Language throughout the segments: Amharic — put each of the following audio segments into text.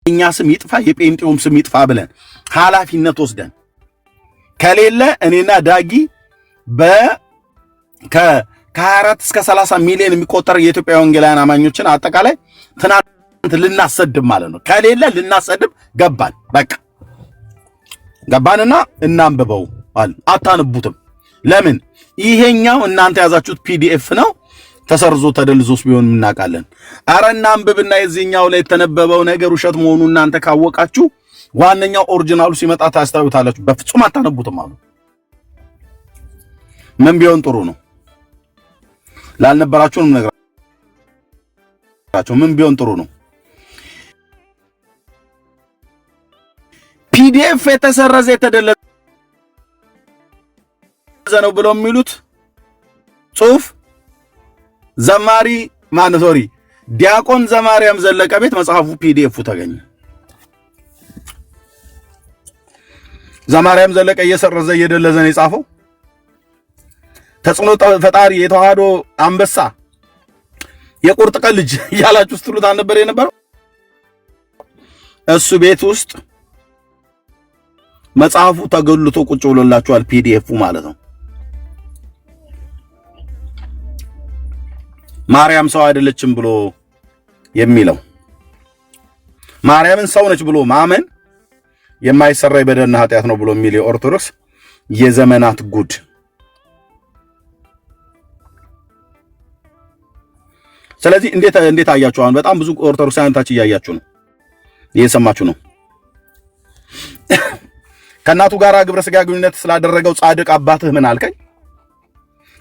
እኛ ስም ይጥፋ የጴንጤውም ስም ይጥፋ ብለን ኃላፊነት ወስደን ከሌለ እኔና ዳጊ ከ24 እስከ 30 ሚሊዮን የሚቆጠር የኢትዮጵያ ወንጌላውያን አማኞችን አጠቃላይ ትናንት ልናሰድብ ማለት ነው። ከሌለ ልናሰድብ ገባን። በቃ ገባንና እናንብበው አለ። አታነቡትም። ለምን? ይሄኛው እናንተ ያዛችሁት ፒዲኤፍ ነው። ተሰርዞ ተደልዞስ ቢሆን እናውቃለን። አረ እናንብብና የዚህኛው ላይ የተነበበው ነገር ውሸት መሆኑን እናንተ ካወቃችሁ ዋነኛው ኦሪጂናሉ ሲመጣ ታስታውታላችሁ። በፍጹም አታነቡትም አሉ። ምን ቢሆን ጥሩ ነው? ላልነበራችሁም ነግራችሁ ምን ቢሆን ጥሩ ነው? ፒዲኤፍ የተሰረዘ የተደለዘ ነው ብለው የሚሉት ጽሁፍ ዘማሪ ማንሶሪ ዲያቆን ዘማሪያም ዘለቀ ቤት መጽሐፉ ፒዲኤፉ ተገኘ። ዘማሪያም ዘለቀ እየሰረዘ እየደለዘ ነው የጻፈው። ተጽዕኖ ፈጣሪ የተዋህዶ አንበሳ የቁርጥ ቀን ልጅ እያላችሁ ስትሉት አልነበር የነበረው? እሱ ቤት ውስጥ መጽሐፉ ተገልጦ ቁጭ ብሎላችኋል። ፒዲኤፉ ማለት ነው። ማርያም ሰው አይደለችም ብሎ የሚለው ማርያምን ሰው ነች ብሎ ማመን የማይሰራ የበደልና ኃጢአት ነው ብሎ የሚል የኦርቶዶክስ የዘመናት ጉድ። ስለዚህ እንዴት አያችሁ? አሁን በጣም ብዙ ኦርቶዶክሳውያን ታች እያያችሁ ነው፣ እየሰማችሁ ነው። ከእናቱ ጋር ግብረ ሥጋ ግንኙነት ስላደረገው ጻድቅ አባትህ ምን አልከኝ?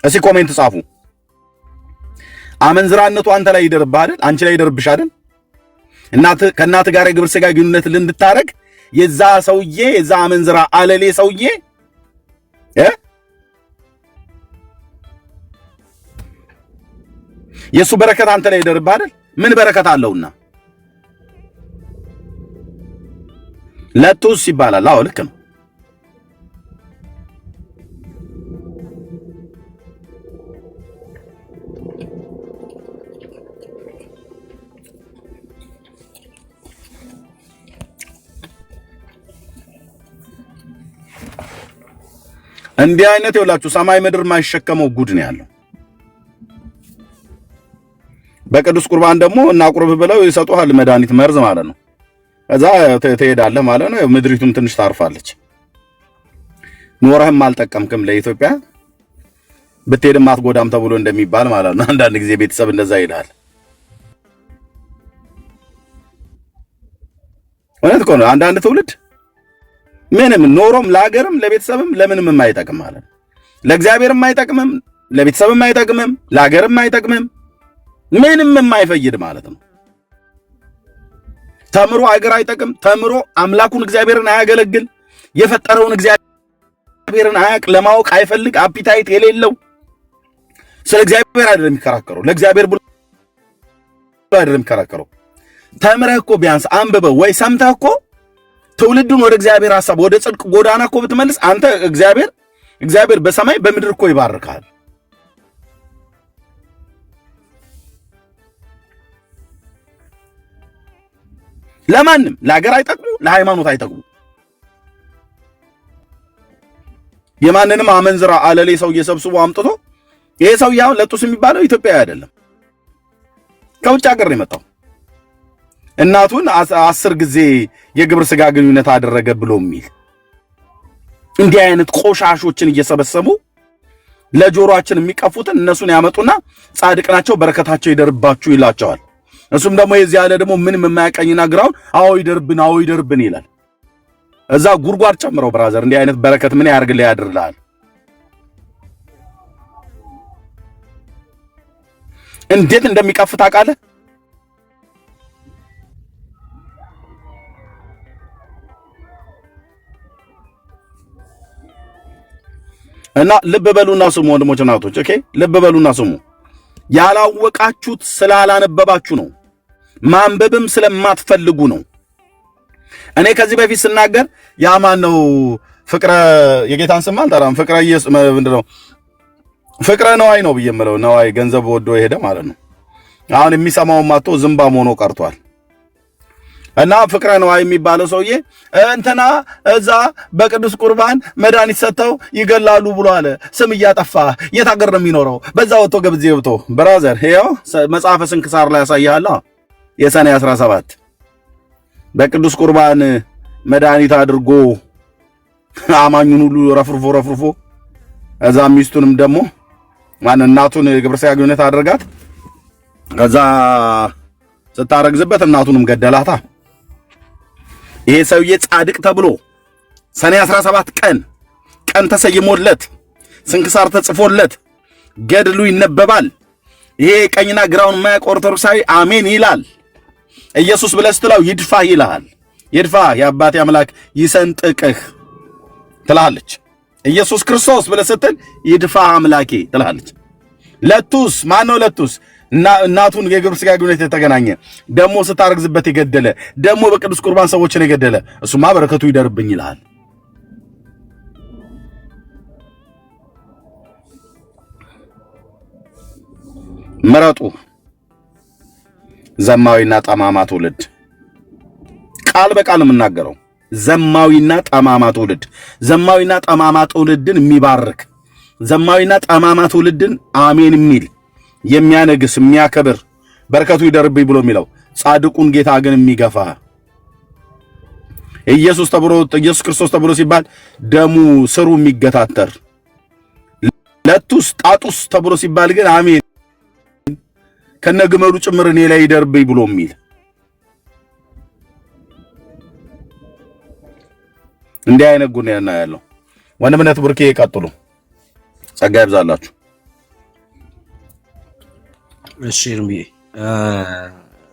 እስኪ ኮሜንት ጻፉ። አመንዝራነቱ አንተ ላይ ይደርብህ አይደል? አንቺ ላይ ይደርብሽ አይደል? ከእናት ጋር የግብረ ሥጋ ግንኙነት እንድታረግ የዛ ሰውዬ የዛ አመንዝራ አለሌ ሰውዬ የሱ በረከት አንተ ላይ ይደርብህ አይደል? ምን በረከት አለውና ለቱስ ይባላል። አዎ ልክ ነው። እንዲህ አይነት ይውላችሁ ሰማይ ምድር ማይሸከመው ጉድ ነው ያለው። በቅዱስ ቁርባን ደግሞ እናቁርብ ብለው ይሰጡሃል፣ መድኃኒት መርዝ ማለት ነው። ከዛ ትሄዳለህ ማለት ነው። ምድሪቱም ትንሽ ታርፋለች። ኖረህም አልጠቀምክም ለኢትዮጵያ ብትሄድም አትጎዳም ተብሎ እንደሚባል ማለት ነው። አንዳንድ ጊዜ ቤተሰብ እንደዛ ይላል። እውነት እኮ ነው። አንዳንድ ትውልድ ምንም ኖሮም ለሀገርም ለቤተሰብም ለምንም የማይጠቅም ማለት ነው። ለእግዚአብሔርም አይጠቅምም፣ ለቤተሰብም አይጠቅምም፣ ለሀገርም አይጠቅምም፣ ምንም የማይፈይድ ማለት ነው። ተምሮ ሀገር አይጠቅም፣ ተምሮ አምላኩን እግዚአብሔርን አያገለግል፣ የፈጠረውን እግዚአብሔርን አያቅ፣ ለማወቅ አይፈልግ፣ አፒታይት የሌለው ስለ እግዚአብሔር አይደለም የሚከራከረው፣ ለእግዚአብሔር ብሎ አይደለም የሚከራከረው። ተምረህ እኮ ቢያንስ አንብበው ወይ ሰምተህ እኮ ትውልዱን ወደ እግዚአብሔር ሐሳብ ወደ ጽድቅ ጎዳና እኮ ብትመልስ አንተ እግዚአብሔር በሰማይ በምድር እኮ ይባርካል። ለማንም ለሀገር አይጠቅሙ፣ ለሃይማኖት አይጠቅሙ። የማንንም አመንዝራ አለሌ ሰው እየሰብስቦ አምጥቶ ይሄ ሰው ያው ለጡስ የሚባለው ኢትዮጵያዊ አይደለም፣ ከውጭ ሀገር ነው የመጣው። እናቱን 10 ጊዜ የግብረ ሥጋ ግንኙነት አደረገ ብሎ የሚል እንዲህ አይነት ቆሻሾችን እየሰበሰቡ ለጆሮአችን የሚቀፉትን እነሱን ያመጡና ጻድቅ ናቸው በረከታቸው ይደርባችሁ ይላቸዋል። እሱም ደግሞ የዚህ ያለ ደግሞ ምንም የማያቀኝና ግራውን አዎ ይደርብን ይላል። እዛ ጉርጓድ ጨምረው ብራዘር፣ እንዲህ አይነት በረከት ምን ያርግልህ ያድርልሃል? እንዴት እንደሚቀፍ ታውቃለህ? እና ልብ በሉና ስሙ ወንድሞች እና እህቶች፣ ኦኬ ልብ በሉና ስሙ። ያላወቃችሁት ስላላነበባችሁ ነው። ማንበብም ስለማትፈልጉ ነው። እኔ ከዚህ በፊት ስናገር ያማን ነው ፍቅረ የጌታን ስም አልጠራም። ፍቅረ ኢየሱስ ምንድነው? ፍቅረ ነዋይ ነው ብዬ የምለው ነዋይ ገንዘብ ወዶ የሄደ ማለት ነው። አሁን የሚሰማው ማጥቶ ዝምባም ሆኖ ቀርቷል። እና ፍቅረ ነዋይ የሚባለው ሰውዬ እንትና እዛ በቅዱስ ቁርባን መድኃኒት ሰጥተው ይገላሉ ብሎ አለ። ስም እያጠፋ የት ሀገር ነው የሚኖረው? በዛ ወጥቶ ገብዜ ወጥቶ ብራዘር ይኸው መጽሐፈ ስንክሳር ላይ ያሳያለሁ። የሰኔ 17 በቅዱስ ቁርባን መድኃኒት አድርጎ አማኙን ሁሉ ረፍርፎ እዛ ሚስቱንም ደግሞ እናቱን ግብረ ሥጋ ግንኙነት አድርጋት ከዛ ስታረግዝበት እናቱንም ገደላታ። ይሄ ሰውዬ ጻድቅ ተብሎ ሰኔ 17 ቀን ተሰይሞለት ስንክሳር ተጽፎለት ገድሉ ይነበባል። ይሄ ቀኝና ግራውን የማያውቅ ኦርቶዶክሳዊ አሜን ይላል። ኢየሱስ ብለህ ስትለው ይድፋህ ይልሃል። ይድፋህ የአባቴ አምላክ ይሰንጥቅህ ትላለች። ኢየሱስ ክርስቶስ ብለህ ስትል ይድፋህ አምላኬ ትላለች። ለቱስ ማነው? ለቱስ እናቱን የግብረ ሥጋ ግንኙነት የተገናኘ ደግሞ ስታረግዝበት የገደለ ደግሞ በቅዱስ ቁርባን ሰዎችን የገደለ እሱማ በረከቱ ይደርብኝ ይልሃል። ምረጡ ዘማዊና ጠማማ ትውልድ። ቃል በቃል የምናገረው ዘማዊና ጠማማ ትውልድ፣ ዘማዊና ጠማማ ትውልድን የሚባርክ ዘማዊና ጠማማ ትውልድን አሜን የሚል የሚያነግስ የሚያከብር በረከቱ ይደርብኝ ብሎ የሚለው ጻድቁን ጌታ ግን የሚገፋ ኢየሱስ ክርስቶስ ተብሎ ሲባል ደሙ ስሩ የሚገታተር ለቱስ ጣጡስ ተብሎ ሲባል ግን አሜን ከነግመሉ ጭምር እኔ ላይ ይደርብኝ ብሎ የሚል እንዲህ አይነት ጉን ያለው ወንድምነት ብርኬ ይቀጥሉ። ጸጋ ይብዛላችሁ። እሺ እርምዬ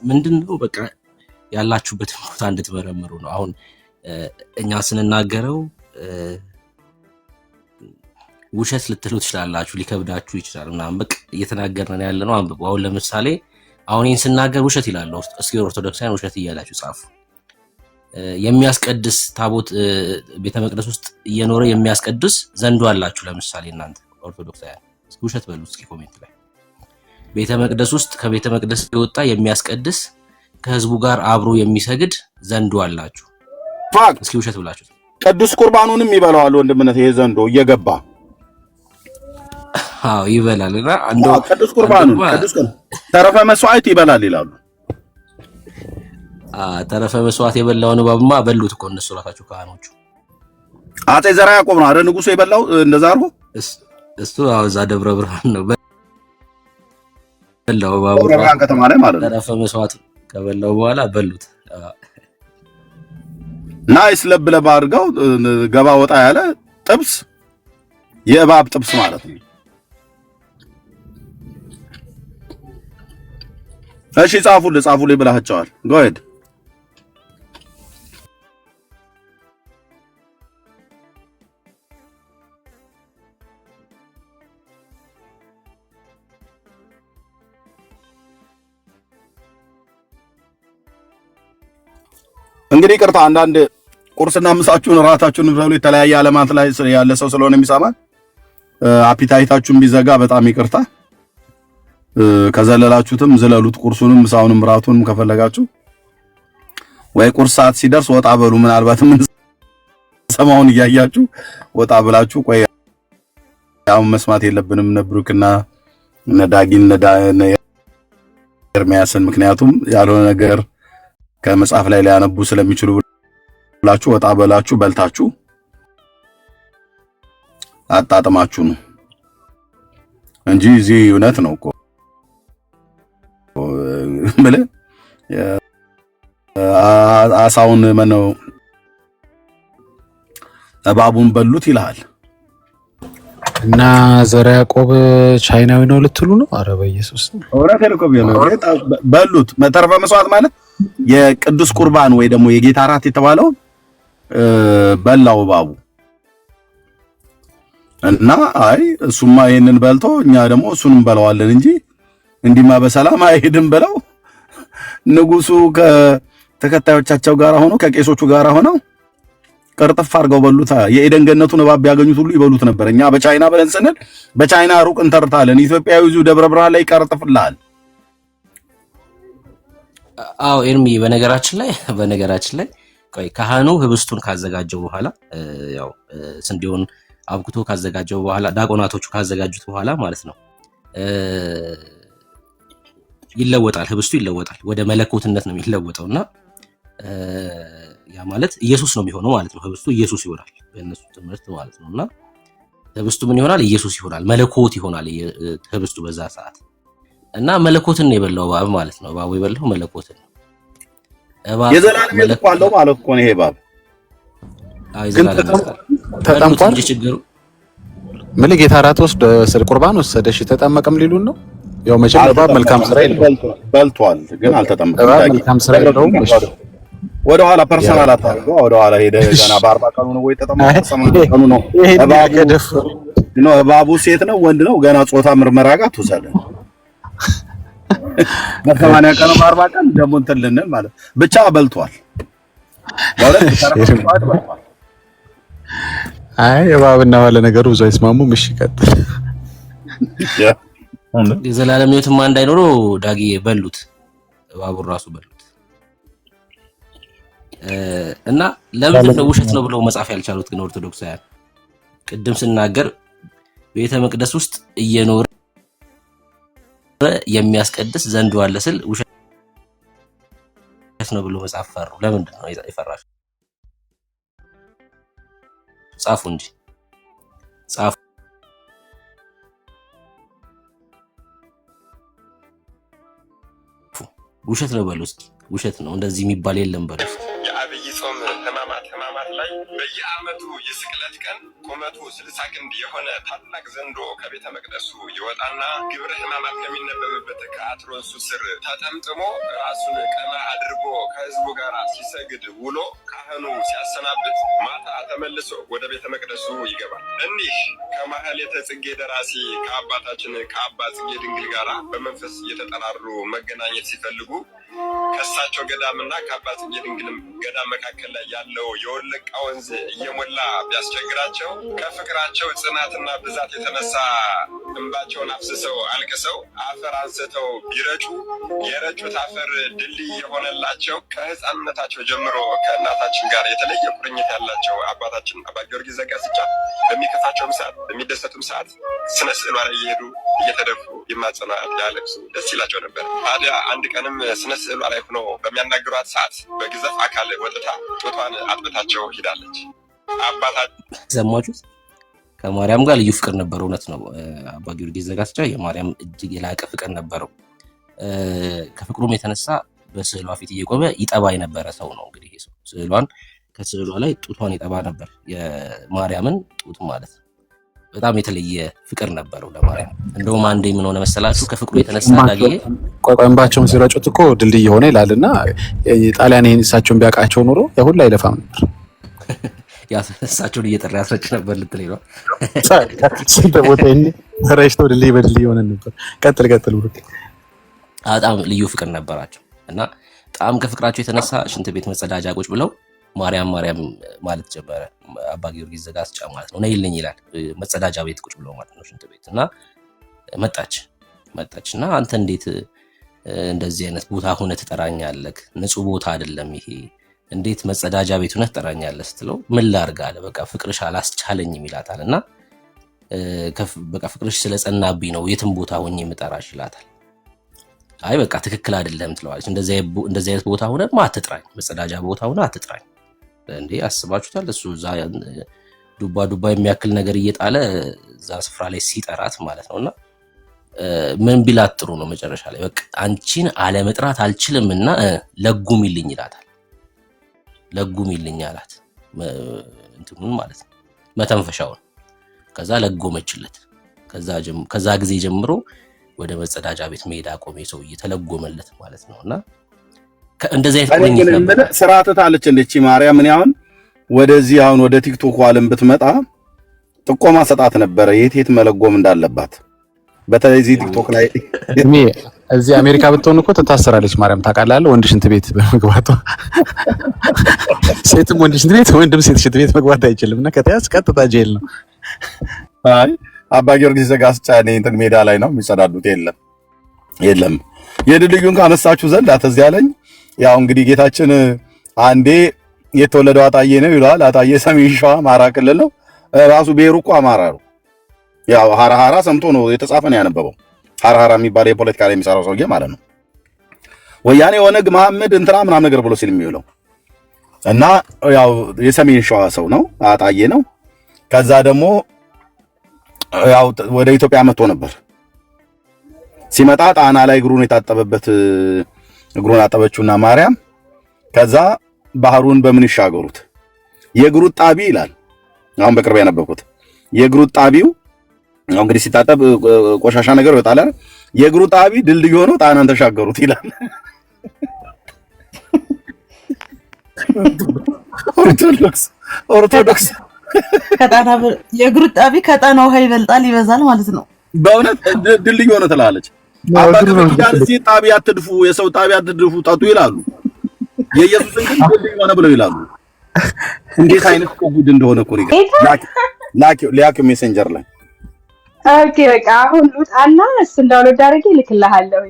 ምንድነው በቃ ያላችሁበት ቦታ እንድትመረምሩ ነው። አሁን እኛ ስንናገረው ውሸት ልትሉ ትችላላችሁ፣ ሊከብዳችሁ ይችላል ምናምን በቃ እየተናገርን ያለነው አንብቡ። አሁን ለምሳሌ አሁን ይህን ስናገር ውሸት ይላል። እስኪ ኦርቶዶክሳውያን ውሸት እያላችሁ ጻፉ። የሚያስቀድስ ታቦት ቤተ መቅደስ ውስጥ እየኖረ የሚያስቀድስ ዘንዶ አላችሁ። ለምሳሌ እናንተ ኦርቶዶክሳውያን እስኪ ውሸት በሉ እስኪ ኮሜንት ላይ። ቤተ መቅደስ ውስጥ ከቤተ መቅደስ የወጣ የሚያስቀድስ ከህዝቡ ጋር አብሮ የሚሰግድ ዘንዶ አላችሁ። እስኪ ውሸት ብላችሁ። ቅዱስ ቁርባኑንም ይበላዋል ወንድምነት ይሄ ዘንዶ እየገባ ይበላልና ቅዱስ ቁርባኑን ተረፈ መስዋዕት ይበላል ይላሉ። ተረፈ መስዋዕት የበላውን እባብማ በሉት እኮ እነሱ ራሳቸው ካህኖቹ። አጼ ዘርዓ ያዕቆብ ነው አይደል ንጉሱ የበላው እንደዛ አድርጎ እሱ እዛ ደብረ ብርሃን ነው በላው እባቡ ከተማ ላይ ማለት ነው። ተረፈ መስዋዕት ከበላው በኋላ በሉት። ናይስ ለብለብ አድርገው ገባ ወጣ ያለ ጥብስ የእባብ ጥብስ ማለት ነው። እሺ ጻፉልኝ ብላችኋል። ጎሄድ እንግዲህ ይቅርታ አንዳንድ ቁርስና ምሳችሁን ራታችሁን ብለው የተለያየ ዓለማት ላይ ያለ ሰው ስለሆነ የሚሰማን አፒታይታችሁን ቢዘጋ በጣም ይቅርታ። ከዘለላችሁትም ዝለሉት። ቁርሱንም ምሳውንም ራቱንም ከፈለጋችሁ ወይ ቁርስ ሰዓት ሲደርስ ወጣ በሉ። ምናልባት ምን ሰማውን እያያችሁ ወጣ ብላችሁ ቆይ ያው መስማት የለብንም ነብሩክና ነዳጊን ኤርሚያስን ምክንያቱም ያልሆነ ነገር ከመጽሐፍ ላይ ሊያነቡ ስለሚችሉ ብላችሁ ወጣ በላችሁ በልታችሁ አጣጥማችሁ ነው እንጂ እዚህ እውነት ነው እኮ ማለት አሳውን ማነው እባቡን በሉት ይላል እና ዘርዓ ያዕቆብ ቻይናዊ ነው ልትሉ ነው? ኧረ በኢየሱስ ኦራቴ ልቆብ በሉት። ተረፈ መስዋዕት ማለት የቅዱስ ቁርባን ወይ ደግሞ የጌታ ራት የተባለው በላው እባቡ እና አይ እሱማ ይሄንን በልቶ እኛ ደግሞ እሱንም በላዋለን እንጂ እንዲማ በሰላም አይሄድም ብለው ንጉሱ ከተከታዮቻቸው ጋር ሆኖ ከቄሶቹ ጋር ሆነው ቅርጥፍ አድርገው በሉታ። የኤደን ገነቱን እባብ ቢያገኙት ሁሉ ይበሉት ነበር። እኛ በቻይና ብለን ስንል በቻይና ሩቅ እንተርታለን። ኢትዮጵያዊው ደብረ ብርሃን ላይ ይቀርጥፍልሃል። አዎ ኤርሚ፣ በነገራችን ላይ ቆይ ካህኑ ህብስቱን ካዘጋጀው በኋላ ያው ስንዴውን አብኩቶ ካዘጋጀው በኋላ ዲያቆናቶቹ ካዘጋጁት በኋላ ማለት ነው ይለወጣል፣ ህብስቱ ይለወጣል፣ ወደ መለኮትነት ነው የሚለወጠውና ያ ማለት ኢየሱስ ነው የሚሆነው ማለት ነው። ህብስቱ ኢየሱስ ይሆናል በእነሱ ትምህርት ማለት ነውና ህብስቱ ምን ይሆናል? ኢየሱስ ይሆናል፣ መለኮት ይሆናል ህብስቱ በዛ ሰዓት እና መለኮትን የበላው እባብ ማለት ነው። እባቡ የበላው መለኮትን ነው። እባብ የዘላለም ሕይወት እኮ አለው ማለት እኮ ነው ይሄ እባብ። ተጠምቋል ችግሩ ምን ጌታ ራት ወስዶ ስለ ቁርባን ወሰደሽ ተጠመቀም ሊሉን ነው። ያው መቼም እባብ መልካም ስራ የለውም በልቷል፣ ግን አልተጠመቀም። እባብ መልካም ስራ የለውም። ወደ ኋላ ፐርሰናል አታርገው። ወደ ኋላ ሄደ ገና በ40 ቀኑ ነው ወይ ተጠመቀ? 80 ቀኑ ነው። እባቡ ሴት ነው ወንድ ነው? ገና ጾታ ምርመራ ጋር ትውሰደ በ80 ቀኑ በ40 ቀን ደግሞ እንትን ልንል ማለት ብቻ በልቷል። አይ እባብና ባለ ነገሩ ብዙ አይስማሙም። እሺ ቀጥል። የዘላለም ሕይወትማ እንዳይኖረው ዳጊ በሉት፣ እባቡን ራሱ በሉት። እና ለምን ነው ውሸት ነው ብለው መጻፍ ያልቻሉት ግን ኦርቶዶክሳውያን? ቅድም ስናገር ቤተ መቅደስ ውስጥ እየኖረ የሚያስቀድስ ዘንዶ አለ ስል ውሸት ነው ብሎ መጻፍ ፈሩ። ለምንድን ነው የፈራሽ? ጻፉ እንጂ ጻፉ። ውሸት ነው በሉ እስኪ። ውሸት ነው እንደዚህ የሚባል የለም በሉ እስኪ። የአብይ ጾም ህማማት ላይ በየዓመቱ የስቅለት ቀን ቁመቱ 60 ክንድ የሆነ ታላቅ ዘንዶ ከቤተ መቅደሱ ይወጣና ግብረ ህማማት ከሚነበብበት ከአትሮንሱ ስር ተጠምጥሞ ራሱን ቀና አድርጎ ከህዝቡ ጋር ሲሰግድ ውሎ ካህኑ ሲያሰናብት ማታ ተመልሶ ወደ ቤተ መቅደሱ ይገባል። እኒህ ከማህሌተ ጽጌ ደራሲ ከአባታችን ከአባ ጽጌ ድንግል ጋር በመንፈስ እየተጠራሩ መገናኘት ሲፈልጉ ከእሳቸው ገዳምና ከአባ ጽጌ ድንግል ገዳም መካከል ላይ ያለው የወለቃ ወንዝ እየሞላ ቢያስቸግራቸው ከፍቅራቸው ጽናትና ብዛት የተነሳ እንባቸውን አፍስሰው አልቅሰው አፈር አንስተው ቢረጩ የረጩት አፈር ድልድይ የሆነላቸው ከህፃንነታቸው ጀምሮ ከእናታችን ጋር የተለየ ቁርኝት ያላቸው አባታችን አባ ጊዮርጊስ ዘጋስጫ በሚከፋቸውም ሰዓት በሚደሰቱም ሰዓት ስነ ስዕሏ ላይ እየሄዱ እየተደፉ ይማጸኗት ያለቅሱ ደስ ይላቸው ነበር። ታዲያ አንድ ቀንም ስነ ስዕሏ ላይ ሆኖ በሚያናግሯት ሰዓት በግዘፍ አካል ወጥታ ጡቷን አጥብታቸው ሂዳለች። አባታችን ሰማችሁት? ከማርያም ጋር ልዩ ፍቅር ነበረው። እውነት ነው። አባ ጊዮርጊስ ዘጋስጫ የማርያም እጅግ የላቀ ፍቅር ነበረው። ከፍቅሩም የተነሳ በስዕሏ ፊት እየቆመ ይጠባ የነበረ ሰው ነው። እንግዲህ ይሄ ሰው ስዕሏን ከስዕሏ ላይ ጡቷን ይጠባ ነበር፣ የማርያምን ጡት ማለት ነው። በጣም የተለየ ፍቅር ነበረው ለማርያም። እንደውም አንዴ ምን ሆነ መሰላችሁ? ከፍቅሩ የተነሳ ዳግዬ ቆይቆይባቸውም ሲረጩት እኮ ድልድይ ሆነ ይላልና ጣሊያን ይሄን እሳቸውን ቢያውቃቸው ኖሮ ያሁን ላይ ለፋም ነበር። እሳቸውን እየጠራ ያስረጭ ነበር ልትለኝ ነው። ስንት ቦታ ይሄን ተራይቶ ድልድይ በድልድይ ሆነ ነበር። ቀጥል ብሩ። በጣም ልዩ ፍቅር ነበራቸው እና በጣም ከፍቅራቸው የተነሳ ሽንት ቤት መጸዳጃ ቁጭ ብለው ማርያም ማለት ጀመረ። አባ ጊዮርጊስ ዘጋስጫ ማለት ነው። ነይልኝ ይላል መጸዳጃ ቤት ቁጭ ብለው ማለት ነው፣ ሽንት ቤት እና መጣች እና አንተ እንዴት እንደዚህ አይነት ቦታ ሆነ ትጠራኛለህ? ንጹህ ቦታ አይደለም ይሄ፣ እንዴት መጸዳጃ ቤት ሆነ ትጠራኛለህ ስትለው ምን ላድርግ አለ። በቃ ፍቅርሽ አላስቻለኝም ይላታል እና በቃ ፍቅርሽ ስለጸናብኝ ነው የትም ቦታ ሆኜ የምጠራሽ ይላታል። አይ በቃ ትክክል አይደለም ትለዋለች። እንደዚህ አይነት ቦታ ሆነ አትጥራኝ፣ መጸዳጃ ቦታ ሆነ አትጥራኝ። እንዴ አስባችሁታል? እሱ እዛ ዱባ የሚያክል ነገር እየጣለ እዛ ስፍራ ላይ ሲጠራት ማለት ነውና ምን ቢላት ጥሩ ነው? መጨረሻ ላይ በቃ አንቺን አለመጥራት አልችልምና ለጉሚልኝ ይላታል። ለጉሚልኝ አላት እንትኑን ማለት ነው መተንፈሻውን። ከዛ ለጎመችለት። ከዛ ጊዜ ጀምሮ ወደ መጸዳጃ ቤት መሄድ አቆመ። ሰውዬ ተለጎመለት ማለት ነውና እንደዚህ አይነት ቁርኝት ነበር። ስርዓት ታለች እንደቺ ማርያም። እኔ አሁን ወደዚህ አሁን ወደ ቲክቶክ ዓለም ብትመጣ ጥቆማ ሰጣት ነበረ የት መለጎም እንዳለባት። በተለይ እዚህ ቲክቶክ ላይ እዚህ አሜሪካ ብትሆን እኮ ትታሰራለች ማርያም። ታውቃለህ? ወንድ ሽንት ቤት በመግባቷ ሴትም ወንድ ሽንት ቤት ወንድም ሴት ሽንት ቤት መግባት አይችልም እና ከተያዝ ቀጥታ ጄል ነው። አይ አባ ጊዮርጊስ ዘጋስጫ እንትን ሜዳ ላይ ነው የሚጸዳዱት። የለም የድልድዩን ካነሳችሁ ዘንድ አተዝ ያለኝ ያው እንግዲህ ጌታችን አንዴ የተወለደው አጣዬ ነው ይላል። አጣዬ ሰሜን ሸዋ አማራ ክልል ነው። ራሱ ብሔሩ እኮ አማራ ነው። ያው ሀራሃራ ሰምቶ ነው የተጻፈ ነው ያነበበው። ሀራሃራ የሚባለው የፖለቲካ ላይ የሚሰራው ሰውዬ ማለት ነው። ወያኔ ኦነግ መሐመድ እንትና ምናምን ነገር ብሎ ሲል የሚውለው እና ያው የሰሜን ሸዋ ሰው ነው፣ አጣዬ ነው። ከዛ ደግሞ ያው ወደ ኢትዮጵያ መጥቶ ነበር። ሲመጣ ጣና ላይ እግሩን የታጠበበት እግሩን አጠበችውና ማርያም። ከዛ ባህሩን በምን ይሻገሩት? የእግሩ ጣቢ ይላል። አሁን በቅርብ ያነበብኩት የእግሩ ጣቢው ያው እንግዲህ ሲታጠብ ቆሻሻ ነገር ይወጣል አይደል? የእግሩ ጣቢ ድልድይ ሆኖ ጣናን ተሻገሩት ይላል። ኦርቶዶክስ ከጣና የእግሩ ጣቢ ከጣና ውሃ ይበልጣል ይበዛል ማለት ነው። በእውነት ድልድይ ሆነ ትላለች። አባቶች ጣቢ አትድፉ፣ የሰው ጣቢ አትድፉ ጠጡ ይላሉ። የኢየሱስን ግን ድልድይ ሆነ ብለው ይላሉ። እንዴት አይነት ጉድ እንደሆነ እኮ ላኪው ሜሴንጀር ላይ ኦኬ በቃ አሁን ሉጣና እሱ እንዳውሎድ አድርጌ ልክልሃለሁ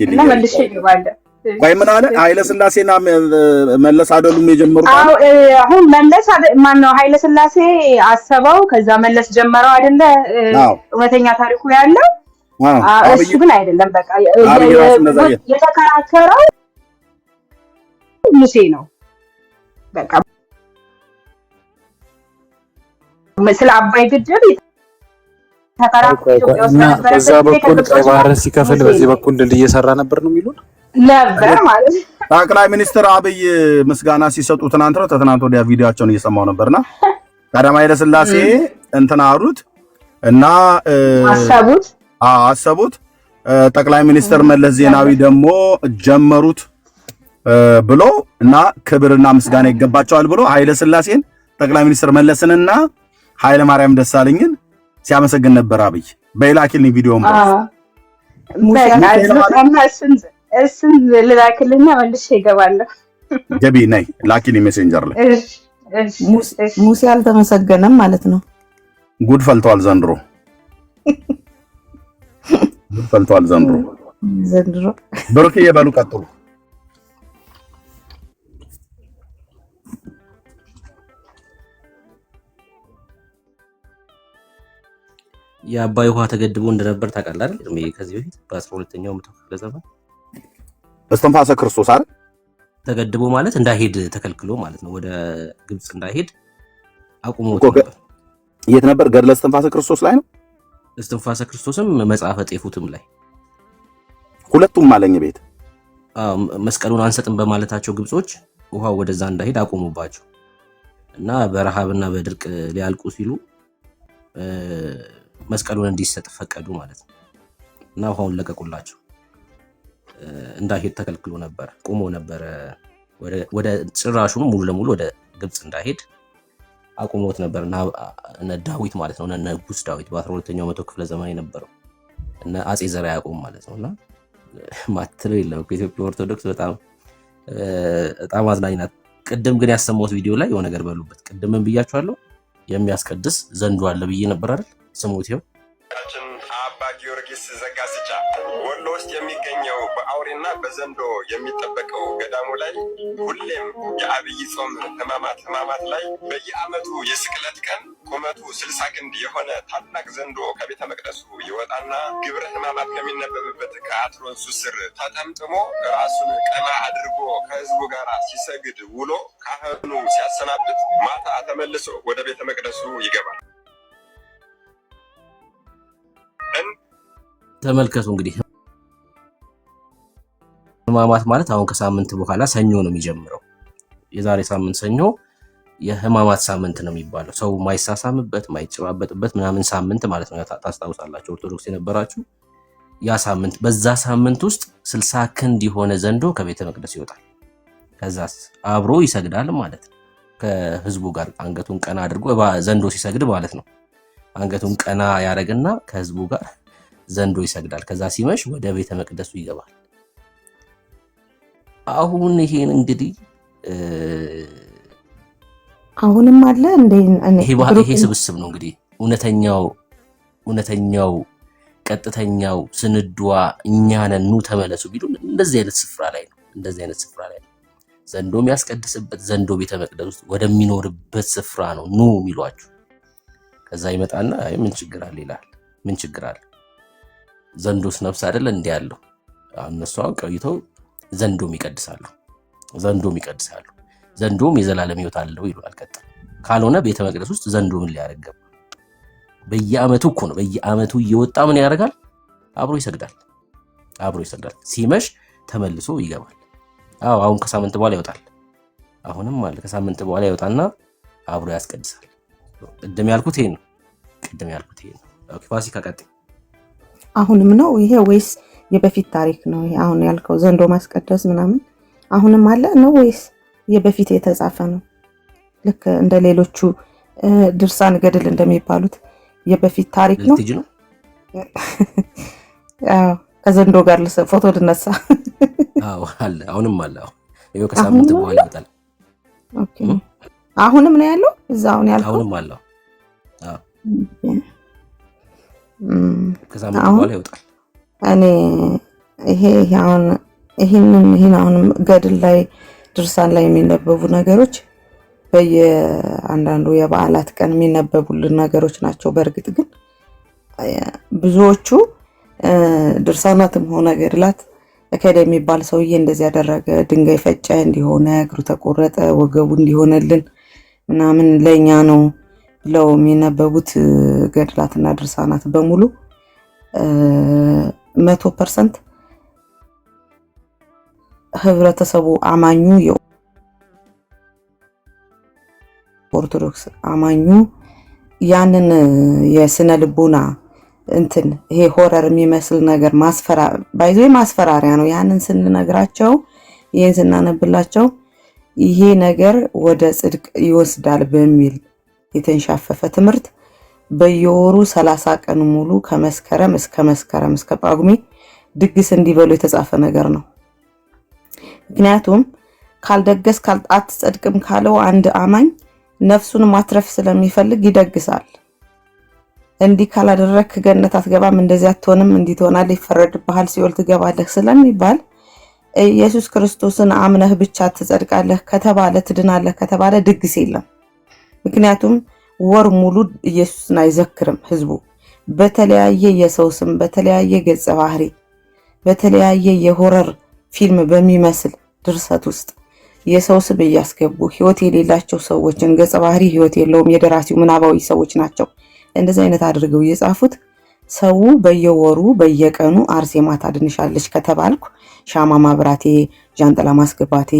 እና መልሼ እገባለሁ። ቆይ ምን አለ ኃይለ ሥላሴና መለስ አይደሉም የጀመሩት? አሁን መለስ ማን ነው? ኃይለ ሥላሴ አሰበው፣ ከዛ መለስ ጀመረው አይደለ? እውነተኛ ታሪኩ ያለው እሱ ግን አይደለም። በቃ የተከራከረው ሙሴ ነው። በቃ ስለ አባይ ግድብ በዛ በኩል ቀይ ባህርን ሲከፍል በዚህ በኩል ድልድይ እየሰራ ነበር ነው የሚሉን ነበር ማለት። ጠቅላይ ሚኒስትር አብይ ምስጋና ሲሰጡ ትናንት ነው ተትናንት ወዲያ ቪዲዮአቸውን እየሰማው ነበርና ቀዳማዊ ኃይለ ሥላሴ እንትና አሉት እና አሰቡት ጠቅላይ ሚኒስትር መለስ ዜናዊ ደግሞ ጀመሩት ብሎ እና ክብርና ምስጋና ይገባቸዋል ብሎ ኃይለ ሥላሴን ጠቅላይ ሚኒስትር መለስንና ኃይለ ማርያም ደሳለኝን ሲያመሰግን ነበር አብይ። በላኪልኝ ቪዲዮም እሱን ልላክልና መልሼ እገባለሁ። ገቢ ነይ ላኪልኝ ሜሴንጀር ላይ። ሙሴ አልተመሰገነም ማለት ነው። ጉድ ፈልቷል ዘንድሮ፣ ጉድ ፈልቷል ዘንድሮ። ብሩክ የበሉ ቀጥሉ። የአባይ ውሃ ተገድቦ እንደነበር ታውቃለህ አይደል? ከዚህ በፊት በ12ኛው መቶ ክፍለ ዘመን እስትንፋሰ ክርስቶስ አይደል? ተገድቦ ማለት እንዳይሄድ ተከልክሎ ማለት ነው። ወደ ግብጽ እንዳይሄድ አቁሞት ነበር። የት ነበር? ገድለ እስትንፋሰ ክርስቶስ ላይ ነው። እስትንፋሰ ክርስቶስም መጽሐፈ ጤፉትም ላይ ሁለቱም ማለኝ ቤት መስቀሉን አንሰጥም በማለታቸው ግብጾች ውሃው ወደዛ እንዳይሄድ አቆሙባቸው እና በረሃብና በድርቅ ሊያልቁ ሲሉ መስቀሉን እንዲሰጥ ፈቀዱ ማለት ነው እና ውሃውን ለቀቁላቸው። እንዳይሄድ ተከልክሎ ነበር፣ ቆሞ ነበር። ወደ ጭራሹን ሙሉ ለሙሉ ወደ ግብጽ እንዳይሄድ አቁሞት ነበር እና ዳዊት ማለት ነው ንጉስ ዳዊት በ12ኛው መቶ ክፍለ ዘመን የነበረው እና አጼ ዘርዓ ያዕቆብ ማለት ነውና ማትለው የለም ኢትዮጵያ ኦርቶዶክስ በጣም አዝናኝ ናት። ቅድም ግን ያሰማሁት ቪዲዮ ላይ የሆነ ነገር በሉበት። ቅድምም ብያችኋለሁ የሚያስቀድስ ዘንዶ አለ ብዬ ነበር አይደል? ስሙት። ይኸው አባ ጊዮርጊስ ዘጋስጫ ወሎ ውስጥ የሚገኘው በአውሬና በዘንዶ የሚጠበቀው ገዳሙ ላይ ሁሌም የአብይ ጾም ህማማት ላይ በየዓመቱ የስቅለት ቀን ቁመቱ 60 ክንድ የሆነ ታላቅ ዘንዶ ከቤተ መቅደሱ ይወጣና ግብረ ህማማት ከሚነበብበት ከአትሮንሱ ስር ተጠምጥሞ ራሱን ቀና አድርጎ ከህዝቡ ጋር ሲሰግድ ውሎ ካህኑ ሲያሰናብት ማታ ተመልሶ ወደ ቤተ መቅደሱ ይገባል። ተመልከቱ እንግዲህ ህማማት ማለት አሁን ከሳምንት በኋላ ሰኞ ነው የሚጀምረው። የዛሬ ሳምንት ሰኞ የህማማት ሳምንት ነው የሚባለው። ሰው ማይሳሳምበት ማይጨባበጥበት ምናምን ሳምንት ማለት ነው። ታስታውሳላችሁ ኦርቶዶክስ የነበራችሁ ያ ሳምንት። በዛ ሳምንት ውስጥ 60 ክንድ የሆነ ዘንዶ ከቤተ መቅደስ ይወጣል። ከዛስ አብሮ ይሰግዳል ማለት ነው ከህዝቡ ጋር። አንገቱን ቀና አድርጎ ዘንዶ ሲሰግድ ማለት ነው። አንገቱን ቀና ያደርግና ከህዝቡ ጋር ዘንዶ ይሰግዳል። ከዛ ሲመሽ ወደ ቤተ መቅደሱ ይገባል። አሁን ይሄን እንግዲህ አሁንም አለ እንደ ይሄ ስብስብ ነው እንግዲህ እውነተኛው ቀጥተኛው ስንድዋ እኛ ነን ኑ ተመለሱ ቢሉ እንደዚህ አይነት ስፍራ ላይ ነው። እንደዚህ አይነት ስፍራ ላይ ነው ዘንዶ የሚያስቀድስበት ዘንዶ ቤተ መቅደስ ውስጥ ወደሚኖርበት ስፍራ ነው ኑ የሚሏችሁ። ከዛ ይመጣና ምን ችግር አለ ይላል። ምን ችግር አለ? ዘንዶስ ነፍስ አይደለ እንዴ ያለው? እነሱ አሁን ቀይተው ዘንዶም ይቀድሳሉ። ዘንዶም የዘላለም ሕይወት አለው ይሉናል። ቀጥታ ካልሆነ ቤተ መቅደስ ውስጥ ዘንዶ ምን ሊያደርግ? በየአመቱ እኮ ነው። በየአመቱ እየወጣ ምን ያደርጋል? አብሮ ይሰግዳል። ሲመሽ ተመልሶ ይገባል። አሁን ከሳምንት በኋላ ይወጣል። አሁንም ማለት ከሳምንት በኋላ ይወጣና አብሮ ያስቀድሳል። ቅድም ያልኩት ይሄ ነው። ኦኬ ፋሲካ ቀጥይ። አሁንም ነው ይሄ ወይስ የበፊት ታሪክ ነው? ይሄ አሁን ያልከው ዘንዶ ማስቀደስ ምናምን አሁንም አለ ነው ወይስ የበፊት የተጻፈ ነው? ልክ እንደ ሌሎቹ ድርሳን ገድል እንደሚባሉት የበፊት ታሪክ ነው? አዎ ከዘንዶ ጋር ፎቶ ልነሳ። አለ አሁንም አለ። ይሄው ከሳምንት በኋላ ይወጣል። ኦኬ አሁንም ነው ያለው እዛ አሁን ያልከው? አሁንም አለ። ከሳምንት በኋላ ይወጣል። እኔ ይሄን አሁን ገድል ላይ ድርሳን ላይ የሚነበቡ ነገሮች በየአንዳንዱ የበዓላት ቀን የሚነበቡልን ነገሮች ናቸው። በእርግጥ ግን ብዙዎቹ ድርሳናትም ሆነ ገድላት እከደ የሚባል ሰውዬ እንደዚህ ያደረገ ድንጋይ ፈጨ እንዲሆነ እግሩ ተቆረጠ ወገቡ እንዲሆነልን ምናምን ለኛ ነው ብለው የሚነበቡት ገድላትና ድርሳናት በሙሉ 100% ህብረተሰቡ አማኙ የኦርቶዶክስ አማኙ ያንን የስነ ልቦና እንትን ይሄ ሆረር የሚመስል ነገር ማስፈራሪያ ነው። ያንን ስንነግራቸው ይሄን ስናነብላቸው ይሄ ነገር ወደ ጽድቅ ይወስዳል በሚል የተንሻፈፈ ትምህርት በየወሩ 30 ቀን ሙሉ ከመስከረም እስከ ጳጉሜ ድግስ እንዲበሉ የተጻፈ ነገር ነው። ምክንያቱም ካልደገስ አትጸድቅም ካለው አንድ አማኝ ነፍሱን ማትረፍ ስለሚፈልግ ይደግሳል። እንዲህ ካላደረክ ገነት አትገባም፣ እንደዚህ አትሆንም፣ እንዲህ ትሆናለህ፣ ይፈረድብሃል፣ ሲኦል ትገባለህ ስለሚባል ኢየሱስ ክርስቶስን አምነህ ብቻ ትጸድቃለህ ከተባለ ትድናለህ ከተባለ ድግስ የለም። ምክንያቱም ወር ሙሉ ኢየሱስን አይዘክርም ህዝቡ። በተለያየ የሰው ስም፣ በተለያየ ገጸ ባህሪ፣ በተለያየ የሆረር ፊልም በሚመስል ድርሰት ውስጥ የሰው ስም እያስገቡ ህይወት የሌላቸው ሰዎችን ገጸ ባህሪ ህይወት የለውም የደራሲው ምናባዊ ሰዎች ናቸው እንደዚህ አይነት አድርገው የጻፉት። ሰው በየወሩ በየቀኑ አርሴማ ታድንሻለች ከተባልኩ ሻማ ማብራቴ፣ ጃንጥላ ማስገባቴ፣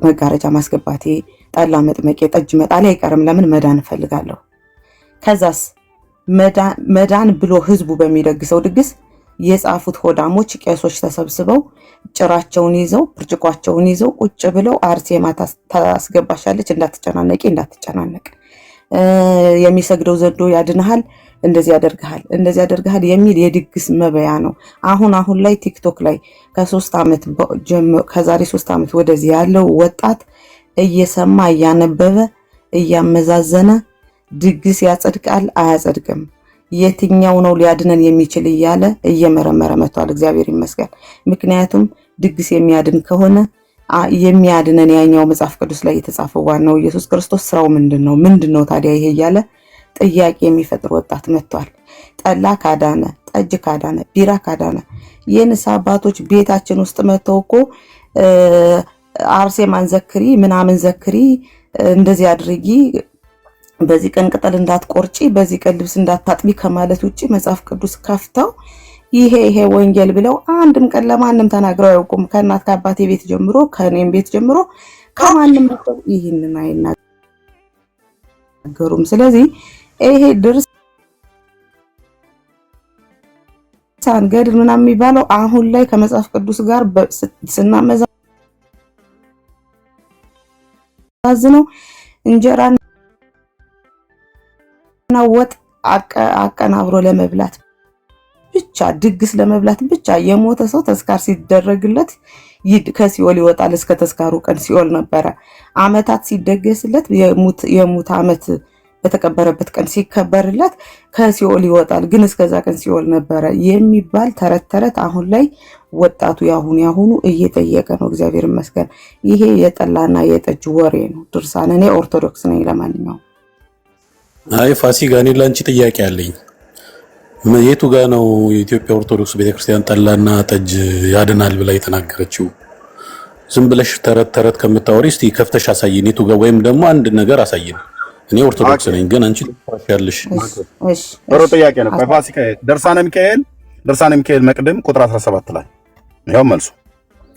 መጋረጃ ማስገባቴ፣ ጠላ መጥመቄ፣ ጠጅ መጣሌ አይቀርም። ለምን መዳን እፈልጋለሁ። ከዛስ መዳን ብሎ ህዝቡ በሚደግሰው ድግስ የጻፉት ሆዳሞች ቄሶች ተሰብስበው ጭራቸውን ይዘው ብርጭቋቸውን ይዘው ቁጭ ብለው አርሴማ ታስገባሻለች እንዳትጨናነቂ የሚሰግደው ዘንዶ ያድንሃል፣ እንደዚህ ያደርግሃል የሚል የድግስ መበያ ነው። አሁን ላይ ቲክቶክ ላይ ከዛሬ 3 ዓመት ወደዚህ ያለው ወጣት እየሰማ እያነበበ እያመዛዘነ ድግስ ያጸድቃል አያጸድቅም፣ የትኛው ነው ሊያድነን የሚችል እያለ እየመረመረ መጥቷል። እግዚአብሔር ይመስገን። ምክንያቱም ድግስ የሚያድን ከሆነ የሚያድነን ያኛው መጽሐፍ ቅዱስ ላይ የተጻፈው ዋናው ኢየሱስ ክርስቶስ ስራው ምንድነው ታዲያ ይሄ እያለ ጥያቄ የሚፈጥር ወጣት መጥቷል። ጠላ ካዳነ፣ ጠጅ ካዳነ፣ ቢራ ካዳነ የንስሐ አባቶች ቤታችን ውስጥ መጥተው እኮ አርሴማን ዘክሪ ምናምን ዘክሪ እንደዚህ አድርጊ በዚህ ቀን ቅጠል እንዳትቆርጪ በዚህ ቀን ልብስ እንዳታጥቢ ከማለት ውጪ መጽሐፍ ቅዱስ ከፍተው ይሄ ወንጌል ብለው አንድም ቀን ለማንም ተናግረው አያውቁም። ከእናት ከአባቴ ቤት ጀምሮ ከኔም ቤት ጀምሮ ከማንም ይህንን አይናገሩም። ስለዚህ ይሄ ድርሳን ገድል ምናምን የሚባለው አሁን ላይ ከመጽሐፍ ቅዱስ ጋር ስናመዛዝነው እንጀራና ወጥ አቀናብሮ ለመብላት ብቻ ድግስ ለመብላት ብቻ የሞተ ሰው ተስካር ሲደረግለት ከሲኦል ይወጣል። እስከ ተስካሩ ቀን ሲኦል ነበረ። አመታት ሲደገስለት የሙት አመት በተቀበረበት ቀን ሲከበርለት ከሲኦል ይወጣል፣ ግን እስከዛ ቀን ሲኦል ነበረ የሚባል ተረት አሁን ላይ ወጣቱ ያሁኑ እየጠየቀ ነው። እግዚአብሔር ይመስገን። ይሄ የጠላና የጠጅ ወሬ ነው። ድርሳን እኔ ኦርቶዶክስ ነኝ። ለማንኛውም አይ ፋሲካ፣ እኔ ላንቺ ጥያቄ አለኝ። የቱ ጋ ነው የኢትዮጵያ ኦርቶዶክስ ቤተክርስቲያን ጠላና ጠጅ ያድናል ብላ የተናገረችው? ዝም ብለሽ ተረት ከምታወሪ እስቲ ከፍተሽ አሳይን። የቱ ጋ ወይም ደግሞ አንድ ነገር አሳይን። እኔ ኦርቶዶክስ ነኝ፣ ግን አንቺ ያለሽ ጥሩ ጥያቄ ነው። ፋሲካ ድርሳነ ሚካኤል መቅድም ቁጥር 17 ላይ ያው መልሱ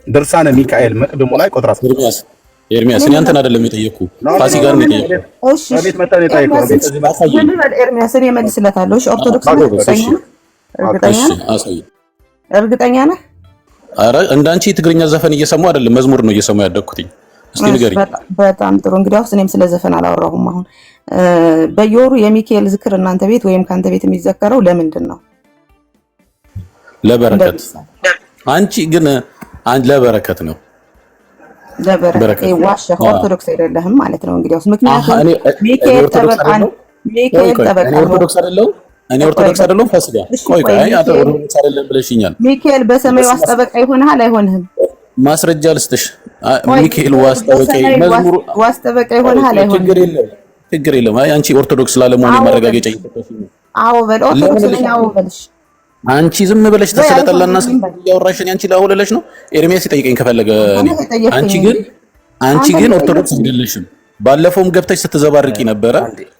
ድርሳነ ሚካኤል መቅድሙ ላይ ቁጥር 17 ኤርሚያስ እኔ አንተን አይደለም የጠየኩ ፋሲካ ነው የጠየኩ። እሺ ቤት መጣ ነው የጠየኩ። ኤርሚያስ እኔ መልስለታለሁ። እሺ ኦርቶዶክስ እርግጠኛ ነህ? ኧረ እንዳንቺ ትግርኛ ዘፈን እየሰሙ አይደለም መዝሙር ነው እየሰሙ ያደግኩትኝ። እስቲ ንገሪኝ። በጣም ጥሩ። እንግዲያውስ እኔም ስለ ዘፈን አላወራሁም። አሁን በየወሩ የሚካኤል ዝክር እናንተ ቤት ወይም ካንተ ቤት የሚዘከረው ለምንድን ነው? ለበረከት። አንቺ ግን ለበረከት ነው። ለበረከት ዋሸህ። ኦርቶዶክስ አይደለህም ማለት ነው እንግዲያውስ። ምክንያቱም ሚካኤል ጠበቃ ነው። እኔ ኦርቶዶክስ አይደለሁም። ፋሲካ ቆይ አንተ ኦርቶዶክስ አይደለም ብለሽኛል። ሚካኤል በሰማይ ዋስጠበቃ ይሆንሃል አይሆንህም? ማስረጃ ልስጥሽ። ሚካኤል ዋስጠበቃ ይሆንሃል አይሆንህም? ችግር የለም። አይ አንቺ ኦርቶዶክስ ላለመሆን ማረጋገጫ ይተከፍኝ። አዎ በል ኦርቶዶክስ ነኝ። አዎ በልሽ። አንቺ ዝም ብለሽ ተሰለጠላና ያወራሽን አንቺ ላውለለሽ ነው። ኤርሚያስ ይጠይቀኝ ከፈለገ። አንቺ ግን ኦርቶዶክስ አይደለሽም። ባለፈውም ገብተሽ ስትዘባርቂ ነበረ።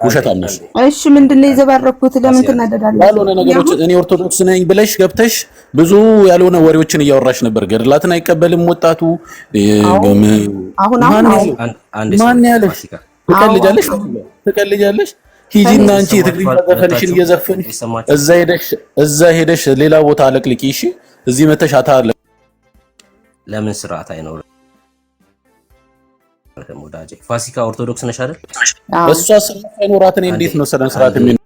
ውሸታም ነሽ። እሺ ምንድነው የዘባረኩት? ለምን ትናደዳለሽ? ያልሆነ ነገሮች እኔ ኦርቶዶክስ ነኝ ብለሽ ገብተሽ ብዙ ያልሆነ ወሬዎችን እያወራሽ ነበር። ገድላትን አይቀበልም ወጣቱ። አሁን ማን ያለሽ? ትቀልጃለሽ። ሂጂና አንቺ የትግርኛ ዘፈንሽን እየዘፈንሽ እዛ ሄደሽ ሌላ ቦታ አለቅልቂ። እሺ እዚህ መተሽ አታለ ለምን ስርዓት አይኖርም? ወዳጄ ፋሲካ ኦርቶዶክስ ነሽ አይደል? እሷ ስርዓት አይኖራት። እኔ እንዴት ነው ስርዓት የሚኖር?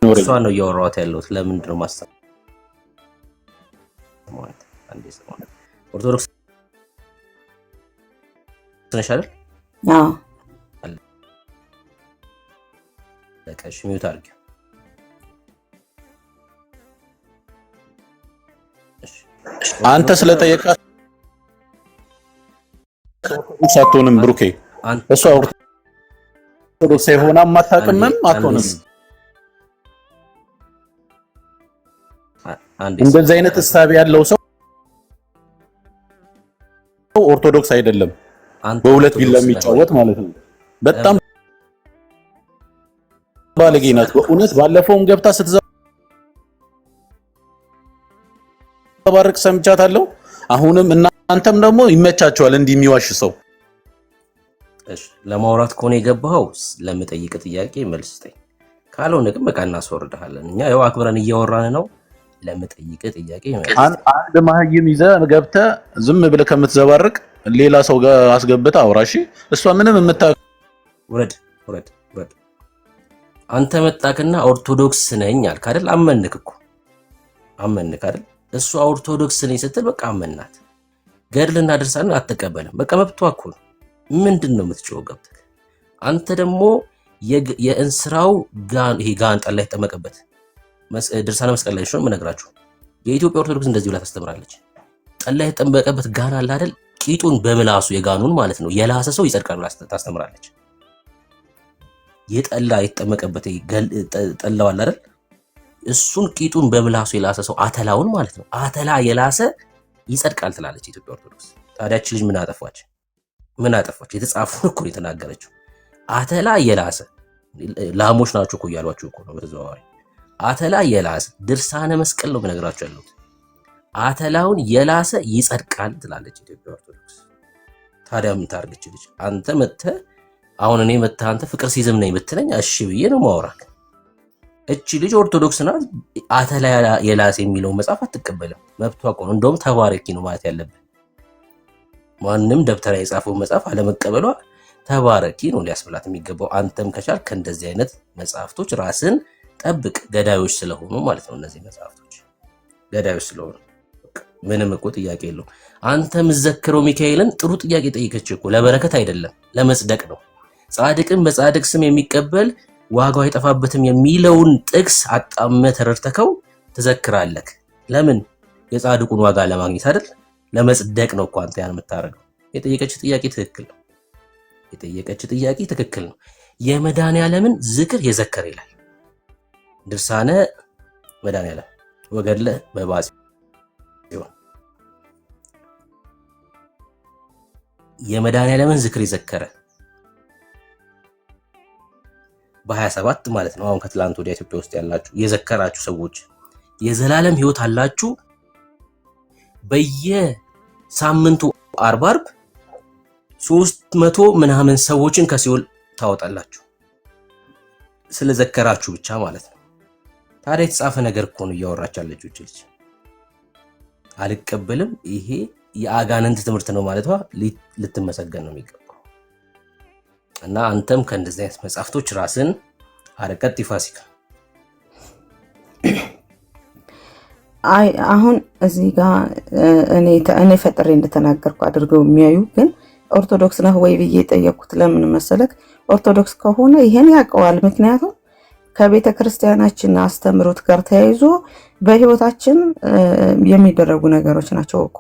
እሷ ነው እያወራኋት ያለሁት። ለምንድን ነው ማስተማር? ኦርቶዶክስ ነሽ አይደል? አዎ ለቀሽ ሚውት አድርጊ። አንተ ስለጠየቃት ሳትሆንም ብሩኬ እሷ ኦርቶዶክስ ሆና ማታውቅምም አትሆንም። እንደዚህ አይነት እሳቤ ያለው ሰው ኦርቶዶክስ አይደለም። በሁለት ቢላ የሚጫወት ማለት ነው። በጣም ባለጌ ናት በእውነት። ባለፈውም ገብታ ስትዘባርቅ ሰምቻታለሁ። አሁንም እናንተም ደግሞ ይመቻቸዋል እንዲህ የሚዋሽ ሰው። እሺ ለማውራት ከሆነ የገባኸው ለምጠይቅ ጥያቄ መልስ ስጠኝ። ካልሆነ ግን በቃ እናስወርድሃለን። እኛ ያው አክብረን እያወራን ነው። ለምጠይቅ ጥያቄ መልስ አንድ ማህይም ይዘህ ገብተህ ዝም ብለህ ከምትዘባርቅ ሌላ ሰው ጋር አስገብተህ አውራሽ። እሷ ምንም ውረድ። አንተ መጣክና ኦርቶዶክስ ነኝ አልክ አይደል? አመንክ አይደል? እሷ ኦርቶዶክስ ነኝ ስትል በቃ አመናት። ገድልና ድርሳንን አትቀበልም። በቃ መብቷ እኮ ነው። ምንድን ነው የምትጮኸው ገብተህ? አንተ ደግሞ የእንስራው ጋን ጠላ የተጠመቀበት ድርሳነ መስቀል ላይ ነው የምነግራችሁ። የኢትዮጵያ ኦርቶዶክስ እንደዚህ ብላ ታስተምራለች። ጠላ የተጠመቀበት ጋን አለ አይደል? ቂጡን በምላሱ የጋኑን ማለት ነው የላሰ ሰው ይጸድቃል ብላ ታስተምራለች። የጠላ የተጠመቀበት ጠላው አለ አይደል? እሱን ቂጡን በምላሱ የላሰ ሰው አተላውን ማለት ነው አተላ የላሰ ይጸድቃል ትላለች የኢትዮጵያ ኦርቶዶክስ። ታዲያች ልጅ ምን አጠፋች? የተጻፈውን እኮ የተናገረችው። አተላ የላሰ ላሞች ናቸው እኮ እያሏችሁ እኮ ነው በተዘዋዋሪ። አተላ የላሰ ድርሳነ መስቀል ነው በነገራችሁ ያሉት። አተላውን የላሰ ይጸድቃል ትላለች ኢትዮጵያ ኦርቶዶክስ። ታዲያ ምን ታርግች ልጅ? አንተ መተህ አሁን እኔ መተህ አንተ ፍቅር ሲዝም ነኝ ብትለኝ እሺ ብዬ ነው ማውራክ። እቺ ልጅ ኦርቶዶክስ ናት። አተላ የላሰ የሚለው መጽሐፍ አትቀበልም። መብቷ እኮ ነው። እንደውም ተባረኪ ነው ማለት ያለብን። ማንም ደብተራ የጻፈው መጽሐፍ አለመቀበሏ ተባረኪ ነው ሊያስብላት የሚገባው። አንተም ከቻልክ ከእንደዚህ አይነት መጽሐፍቶች ራስን ጠብቅ። ገዳዮች ስለሆኑ ማለት ነው እነዚህ መጽሐፍቶች ገዳዮች ስለሆኑ ምንም እኮ ጥያቄ የለውም። አንተ የምትዘክረው ሚካኤልን ጥሩ ጥያቄ ጠይቀች እኮ ለበረከት አይደለም ለመጽደቅ ነው። ጻድቅን በጻድቅ ስም የሚቀበል ዋጋው አይጠፋበትም የሚለውን ጥቅስ አጣመ ተረድተከው ትዘክራለህ። ለምን? የጻድቁን ዋጋ ለማግኘት አይደል? ለመጽደቅ ነው እኮ አንተ ያን የምታደርገው። የጠየቀች ጥያቄ ትክክል ነው። የመድኃኒዓለምን ዝክር የዘከረ ይላል ድርሳነ መድኃኒዓለም ወገድለ በባጽ የመድኃኒዓለምን ዝክር የዘከረ በ27 ማለት ነው። አሁን ከትላንት ወዲያ ኢትዮጵያ ውስጥ ያላችሁ የዘከራችሁ ሰዎች የዘላለም ሕይወት አላችሁ። በየሳምንቱ አርብ 300 ምናምን ሰዎችን ከሲኦል ታወጣላችሁ ስለዘከራችሁ ብቻ ማለት ነው። ታዲያ የተጻፈ ነገር እኮ ነው እያወራች ያለችው ልጅ። አልቀበልም ይሄ የአጋንንት ትምህርት ነው ማለቷ ልትመሰገን ነው የሚገባው። እና አንተም ከእንደዚህ አይነት መጽሐፍቶች ራስን አረቀጥ ፋሲካ። አይ አሁን እዚህ ጋር እኔ ፈጥሬ እንደተናገርኩ አድርገው የሚያዩ ግን ኦርቶዶክስ ነህ ወይ ብዬ ጠየቅኩት። ለምን መሰለክ? ኦርቶዶክስ ከሆነ ይሄን ያውቀዋል። ምክንያቱም ከቤተ ክርስቲያናችን አስተምሮት ጋር ተያይዞ በህይወታችን የሚደረጉ ነገሮች ናቸው እኮ።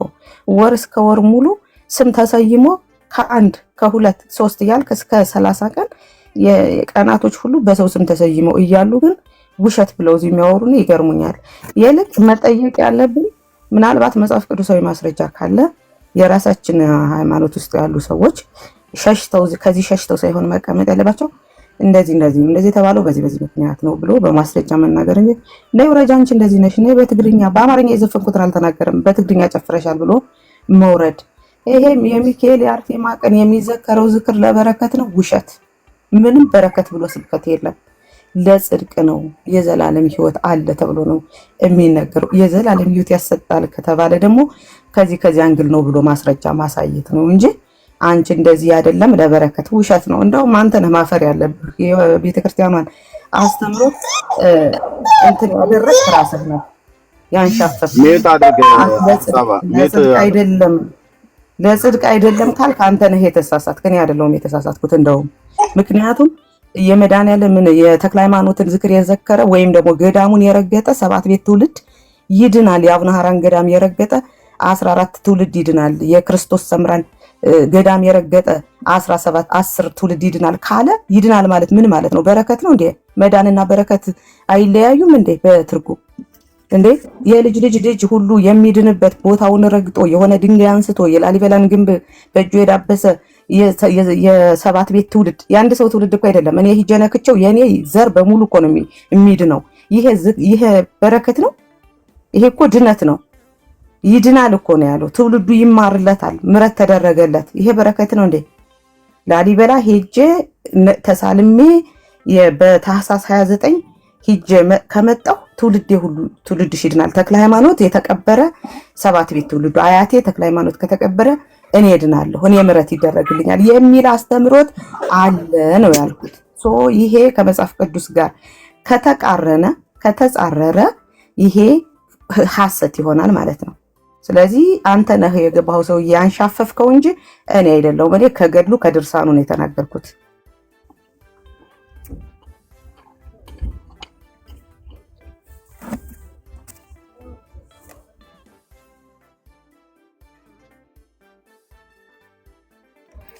ወር እስከ ወር ሙሉ ስም ተሰይሞ ከአንድ ከሁለት ሶስት እያልክ እስከ 30 ቀን የቀናቶች ሁሉ በሰው ስም ተሰይመው እያሉ ግን ውሸት ብለው እዚህ የሚያወሩን ይገርሙኛል። የልክ መጠየቅ ያለብን ምናልባት መጽሐፍ ቅዱሳዊ ማስረጃ ካለ የራሳችን ሃይማኖት ውስጥ ያሉ ሰዎች ከዚህ ሸሽተው ሳይሆን መቀመጥ ያለባቸው እንደዚህ የተባለው በዚህ ምክንያት ነው ብሎ በማስረጃ መናገር እንጂ ነይ ወረጃ አንቺ እንደዚህ ነሽ ነይ በትግርኛ በአማርኛ የዘፈንኩትን አልተናገረም በትግርኛ ጨፍረሻል ብሎ መውረድ። ይሄም የሚካኤል የአርሴማ ቀን የሚዘከረው ዝክር ለበረከት ነው። ውሸት። ምንም በረከት ብሎ ስብከት የለም። ለጽድቅ ነው። የዘላለም ሕይወት አለ ተብሎ ነው የሚነገረው። የዘላለም ሕይወት ያሰጣል ከተባለ ደግሞ ከዚህ አንግል ነው ብሎ ማስረጃ ማሳየት ነው እንጂ አንቺ እንደዚህ አይደለም ለበረከት ውሸት ነው። እንደውም አንተ ነህ ማፈር ያለብህ። የቤተክርስቲያኗን አስተምሮ እንትን ያደረግ ራስህ ነው ያንሻፈፍ። ለጽድቅ አይደለም ካልክ አንተ ነህ የተሳሳትክ፣ እኔ አይደለሁም የተሳሳትኩት። እንደውም ምክንያቱም የመድኃኒዓለምን የተክለ ሃይማኖትን ዝክር የዘከረ ወይም ደግሞ ገዳሙን የረገጠ 7 ቤት ትውልድ ይድናል። የአቡነ ሐራን ገዳም የረገጠ 14 ትውልድ ይድናል። የክርስቶስ ሰምራን ገዳም የረገጠ 10 ትውልድ ይድናል ካለ ይድናል ማለት ምን ማለት ነው? በረከት ነው እንዴ? መዳንና በረከት አይለያዩም እንዴ በትርጉም? እንዴ የልጅ ልጅ ሁሉ የሚድንበት ቦታውን ረግጦ የሆነ ድንጋይ አንስቶ የላሊበላን ግንብ በእጁ የዳበሰ የ7 ቤት ትውልድ የአንድ ሰው ትውልድ እኮ አይደለም። እኔ ሂጄ ነክቼው የኔ ዘር በሙሉ እኮ ነው የሚድነው። ይሄ በረከት ነው? ይሄ እኮ ድነት ነው። ይድናል እኮ ነው ያለው። ትውልዱ ይማርለታል፣ ምረት ተደረገለት። ይሄ በረከት ነው እንዴ? ላሊበላ ሄጄ ተሳልሜ በታህሳስ 29 ሄጄ ከመጣሁ ትውልድ ይድናል። ተክለ ሃይማኖት የተቀበረ 7 ቤት ትውልዱ አያቴ ተክለ ሃይማኖት ከተቀበረ እኔ እድናለሁ፣ እኔ ምረት ይደረግልኛል የሚል አስተምሮት አለ ነው ያልኩት። ይሄ ከመጽሐፍ ቅዱስ ጋር ከተጻረረ ይሄ ሐሰት ይሆናል ማለት ነው። ስለዚህ አንተ ነህ የገባው ሰው ያንሻፈፍከው እንጂ እኔ አይደለሁም። እኔ ከገድሉ ከድርሳኑ ነው የተናገርኩት።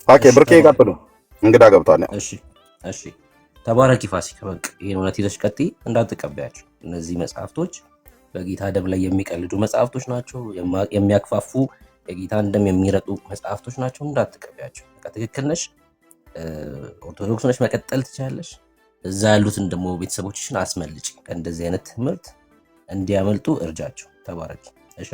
ኦኬ ብርቄ ቀጥሉ። እንግዳ ገብቷል። እሺ ተባረኪ ፋሲካ። በቃ ይሄን እውነት ይዘሽ ቀጥይ፣ እንዳትቀበያቸው። እነዚህ መጽሐፍቶች በጌታ ደም ላይ የሚቀልዱ መጽሐፍቶች ናቸው። የሚያክፋፉ የጌታን ደም የሚረጡ መጽሐፍቶች ናቸው። እንዳትቀበያቸው። በቃ ትክክል ነሽ፣ ኦርቶዶክስ ነሽ፣ መቀጠል ትችላለሽ። እዛ ያሉትን ደግሞ ቤተሰቦችሽን አስመልጭ። ከእንደዚህ አይነት ትምህርት እንዲያመልጡ እርጃቸው። ተባረኪ። እሺ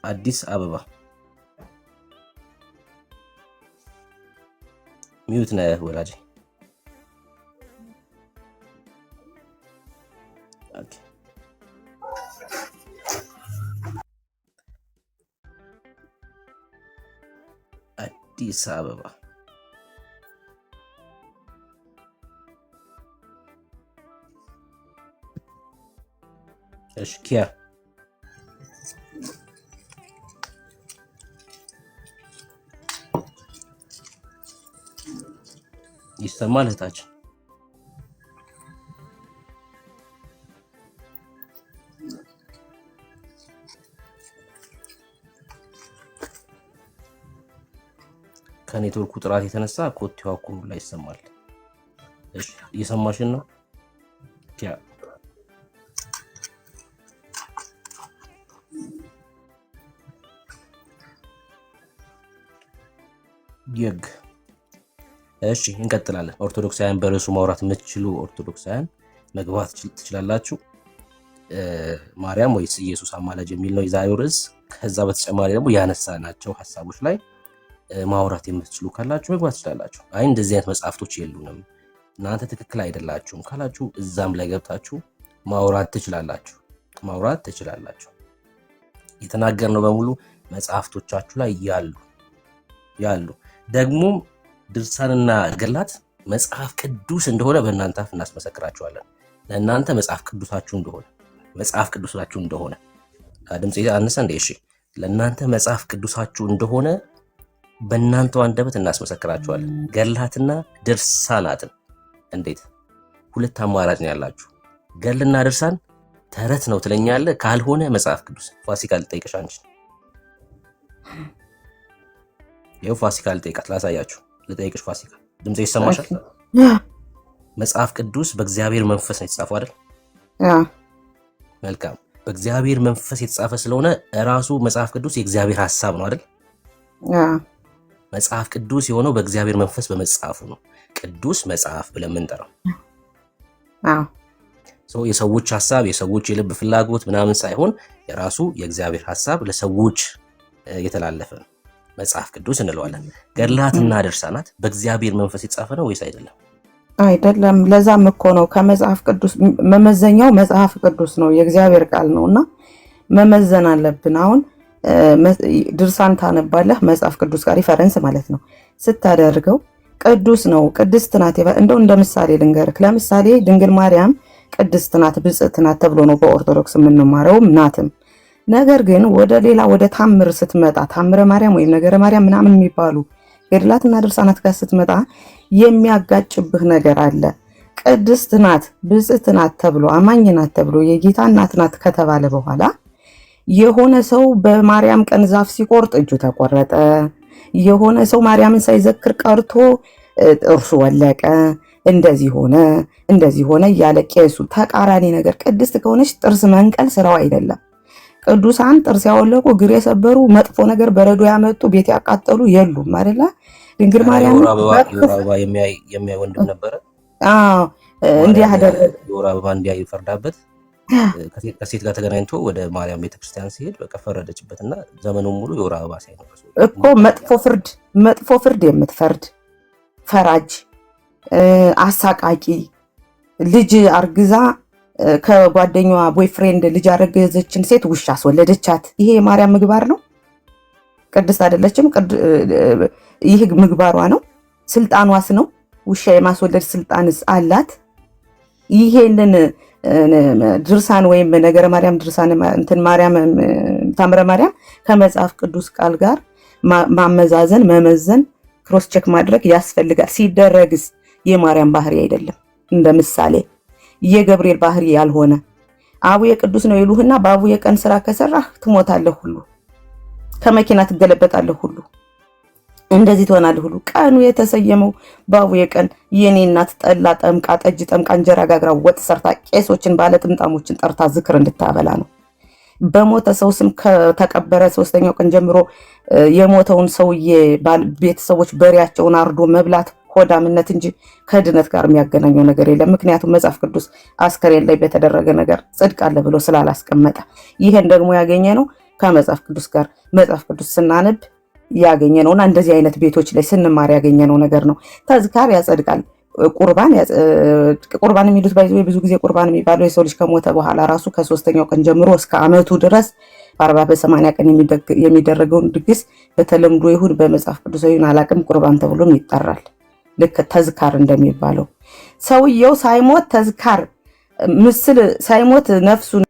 አዲስ አበባ ሚዩት ነህ ወላጅ። ኦኬ አዲስ አበባ እሺ ኪያ ይሰማል እህታችን? ከኔትወርኩ ጥራት የተነሳ ኮቴዋ ኩሩ ላይ ይሰማል። እሺ እየሰማሽን ነው? ያ የግ እሺ እንቀጥላለን። ኦርቶዶክሳውያን በርዕሱ ማውራት የምትችሉ ኦርቶዶክሳውያን መግባት ትችላላችሁ። ማርያም ወይስ ኢየሱስ አማላጅ የሚል ነው የዛሬው ርዕስ። ከዛ በተጨማሪ ደግሞ ያነሳናቸው ሀሳቦች ላይ ማውራት የምትችሉ ካላችሁ መግባት ትችላላችሁ። አይ እንደዚህ አይነት መጽሐፍቶች የሉንም እናንተ ትክክል አይደላችሁም ካላችሁ እዛም ላይ ገብታችሁ ማውራት ትችላላችሁ። የተናገርነው በሙሉ መጽሐፍቶቻችሁ ላይ ያሉ ደግሞም ድርሳንና ገላት መጽሐፍ ቅዱስ እንደሆነ በእናንተ አፍ እናስመሰክራችኋለን። ለእናንተ መጽሐፍ ቅዱሳችሁ እንደሆነ ድምጽ አነሰ እንዴ? እሺ ለእናንተ መጽሐፍ ቅዱሳችሁ እንደሆነ በእናንተው አንደበት እናስመሰክራችኋለን። ገላትና ድርሳናትን እንዴት ሁለት አማራጭ ነው ያላችሁ። ገልና ድርሳን ተረት ነው ትለኛለህ፣ ካልሆነ መጽሐፍ ቅዱስ። ፋሲካ ልጠይቅሽ አንቺ። ይኸው ፋሲካ ልጠይቃት ላሳያችሁ። ልጠይቅሽ ፋሲካ፣ ድምጼ ይሰማሻል? መጽሐፍ ቅዱስ በእግዚአብሔር መንፈስ ነው የተጻፈው አይደል? መልካም። በእግዚአብሔር መንፈስ የተጻፈ ስለሆነ እራሱ መጽሐፍ ቅዱስ የእግዚአብሔር ሐሳብ ነው አይደል? መጽሐፍ ቅዱስ የሆነው በእግዚአብሔር መንፈስ በመጻፉ ነው ቅዱስ መጽሐፍ ብለን የምንጠራው። የሰዎች ሐሳብ የሰዎች የልብ ፍላጎት ምናምን ሳይሆን የራሱ የእግዚአብሔር ሐሳብ ለሰዎች የተላለፈ ነው መጽሐፍ ቅዱስ እንለዋለን። ገድላትና ድርሳናት በእግዚአብሔር መንፈስ የተጻፈ ነው ወይስ አይደለም? አይደለም። ለዛም እኮ ነው ከመጽሐፍ ቅዱስ መመዘኛው መጽሐፍ ቅዱስ ነው፣ የእግዚአብሔር ቃል ነውና መመዘን አለብን። አሁን ድርሳን ታነባለህ መጽሐፍ ቅዱስ ጋር ሪፈረንስ ማለት ነው ስታደርገው ቅዱስ ነው ቅድስት ናት። እንደው እንደ ምሳሌ ልንገርክ። ለምሳሌ ድንግል ማርያም ቅድስት ናት ብጽዕት ናት ተብሎ ነው በኦርቶዶክስ የምንማረውም ናትም። ነገር ግን ወደ ሌላ ወደ ታምር ስትመጣ ታምረ ማርያም ወይም ነገረ ማርያም ምናምን የሚባሉ ገድላትና ድርሳናት ጋር ስትመጣ የሚያጋጭብህ ነገር አለ። ቅድስት ናት ብጽዕት ናት ተብሎ አማኝ ናት ተብሎ የጌታ እናት ናት ከተባለ በኋላ የሆነ ሰው በማርያም ቀን ዛፍ ሲቆርጥ እጁ ተቆረጠ፣ የሆነ ሰው ማርያምን ሳይዘክር ቀርቶ ጥርሱ ወለቀ፣ እንደዚህ ሆነ እያለ ቄሱ ተቃራኒ ነገር። ቅድስት ከሆነች ጥርስ መንቀል ስራው አይደለም። ቅዱሳን ጥርስ ያወለቁ እግር የሰበሩ መጥፎ ነገር በረዶ ያመጡ ቤት ያቃጠሉ የሉም አይደለ? ድንግል ማርያም የወር አበባ የሚያይ ወንድም ነበረ። እንዲህ አደረገ። የወር አበባ እንዲያይ ይፈርዳበት ከሴት ጋር ተገናኝቶ ወደ ማርያም ቤተክርስቲያን ሲሄድ በቃ ፈረደችበትና ዘመኑን ሙሉ የወር አበባ ሳይኖር እኮ መጥፎ ፍርድ የምትፈርድ ፈራጅ፣ አሳቃቂ፣ ልጅ አርግዛ ከጓደኛዋ ቦይፍሬንድ ልጅ ያረገዘችን ሴት ውሻ አስወለደቻት። ይሄ የማርያም ምግባር ነው? ቅድስት አይደለችም? ይህ ምግባሯ ነው? ስልጣኗስ ነው? ውሻ የማስወለድ ስልጣንስ አላት? ይሄንን ድርሳን ወይም ነገረ ማርያም ድርሳን ማርያም ታምረ ማርያም ከመጽሐፍ ቅዱስ ቃል ጋር ማመዛዘን መመዘን ክሮስ ቼክ ማድረግ ያስፈልጋል። ሲደረግስ የማርያም ባህሪ አይደለም። እንደ ምሳሌ የገብርኤል ባህሪ ያልሆነ አቡየ ቅዱስ ነው ይሉህና በአቡየ ቀን ስራ ከሰራህ ትሞታለህ ሁሉ ከመኪና ትገለበጣለህ ሁሉ እንደዚህ ትሆናለህ ሁሉ ቀኑ የተሰየመው በአቡየ ቀን የኔ እናት ጠላ ጠምቃ ጠጅ ጠምቃ እንጀራ ጋግራ ወጥ ሰርታ ቄሶችን ባለ ጥምጣሞችን ጠርታ ዝክር እንድታበላ ነው። በሞተ ሰው ስም ከተቀበረ ሶስተኛው ቀን ጀምሮ የሞተውን ሰውዬ ቤተሰቦች በሬያቸውን አርዶ መብላት ሆዳምነት እንጂ ከድነት ጋር የሚያገናኘው ነገር የለም። ምክንያቱም መጽሐፍ ቅዱስ አስከሬን ላይ በተደረገ ነገር ጽድቅ አለ ብሎ ስላላስቀመጠ፣ ይሄን ደግሞ ያገኘ ነው ከመጽሐፍ ቅዱስ ጋር መጽሐፍ ቅዱስ ስናነብ ያገኘ ነውና እንደዚህ አይነት ቤቶች ላይ ስንማር ያገኘ ነው ነገር ነው። ተዝካር ያጸድቃል። ቁርባን የሚሉት ብዙ ጊዜ ቁርባን የሚባለው የሰው ልጅ ከሞተ በኋላ ራሱ ከሶስተኛው ቀን ጀምሮ እስከ ዓመቱ ድረስ በ40 በ80 ቀን የሚደረገውን ድግስ በተለምዶ ይሁን በመጽሐፍ ቅዱስ ይሁን አላቅም ቁርባን ተብሎም ይጠራል። ልክ ተዝካር እንደሚባለው ሰውየው ሳይሞት ተዝካር ምስል ሳይሞት ነፍሱን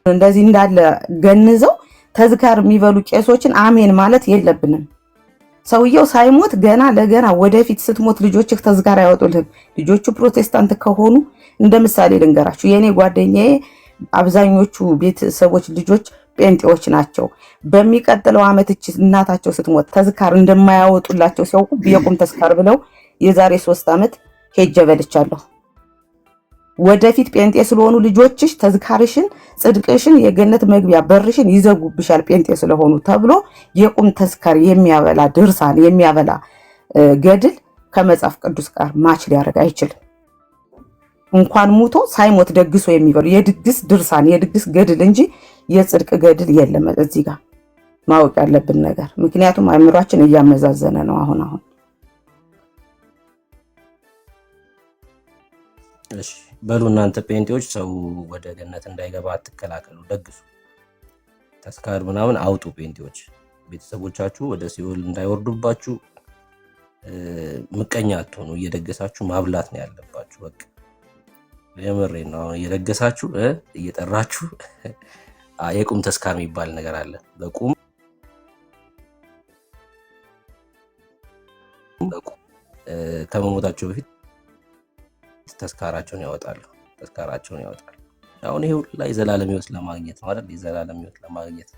እንደዚህ እንዳለ ገንዘው ተዝካር የሚበሉ ቄሶችን አሜን ማለት የለብንም። ሰውየው ሳይሞት ገና ለገና ወደፊት ስትሞት ልጆችህ ተዝካር ያወጡልህም። ልጆቹ ፕሮቴስታንት ከሆኑ እንደ ምሳሌ ልንገራችሁ። የኔ ጓደኛዬ አብዛኞቹ ቤተሰቦች ልጆች ጴንጤዎች ናቸው። በሚቀጥለው ዓመት እቺ እናታቸው ስትሞት ተዝካር እንደማያወጡላቸው ሲያውቁ የቁም ተዝካር ብለው የዛሬ 3 ዓመት ሄጄ በልቻለሁ። ወደፊት ጴንጤ ስለሆኑ ልጆችሽ ተዝካርሽን፣ ጽድቅሽን፣ የገነት መግቢያ በርሽን ይዘጉብሻል ጴንጤ ስለሆኑ ተብሎ የቁም ተዝካር የሚያበላ ድርሳን የሚያበላ ገድል ከመጽሐፍ ቅዱስ ጋር ማች ሊያደርግ አይችልም። እንኳን ሙቶ ሳይሞት ደግሶ የሚበሉ የድግስ ድርሳን የድግስ ገድል እንጂ የጽድቅ ገድል የለም። እዚህ ጋር ማወቅ ያለብን ነገር ምክንያቱም አእምሯችን እያመዛዘነ ነው አሁን እሺ በሉ እናንተ ጴንጤዎች ሰው ወደ ገነት እንዳይገባ አትከላከሉ፣ ደግሱ፣ ተስካር ምናምን አውጡ። ጴንጤዎች ቤተሰቦቻችሁ ወደ ሲኦል እንዳይወርዱባችሁ ምቀኛ አትሆኑ። እየደገሳችሁ ማብላት ነው ያለባችሁ። በቃ የምሬን ነው። እየደገሳችሁ እየጠራችሁ የቁም ተስካር የሚባል ነገር አለ። በቁም ከመሞታቸው በፊት ተስካራቸውን ያወጣሉ። አሁን ይሄ ሁሉ ላይ ዘላለም ሕይወት ለማግኘት ነው አይደል? የዘላለም ሕይወት ለማግኘት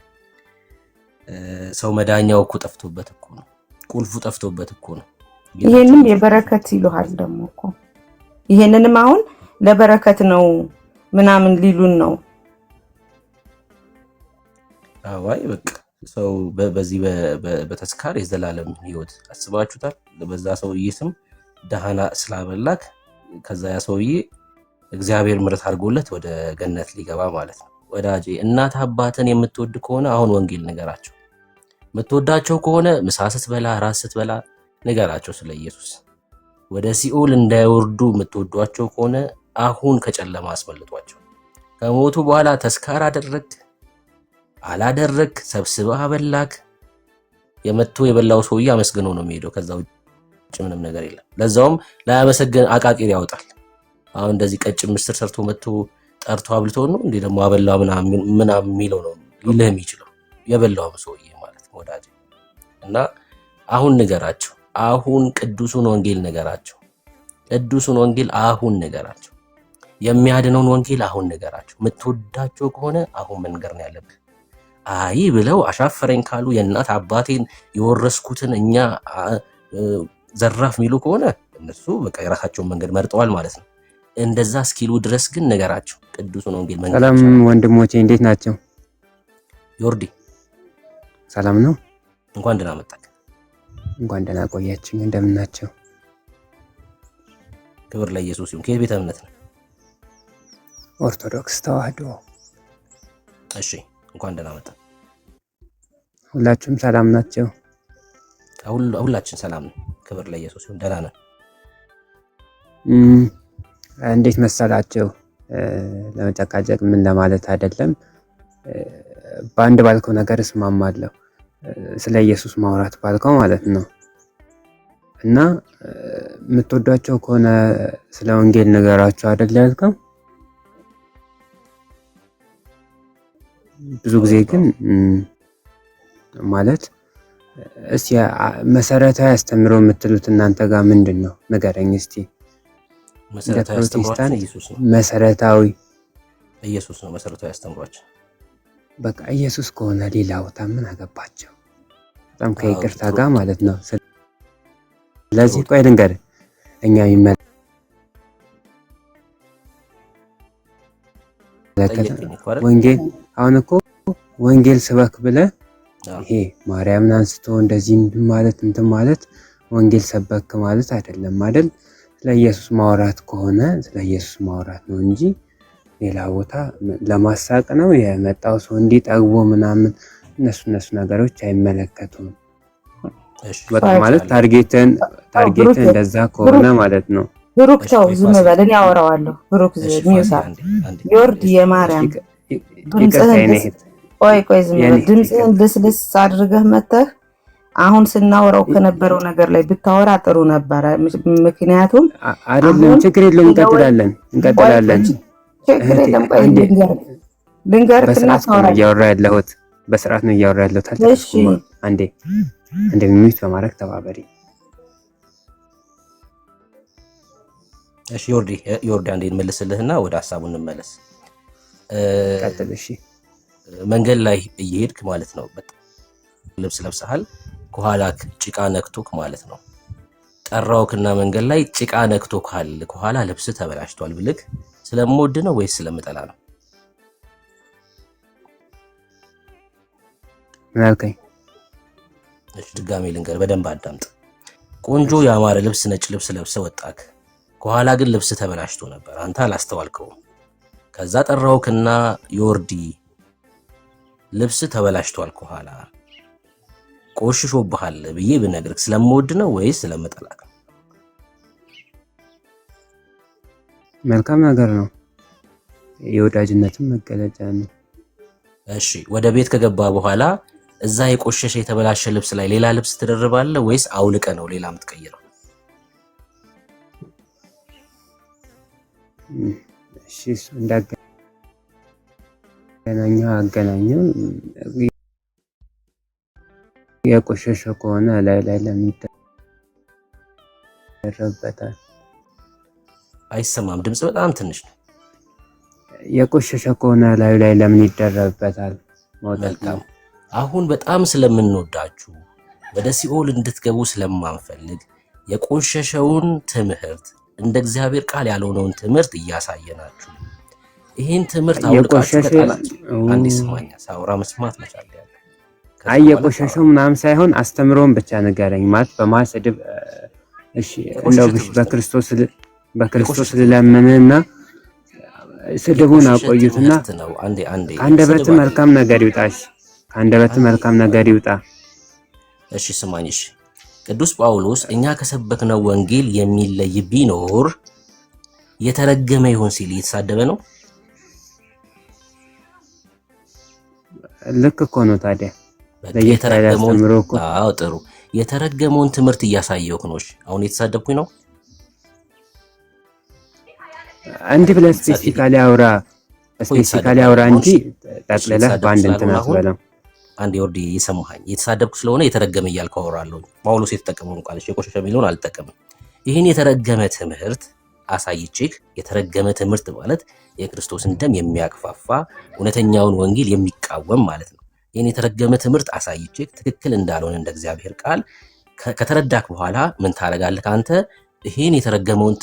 ሰው መዳኛው እኮ ጠፍቶበት እኮ ነው። ቁልፉ ጠፍቶበት እኮ ነው። ይሄንም የበረከት ይሉሃል ደግሞ እኮ ይሄንንም አሁን ለበረከት ነው ምናምን ሊሉን ነው። አዋይ በቃ ሰው በዚህ በተስካር የዘላለም ሕይወት አስባችሁታል? በዛ ሰውዬ ስም ደሃና ስላበላክ ከዛ ያ ሰውዬ እግዚአብሔር ምሕረት አድርጎለት ወደ ገነት ሊገባ ማለት ነው። ወዳጄ እናት አባትን የምትወድ ከሆነ አሁን ወንጌል ንገራቸው። የምትወዳቸው ከሆነ ምሳ ስትበላ ራት ስትበላ ንገራቸው ስለ ኢየሱስ። ወደ ሲኦል እንዳይወርዱ የምትወዷቸው ከሆነ አሁን ከጨለማ አስመልጧቸው። ከሞቱ በኋላ ተስካር አደረግ አላደረግ ሰብስበህ አበላክ የመቶ የበላው ሰውዬ አመስግኖ ነው የሚሄደው። ከዛ ውጭ ምንም ነገር የለም። ለዛውም ላያመሰግን አቃቂር ያወጣል። አሁን እንደዚህ ቀጭን ምስር ሰርቶ መጥቶ ጠርቶ አብልቶ ነው እንዴ ደግሞ አበላው ምናምን የሚለው ነው ይልህ የሚችለው የበላውም ሰውዬ ማለት ነው ወዳጅ። እና አሁን ንገራቸው። አሁን ቅዱሱን ወንጌል ንገራቸው። ቅዱሱን ወንጌል አሁን ንገራቸው። የሚያድነውን ወንጌል አሁን ንገራቸው። የምትወዳቸው ከሆነ አሁን መንገር ነው ያለብህ። አይ ብለው አሻፈረኝ ካሉ የእናት አባቴን የወረስኩትን እኛ ዘራፍ የሚሉ ከሆነ እነሱ በቃ የራሳቸውን መንገድ መርጠዋል ማለት ነው። እንደዛ እስኪሉ ድረስ ግን ነገራቸው ቅዱሱን ወንጌል መንገድ። ሰላም ወንድሞቼ እንዴት ናቸው? ዮርዲ ሰላም ነው? እንኳን ደህና መጣህ። እንኳን ደህና ቆያችሁ። እንደምን ናቸው? ክብር ለኢየሱስ ይሁን። ከቤተ እምነት ነው? ኦርቶዶክስ ተዋህዶ። እሺ እንኳን ደህና መጣህ። ሁላችሁም ሰላም ናቸው? ሁላችን ሰላም ነው። ክብር ለኢየሱስ ይሁን። ደህና ነን። እንዴት መሰላቸው? ለመጨቃጨቅ ምን ለማለት አይደለም። በአንድ ባልከው ነገር እስማማለሁ። ስለ ኢየሱስ ማውራት ባልከው ማለት ነው። እና የምትወዷቸው ከሆነ ስለ ወንጌል ነገራቸው አይደል ያልከው? ብዙ ጊዜ ግን ማለት እስቲ መሰረታዊ አስተምሮ የምትሉት እናንተ ጋር ምንድን ነው ንገረኝ እስቲ። መሰረታዊ አስተምሯችን ኢየሱስ ነው። መሰረታዊ ኢየሱስ ነው መሰረታዊ አስተምሯችን። በቃ ኢየሱስ ከሆነ ሌላ ቦታ ምን አገባቸው? በጣም ከይቅርታ ጋር ማለት ነው። ስለዚህ ቆይ ልንገርህ፣ እኛ ወንጌል አሁን እኮ ወንጌል ስበክ ብለህ ይሄ ማርያምን አንስቶ እንደዚህ ማለት እንትን ማለት ወንጌል ሰበክ ማለት አይደለም አይደል? ስለ ኢየሱስ ማውራት ከሆነ ስለ ኢየሱስ ማውራት ነው እንጂ ሌላ ቦታ ለማሳቅ ነው የመጣው ሰው እንዲጠግቦ ምናምን እነሱ ነገሮች አይመለከቱም። በቃ ማለት ታርጌትን እንደዛ ከሆነ ማለት ነው። ብሩክ ተው ዝም በል፣ እኔ አወራዋለሁ። ብሩክ ሚውሳ ዮርድ የማርያም ቆይ ዝም በል። ድምፅህን ልስልስ አድርገህ መተህ አሁን ስናወራው ከነበረው ነገር ላይ ብታወራ ጥሩ ነበረ። ምክንያቱም አይደለም ችግር የለውም እንቀጥላለን። ችግር የለም። ቆይ ልንገርህ እና ታወራ። በስርዓት ነው እያወራ ያለሁት። እሺ አንዴ እንደሚዩት በማድረግ ተባበሪ። እሺ ዮርዲ አንዴ እንመልስልህና ወደ ሐሳቡ እንመለስ። ቀጥል። እሺ መንገድ ላይ እየሄድክ ማለት ነው፣ በጣም ልብስ ለብሰሃል፣ ከኋላ ጭቃ ነክቶክ ማለት ነው። ጠራውክና መንገድ ላይ ጭቃ ነክቶካል፣ ከኋላ ልብስ ተበላሽቷል ብልክ ስለምወድ ነው ወይስ ስለምጠላ ነው? ምን አልከኝ? እሺ ድጋሜ ልንገር፣ በደንብ አዳምጥ። ቆንጆ ያማረ ልብስ፣ ነጭ ልብስ ለብሰ ወጣክ፣ ከኋላ ግን ልብስ ተበላሽቶ ነበር፣ አንተ አላስተዋልከውም። ከዛ ጠራውክና ዮርዲ ልብስ ተበላሽቷል ከኋላ ቆሽሾብሃል ብዬ ብነግርክ ስለምወድ ነው ወይስ ስለምጠላ? መልካም ነገር ነው፣ የወዳጅነትም መገለጫ ነው። እሺ ወደ ቤት ከገባ በኋላ እዛ የቆሸሸ የተበላሸ ልብስ ላይ ሌላ ልብስ ትደርባለህ ወይስ አውልቀ ነው ሌላ የምትቀይረው? እሺ እሱ አገናኘው። የቆሸሸ ከሆነ ላይ ለምን ይደረበታል? አይሰማም፣ ድምጽ በጣም ትንሽ ነው። የቆሸሸ ከሆነ ላይ ለምን ይደረበታል? መልካም። አሁን በጣም ስለምንወዳችሁ ወደ ሲኦል እንድትገቡ ስለማንፈልግ የቆሸሸውን ትምህርት እንደ እግዚአብሔር ቃል ያልሆነውን ትምህርት እያሳየናችሁ ይሄን ትምህርት አውልቃችሁ ከጣላችሁ አንዴ ስማኛ፣ ሳውራ መስማት መቻል ያለ የቆሸሸው ምናምን ሳይሆን አስተምሮን ብቻ ንገረኝ ማለት በማሰደብ እሺ፣ እንደው በክርስቶስ ለምንና ስድቡን አቆዩትና አንደበት መልካም ነገር ይውጣሽ፣ አንደበት መልካም ነገር ይውጣ። እሺ ስማኝ። እሺ ቅዱስ ጳውሎስ እኛ ከሰበክነው ወንጌል የሚለይ ቢኖር የተረገመ ይሁን ሲል እየተሳደበ ነው። ልክ እኮ ነው ታዲያ። አዎ ጥሩ። የተረገመውን ትምህርት እያሳየውክ ነው። እሺ አሁን የተሳደብኩኝ ነው? አንድ ብለህ ስፔሲፊካሊ አውራ እንጂ ጠቅልለህ በአንድ እንትን አትበለም። አንድ ዮርዲ ይሰማኝ። የተሳደብኩ ስለሆነ የተረገመ እያልኩ አወራለሁ። ጳውሎስ የተጠቀመው ቃል የቆሸሸ የሚለውን አልጠቀምም። ይህን የተረገመ ትምህርት አሳይቼክ፣ የተረገመ ትምህርት ማለት የክርስቶስን ደም የሚያክፋፋ እውነተኛውን ወንጌል የሚቃወም ማለት ነው። ይህን የተረገመ ትምህርት አሳይቼክ ትክክል እንዳልሆነ እንደ እግዚአብሔር ቃል ከተረዳክ በኋላ ምን ታደርጋለህ? አንተ ይህን የተረገመውን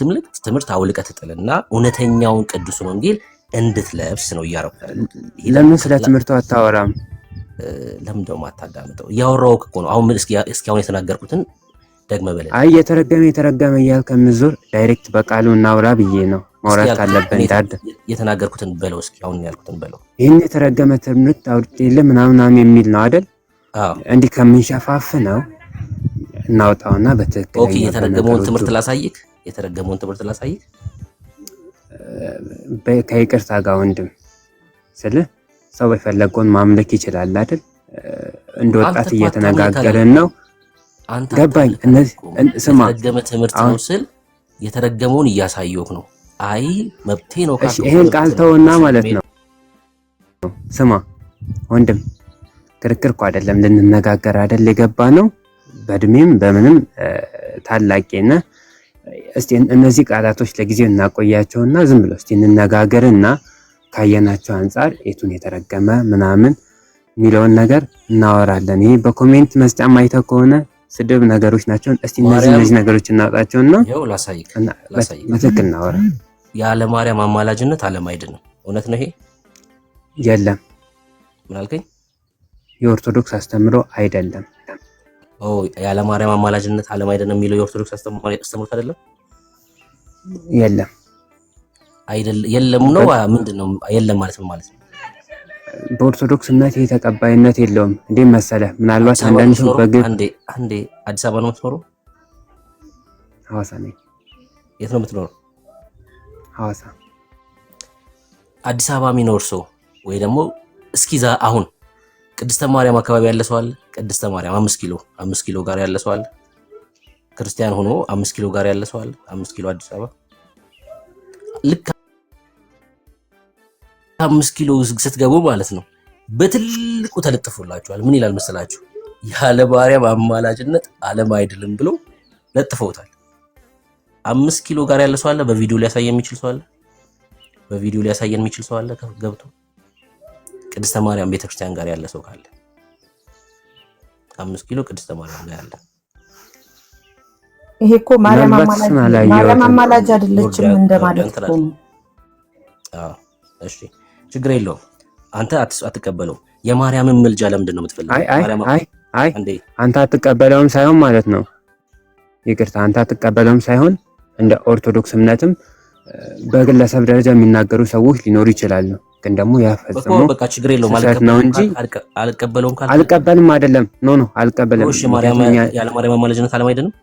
ትምህርት አውልቀህ ትጥልና እውነተኛውን ቅዱስን ወንጌል እንድትለብስ ነው እያረኩ ያለሁት። ለምን ስለ ትምህርቱ አታወራም? ለምን ደሞ አታዳምጠው? እያወራሁህ እኮ ነው። አሁን እስኪ አሁን የተናገርኩትን ደግመህ በለኝ። አይ የተረገመ እያልክ ከምዞር ዳይሬክት በቃሉ እናውራ ብዬ ነው ማውራት ካለብን ዳድ የተናገርኩትን በለው። እስኪ አሁን ያልኩትን በለው። ይሄን የተረገመ ትምህርት አውጥተህ ምናምን የሚል ነው አይደል? አዎ። እንዲህ ከምንሸፋፍ ነው እናውጣውና በትክክል ኦኬ። የተረገመውን ትምህርት ላሳይክ። ከይቅርታ ጋር ወንድም ስለ ሰው የፈለገውን ማምለክ ይችላል አይደል? እንደ ወጣት እየተነጋገረን ነው። ገባኝ። እነዚህ ስማ፣ የተረገመ ትምህርት ነው ስል የተረገመውን እያሳየሁህ ነው። አይ መብቴ ነው እሺ፣ ይሄን ቃል ተውና ማለት ነው። ስማ ወንድም፣ ክርክር እኮ አይደለም ልንነጋገር አይደል የገባ ነው። በእድሜም በምንም ታላቂና እስቲ እነዚህ ቃላቶች ለጊዜው እናቆያቸውና ዝም ብለው እስቲ እንነጋገርና ካየናቸው አንፃር የቱን የተረገመ ምናምን የሚለውን ነገር እናወራለን። ይሄ በኮሜንት መስጫም አይተህ ከሆነ ስድብ ነገሮች ናቸው። እስቲ እነዚህ ነገሮች እናውጣቸውና ይኸው ላሳይክ በትክክል እናወራ። ያለ ማርያም አማላጅነት ዓለም አይድንም። እውነት ነው ይሄ? የለም። ምን አልከኝ? የኦርቶዶክስ አስተምሮ አይደለም። ያለ ማርያም አማላጅነት ዓለም አይድንም የሚለው የኦርቶዶክስ አስተምሮት አይደለም? የለም ነው። ምንድነው የለም ማለት ነው? ማለት ነው በኦርቶዶክስ እምነት ይሄ ተቀባይነት የለውም። እንዴ መሰለህ፣ ምናልባት አንዳንድ ሰው በግል አንዴ አዲስ አበባ ነው የምትኖረው? ሐዋሳ ነኝ። የት ነው የምትኖረው? ሐዋሳ። አዲስ አበባ የሚኖር ሰው ወይ ደግሞ እስኪ አሁን ቅድስተ ማርያም አካባቢ ያለ ሰው አለ? ቅድስተ ማርያም 5 ኪሎ ጋር ያለ ሰው አለ? ክርስቲያን ሆኖ 5 ኪሎ ጋር ያለ ሰው አለ? 5 ኪሎ አዲስ አበባ ልክ 5 ኪሎ ስትገቡ ማለት ነው በትልቁ ተለጥፎላችኋል። ምን ይላል መሰላችሁ? ያለ ማርያም አማላጅነት ዓለም አይድልም ብሎ ለጥፈውታል። 5 ኪሎ ጋር ያለ ሰው አለ? በቪዲዮ ሊያሳየን የሚችል ሰው አለ? በቪዲዮ ሊያሳየን የሚችል ሰው አለ? ገብቶ ቅድስተ ማርያም ቤተክርስቲያን ጋር ያለ ሰው ካለ 5 ኪሎ ቅድስተ ማርያም ጋር ያለ ይሄ እኮ ማርያም አማላጅ አይደለችም እንደማለት ነው። አዎ እሺ፣ ችግር የለውም። አንተ አትቀበለው። የማርያምን ምልጃ ለምንድን ነው የምትፈልገው? አይ አንተ አትቀበለውም ሳይሆን ማለት ነው። ይቅርታ፣ አንተ አትቀበለውም ሳይሆን እንደ ኦርቶዶክስ እምነትም በግለሰብ ደረጃ የሚናገሩ ሰዎች ሊኖሩ ይችላሉ። ግን ደግሞ ያፈጽሙ በቃ ችግር የለውም ነው እንጂ አልቀበለውም ካለ አልቀበልም አይደለም። ኖ አልቀበልም። እሺ፣ ማርያም ያለ ማርያም አማላጅነት ዓለም አይደለም።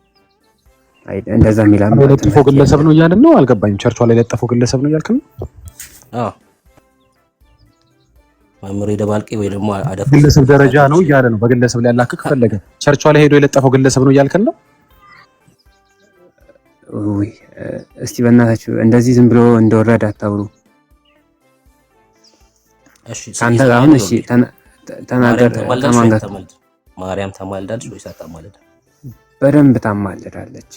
እንደዛ የሚላም የለጠፈው ግለሰብ ነው እያልን ነው። አልገባኝም። ቸርቿ ላይ የለጠፈው ግለሰብ ነው እያልክ ነው? አዎ ማምሬ ደባልቄ ወይ ደግሞ አደፍ ግለሰብ ደረጃ ነው እያለ ነው። በግለሰብ ላይ ያላክክ ፈለገ ቸርቿ ላይ ሄዶ የለጠፈው ግለሰብ ነው እያልክ ነው? ወይ እስቲ በእናታችሁ እንደዚህ ዝም ብሎ እንደወረደ አታውሩ። እሺ አንተ አሁን እሺ ተናገር። ማርያም ታማልዳለች ወይስ አታማልድም? በደንብ ታማልዳለች።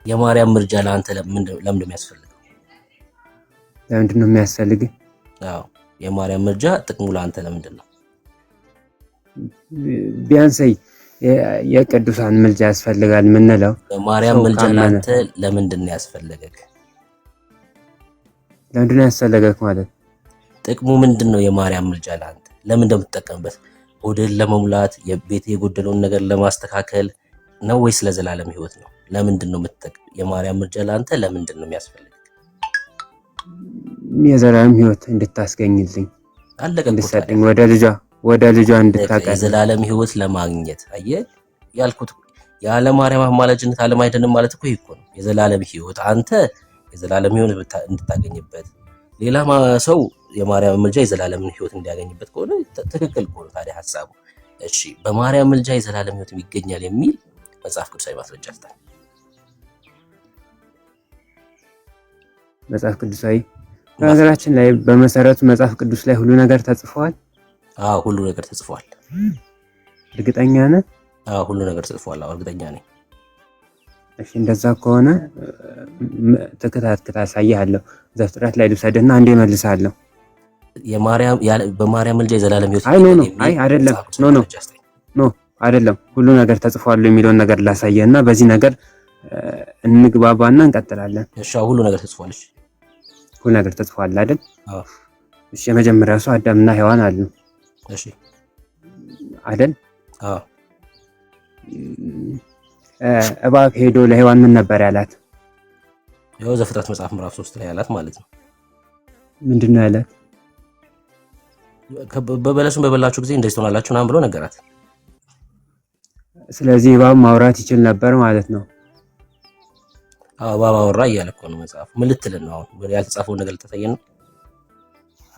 የማርያም ምርጃ ለአንተ ለምንድን ነው የሚያስፈልገው? ለምንድን ነው የሚያስፈልገው? አዎ የማርያም ምርጃ ጥቅሙ ለአንተ ለምንድን ነው? ቢያንስ የቅዱሳን ምልጃ ያስፈልጋል ምንለው። የማርያም ምልጃ ለአንተ ለምንድን ነው ያስፈልገው? ለምንድን ነው ያስፈልገው ማለት ጥቅሙ ምንድን ነው? የማርያም ምልጃ ለአንተ ለምን እንደምትጠቀምበት ሆድን ለመሙላት የቤት የጎደለውን ነገር ለማስተካከል ነው ወይስ ለዘላለም ህይወት ነው? ለምንድን ነው የምትጠቀም? የማርያም ምልጃ ለአንተ ለምንድን ነው የሚያስፈልገው? የዘላለም ህይወት እንድታስገኝልኝ እንድትሰጠኝ ወደ ልጇ እንድታቀርብ የዘላለም ህይወት ለማግኘት አየህ ያልኩት። ያለ ማርያም አማላጅነት ዓለም አይደለም ማለት እኮ ይሄ ነው። የዘላለም ህይወት አንተ የዘላለም ህይወት እንድታገኝበት፣ ሌላ ሰው የማርያም ምልጃ የዘላለም ህይወት እንዲያገኝበት ከሆነ ትክክል ከሆነ ታዲያ ሐሳቡ እሺ፣ በማርያም ምልጃ የዘላለም ህይወት ይገኛል የሚል መጽሐፍ ቅዱሳዊ ማስረጃ አለ? መጽሐፍ ቅዱሳዊ በነገራችን ላይ በመሰረቱ መጽሐፍ ቅዱስ ላይ ሁሉ ነገር ተጽፏል። አዎ ሁሉ ነገር ተጽፏል። እርግጠኛ ነህ? አዎ ሁሉ ነገር ተጽፏል። አዎ እርግጠኛ ነኝ። እሺ እንደዛ ከሆነ ተከታታይ አሳይሃለሁ። ዘፍጥረት ላይ ልውሰድና አንዴ መልሳለሁ። በማርያም ምልጃ የዘላለም ህይወት አይደለም። ኖ አይደለም። ሁሉ ነገር ተጽፏል የሚለውን ነገር ላሳየህና በዚህ ነገር እንግባባና እንቀጥላለን። እሺ ሁሉ ነገር ተጽፏል። እሺ ሁሉ ነገር ተጽፏል አይደል? አዎ። እሺ የመጀመሪያው ሰው አዳምና ሔዋን አሉ። እሺ አይደል? አዎ። እባብ ሄዶ ለሔዋን ምን ነበር ያላት? ያው ዘፍጥረት መጽሐፍ ምዕራፍ 3 ላይ ያላት ማለት ነው። ምንድነው ያላት? በበለሱን በበላችሁ ጊዜ እንደዚህ ትሆናላችሁ ምናምን ብሎ ነገራት። ስለዚህ እባብ ማውራት ይችል ነበር ማለት ነው። አዎ እባብ አወራ እያለ እኮ ነው መጽሐፉ። ምን ልትልን ነው አሁን? ያልተጻፈውን ነገር ልታሳየን ነው?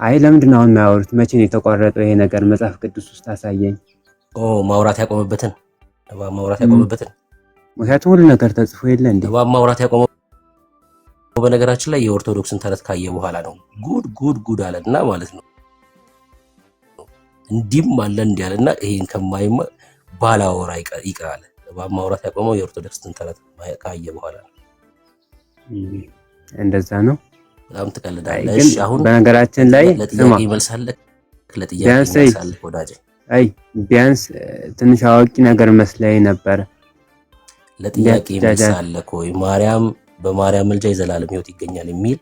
አይ ለምንድን ነው አሁን የሚያወሩት? መቼ ነው የተቋረጠው ይሄ ነገር? መጽሐፍ ቅዱስ ውስጥ አሳየኝ። ማውራት ያቆመበትን እባብ ማውራት ያቆመበትን። ምክንያቱም ሁሉ ነገር ተጽፎ የለ እንዴ? እባብ ማውራት ያቆመው በነገራችን ላይ የኦርቶዶክስን ተረት ካየ በኋላ ነው። ጉድ አለና ማለት ነው። እንዲህም አለ እንዲህ አለና ይሄን ከማይማ ባላወራ ይቀራል። እባብ ማውራት ያቆመው የኦርቶዶክስን ተረት ካየ በኋላ ነው። እንደዛ ነው። በጣም ትቀልዳለህ። እሺ አሁን በነገራችን ላይ ለጥያቄ ይመልሳለህ። ወዳጄ ቢያንስ ትንሽ አዋቂ ነገር መስለኝ ነበር። ለጥያቄ ይመልሳለህ ወይ በማርያም ምልጃ የዘላለም ህይወት ይገኛል የሚል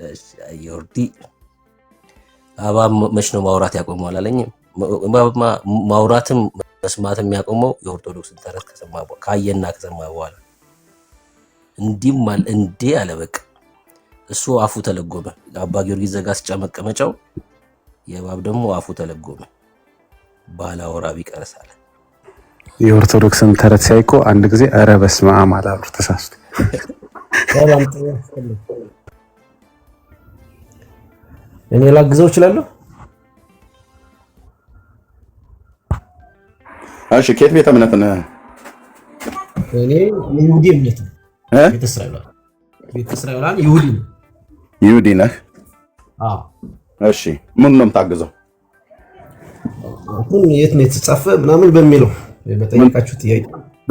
እሺ አዮርዲ እባብ መች ነው ማውራት ያቆመው አላለኝም። ማውራትም መስማትም ያቆመው የኦርቶዶክስን ተረት ካየና ከሰማ በኋላ እንዲህም አለ እንዴ አለ። በቃ እሱ አፉ ተለጎመ። አባ ጊዮርጊስ ዘጋስጫ መቀመጫው፣ የእባብ ደግሞ አፉ ተለጎመ። ባላወራ ቢቀርስ አለ። የኦርቶዶክስን ተረት ሲያይቆ አንድ ጊዜ ኧረ በስመ አብ አላሉ ተሳስቶ። እኔ ላግዘው እችላለሁ። እሺ ከየት ቤተ እምነት ነህ? እኔ ይሁዲ እምነት ነው። ቤተ እስራኤል ይሁዲ ነው። ይሁዲ ነህ? አዎ። እሺ ምን ነው የምታግዘው? አሁን የት ነው የተጻፈ ምናምን በሚለው በጠይቃችሁ ጥያቄ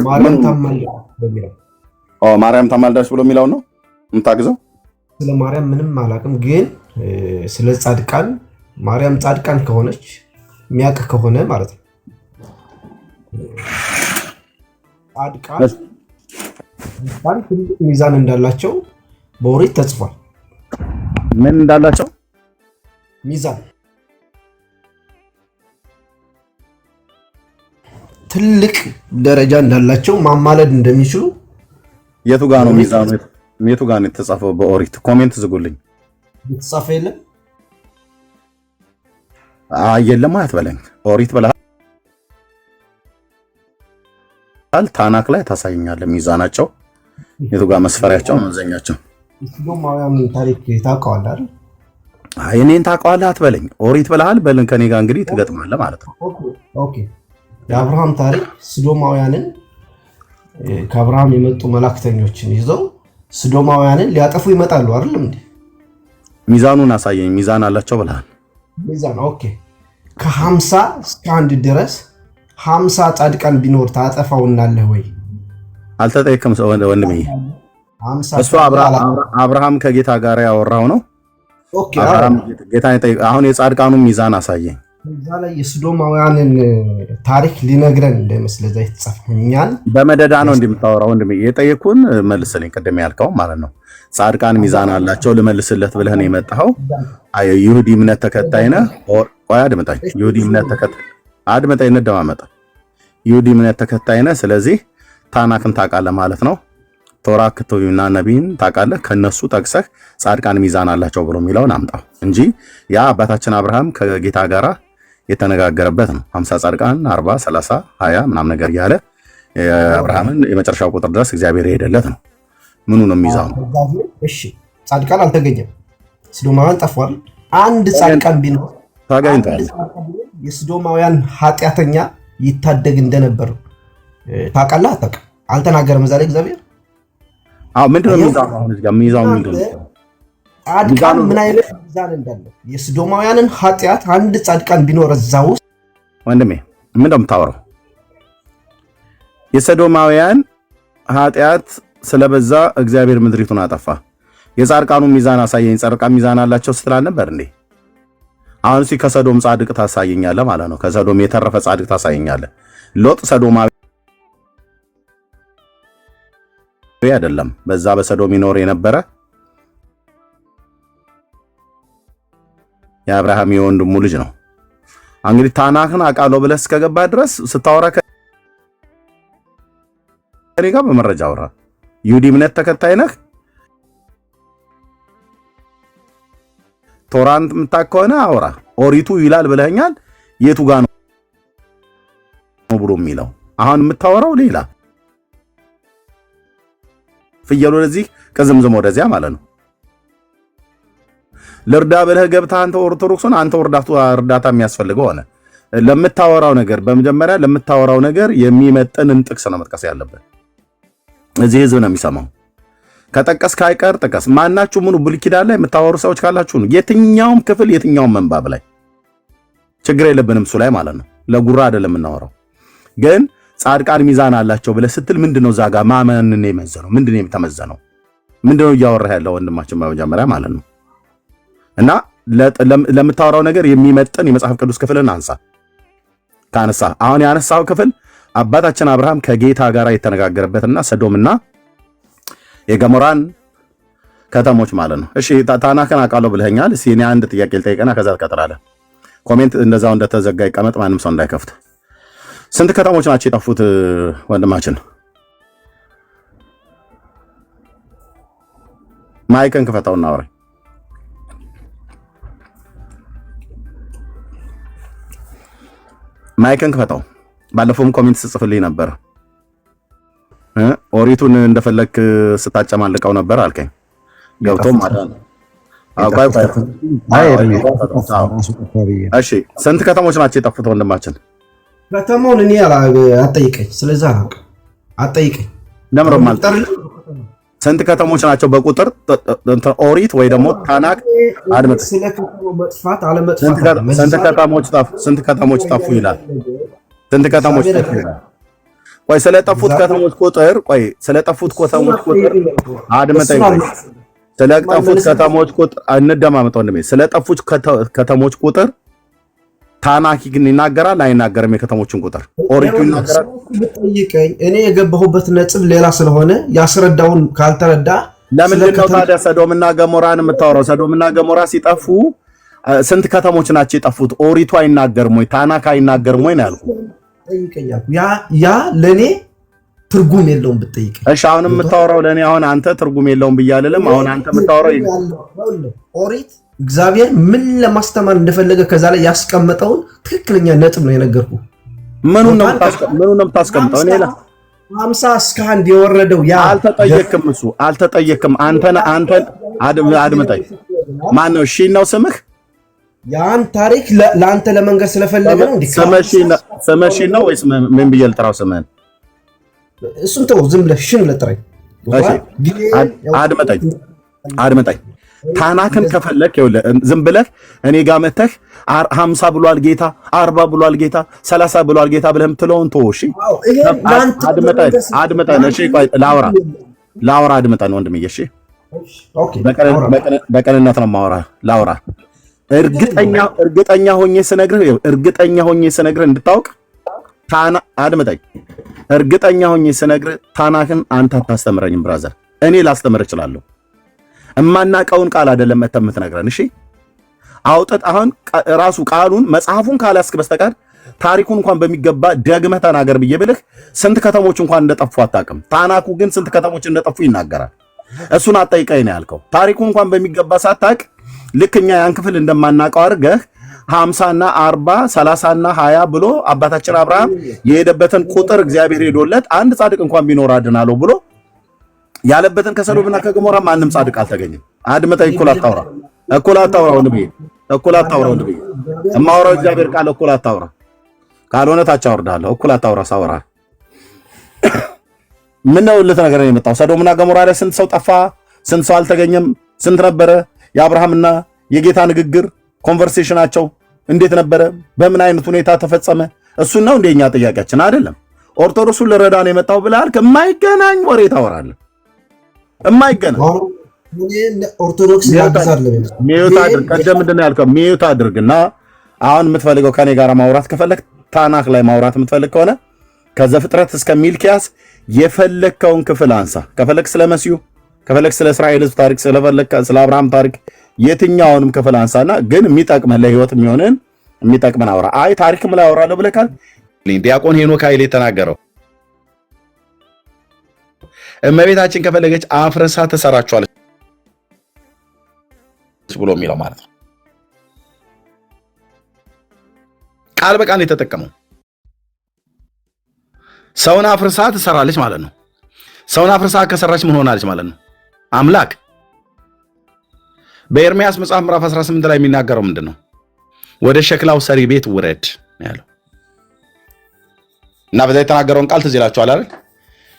ማርያም ታማልዳለች በሚለው ማርያም ታማልዳለች ብሎ የሚለው ነው የምታግዘው። ስለ ማርያም ምንም አላውቅም፣ ግን ስለ ጻድቃን ማርያም ጻድቃን ከሆነች የሚያውቅ ከሆነ ማለት ነው ጻድቃን ትልቅ ሚዛን እንዳላቸው በኦሪት ተጽፏል። ምን እንዳላቸው? ሚዛን ትልቅ ደረጃ እንዳላቸው ማማለድ እንደሚችሉ። የቱ ጋር ነው ሚዛኑ? የቱ ጋር ነው የተጻፈው በኦሪት? ኮሜንት ዝጉልኝ። የተጻፈ የለም የለም አትበለኝ። ኦሪት ብለሃል፣ ታናክ ላይ ታሳየኛለህ ሚዛናቸው የቱ ጋር መስፈሪያቸው መዘኛቸው። ሰዶማውያን ታሪክ ታውቀዋለህ አይደል? እኔን ታውቀዋለህ አትበለኝ። ኦሪት ብለሃል በልን ከኔ ጋር እንግዲህ ትገጥማለህ ማለት ነው። ኦኬ የአብርሃም ታሪክ ሰዶማውያንን ከአብርሃም የመጡ መላእክተኞችን ይዘው ሰዶማውያንን ሊያጠፉ ይመጣሉ አይደል እንዴ? ሚዛኑን አሳየኝ። ሚዛን አላቸው ብለሃል። ሚዛን ኦኬ። ከ50 እስከ 1 ድረስ 50 ጻድቃን ቢኖር ታጠፋውናለህ ወይ? አልተጠየቅም ወንድሜ። እሱ አብርሃም ከጌታ ጋር ያወራው ነው። ኦኬ አብርሃም ጌታ አሁን የጻድቃኑ ሚዛን አሳየኝ። እዛ ላይ የሰዶማውያንን ታሪክ ሊነግረን እንደመስለ እዛ የተጻፈው እኛን በመደዳ ነው እንደምታወራው ወንድሜ። የጠየኩን መልስልኝ። ቅድም ያልከው ማለት ነው ጻድቃን ሚዛን አላቸው ልመልስለት ብለህ ነው የመጣኸው። ይሁዲ እምነት ተከታይ ነህ። ቆይ አድምጠኝ። ይሁዲ እምነት ተከታይ አድምጠኝ፣ እንደማመጣ ይሁዲ እምነት ተከታይ ነህ። ስለዚህ ታናክን ታውቃለህ ማለት ነው። ቶራ ክትቡና ነቢይን ታውቃለህ። ከነሱ ጠቅሰህ ጻድቃን ሚዛን አላቸው ብሎ የሚለውን አምጣው እንጂ ያ አባታችን አብርሃም ከጌታ ጋራ የተነጋገረበት ነው። 50 ጻድቃን 40 30 20 ምናምን ነገር እያለ አብርሃምን የመጨረሻው ቁጥር ድረስ እግዚአብሔር የሄደለት ነው። ምኑ ነው ሚዛኑ? እሺ ጻድቃን አልተገኘም፣ ሰዶማውያን ጠፏል። አንድ ጻድቃን ቢኖር ታጋይንታል የሰዶማውያን ኃጢአተኛ ይታደግ እንደነበር ታውቃለህ? አታውቅም? አልተናገረም እዛ ላይ እግዚአብሔር። ምንድነው ሚዛኑ? አሁን እዚህ ጋር ሚዛኑ ምንድነው? ጻድቃን ምን አይነት ሚዛን እንዳለው የሰዶማውያንን ኃጢአት አንድ ጻድቃን ቢኖር እዛ ውስጥ ወንድሜ ምን እንደምታወራው? የሰዶማውያን ኃጢአት ስለበዛ እግዚአብሔር ምድሪቱን አጠፋ። የጻድቃኑ ሚዛን አሳየኝ። ጻድቃን ሚዛን አላቸው ስትል ነበር እንዴ? አሁን እስኪ ከሰዶም ጻድቅ ታሳየኛለህ ማለት ነው። ከሰዶም የተረፈ ጻድቅ ታሳየኛለህ። ሎጥ ሰዶማዊ አይደለም፣ በዛ በሰዶም ይኖር የነበረ የአብርሃም የወንድሙ ልጅ ነው። እንግዲህ ታናክን አውቃለሁ ብለህ እስከገባ ድረስ ስታወራ ከኔ ጋር በመረጃ አውራ። ይሁዲ እምነት ተከታይ ነህ። ቶራን የምታውቅ ከሆነ አውራ። ኦሪቱ ይላል ብለኸኛል። የቱ ጋር ነው ብሎ የሚለው? አሁን የምታወራው ሌላ። ፍየል ወደዚህ ቅዝምዝም ወደዚያ ማለት ነው። ለርዳ ብለህ ገብተህ አንተ ኦርቶዶክሱን አንተ እርዳታ የሚያስፈልገው ሆነ። ለምታወራው ነገር በመጀመሪያ ለምታወራው ነገር የሚመጥንን ጥቅስ ነው መጥቀስ ያለበት። እዚህ ህዝብ ነው የሚሰማው። ከጠቀስክ አይቀር ጥቀስ። ማናችሁ ምኑ ብሉይ ኪዳን ላይ የምታወሩ ሰዎች ካላችሁ ነው የትኛውም ክፍል የትኛውም መንባብ ላይ ችግር የለብንም እሱ ላይ ማለት ነው። ለጉራ አይደለም የምናወራው። ግን ጻድቃን ሚዛን አላቸው ብለህ ስትል ምንድነው እዛ ጋር ማመንን የመዘነው? ምንድነው የተመዘነው? ምንድነው እያወራህ ያለው ወንድማችን በመጀመሪያ ማለት ነው። እና ለምታወራው ነገር የሚመጥን የመጽሐፍ ቅዱስ ክፍልን አንሳ። ካነሳ አሁን ያነሳው ክፍል አባታችን አብርሃም ከጌታ ጋር የተነጋገረበትና ሰዶምና የገሞራን ከተሞች ማለት ነው። እሺ ታናክን አውቃለሁ ብለኸኛል። እስኪ እኔ አንድ ጥያቄ ልጠይቅና ከዛ ትቀጥላለህ። ኮሜንት እንደዛው እንደተዘጋ ይቀመጥ፣ ማንም ሰው እንዳይከፍት። ስንት ከተሞች ናቸው የጠፉት ወንድማችን? ማይክን ክፈታውና አውራ። ማይክን ክፈታው። ባለፈውም ኮሜንት ስጽፍልኝ ነበር። ኦሪቱን እንደፈለክ ስታጨማልቀው ነበር አልከኝ። ገብቶም ማለት ነው። እሺ ስንት ከተሞች ናቸው የጠፉት ወንድማችን? ከተማውን እኔ አጠይቀኝ። ስለዚህ አላውቅም። አጠይቀኝ። ለምሮ ማለት ስንት ከተሞች ናቸው በቁጥር ኦሪት ወይ ደግሞ ታናክ አድምጥ። ስለ ከተማው መጥፋት አለመጥፋት ስንት ከተሞች ጠፉ ይላል። ስንት ከተሞች ጠፉ ይላል። ቆይ ስለጠፉት ከተሞች ቁጥር አድምጠኝ። ስለጠፉት ከተሞች ቁጥር እንደማመጣው እንደምን ስለጠፉት ከተሞች ቁጥር ታናክ ግን ይናገራል አይናገርም? የከተሞችን ቁጥር ኦሪቱ ይናገራል? ብትጠይቀኝ እኔ የገባሁበት ነጥብ ሌላ ስለሆነ ያስረዳውን ካልተረዳ ለምንድን ነው ታዲያ ሰዶምና ገሞራን የምታወራው? ሰዶምና ገሞራ ሲጠፉ ስንት ከተሞች ናቸው የጠፉት? ኦሪቱ አይናገርም ወይ? ታናክ አይናገርም ወይ ነው ያልኩት። ጠይቀኛል። ያ ለኔ ትርጉም የለውም ብትጠይቀኝ። እሺ አሁን የምታወራው ለኔ አሁን አንተ ትርጉም የለውም ብያለለም። አሁን አንተ የምታወራው ኦሪት እግዚአብሔር ምን ለማስተማር እንደፈለገ ከዛ ላይ ያስቀመጠውን ትክክለኛ ነጥብ ነው የነገርኩ። ምኑን ነው የምታስቀምጠው? እኔ 50 እስከ 1 የወረደው ያ አልተጠየቅም። እሱ አልተጠየቅም። አንተን አድምጠኝ። ማን ነው? እሺ ነው ስምህ? ያን ታሪክ ለአንተ ለመንገር ስለፈለገ ነው። ስምህ ነው ወይስ ምን ብዬ ልጥራው ስምህን? እሱን ተው፣ ዝም ብለህ ሽን ለጥራኝ። አድምጠኝ። ታናክን ከፈለክ ዝም ብለህ እኔ ጋር መተህ 50 ብሏል ጌታ፣ 40 ብሏል ጌታ፣ 30 ብሏል ጌታ ብለህ የምትለውን ተው። እሺ አድምጠን። እሺ ቆይ ላውራ። አድምጠን ወንድምዬ። እሺ በቀንነት ነው የማወራህ። ላውራ እርግጠኛ ሆኜ ስነግርህ እንድታውቅ አድምጠኝ። እርግጠኛ ሆኜ ስነግርህ ታናክን አንተ አታስተምረኝም ብራዘር፣ እኔ ላስተምር እችላለሁ። እማናቀውን ቃል አይደለም መተህ የምትነግረን። እሺ አሁን ራሱ ቃሉን መጽሐፉን ካላስክ በስተቀር ታሪኩን እንኳን በሚገባ ደግመህ ተናገር ብዬ ብልህ ስንት ከተሞች እንኳን እንደጠፉ አታውቅም። ታናኩ ግን ስንት ከተሞች እንደጠፉ ይናገራል። እሱን አጠይቀኝ ነው ያልከው። ታሪኩን እንኳን በሚገባ ሳታውቅ ልክ እኛ ያን ክፍል እንደማናውቀው አድርገህ 50 እና 40 30 እና 20 ብሎ አባታችን አብርሃም የሄደበትን ቁጥር እግዚአብሔር ሄዶለት አንድ ጻድቅ እንኳን ቢኖር አድናለሁ ብሎ ያለበትን ከሰዶምና ከገሞራ ማንም ጻድቅ አልተገኘም። አድምጠኝ። እኩል አታውራ ወንድምዬ። እማወራው እግዚአብሔር ቃል እኩል አታውራ፣ ካልሆነ ታች አወርድሃለሁ። እኩል አታውራ ሳወራ ምን ነው ልትነግረኝ የመጣው? ሰዶምና ገሞራ ላይ ስንት ሰው ጠፋ? ስንት ሰው አልተገኘም? ስንት ነበረ የአብርሃምና የጌታ ንግግር? ኮንቨርሴሽናቸው እንዴት ነበረ? በምን አይነት ሁኔታ ተፈጸመ? እሱን ነው እንደኛ ጥያቄያችን አይደለም። ኦርቶዶክሱን ልረዳ ነው የመጣው ብለሃል። ከማይገናኝ ወሬ ታወራለህ። የማይገናኝ ኦርቶዶክስ ሚዩት አድርግ። ቀደም ምንድን ነው ያልከው? ሚዩት አድርግና አሁን የምትፈልገው ከኔ ጋር ማውራት ከፈለክ ታናክ ላይ ማውራት የምትፈልግ ከሆነ ከዘፍጥረት እስከ ሚልኪያስ የፈለከውን ክፍል አንሳ። ከፈለክ ስለ መሲሁ፣ ከፈለክ ስለ እስራኤል ሕዝብ ታሪክ፣ ስለ አብርሃም ታሪክ የትኛውንም ክፍል አንሳና ግን የሚጠቅመህ ለህይወት የሚሆንን የሚጠቅመን አውራ። አይ ታሪክም ላይ አውራለሁ ብለህ ካል ዲያቆን ሄኖክ ኃይሌ የተናገረው እመቤታችን ከፈለገች አፍረሳ ተሰራችኋለች ብሎ የሚለው ማለት ነው። ቃል በቃል የተጠቀመው ሰውን አፍርሳ ትሰራለች ማለት ነው። ሰውን አፍርሳ ከሰራች ምን ሆናለች ማለት ነው? አምላክ በኤርምያስ መጽሐፍ ምዕራፍ 18 ላይ የሚናገረው ምንድነው? ወደ ሸክላው ሰሪ ቤት ውረድ ያለው እና በዛ የተናገረውን ቃል ትዝ ይላችኋል አይደል?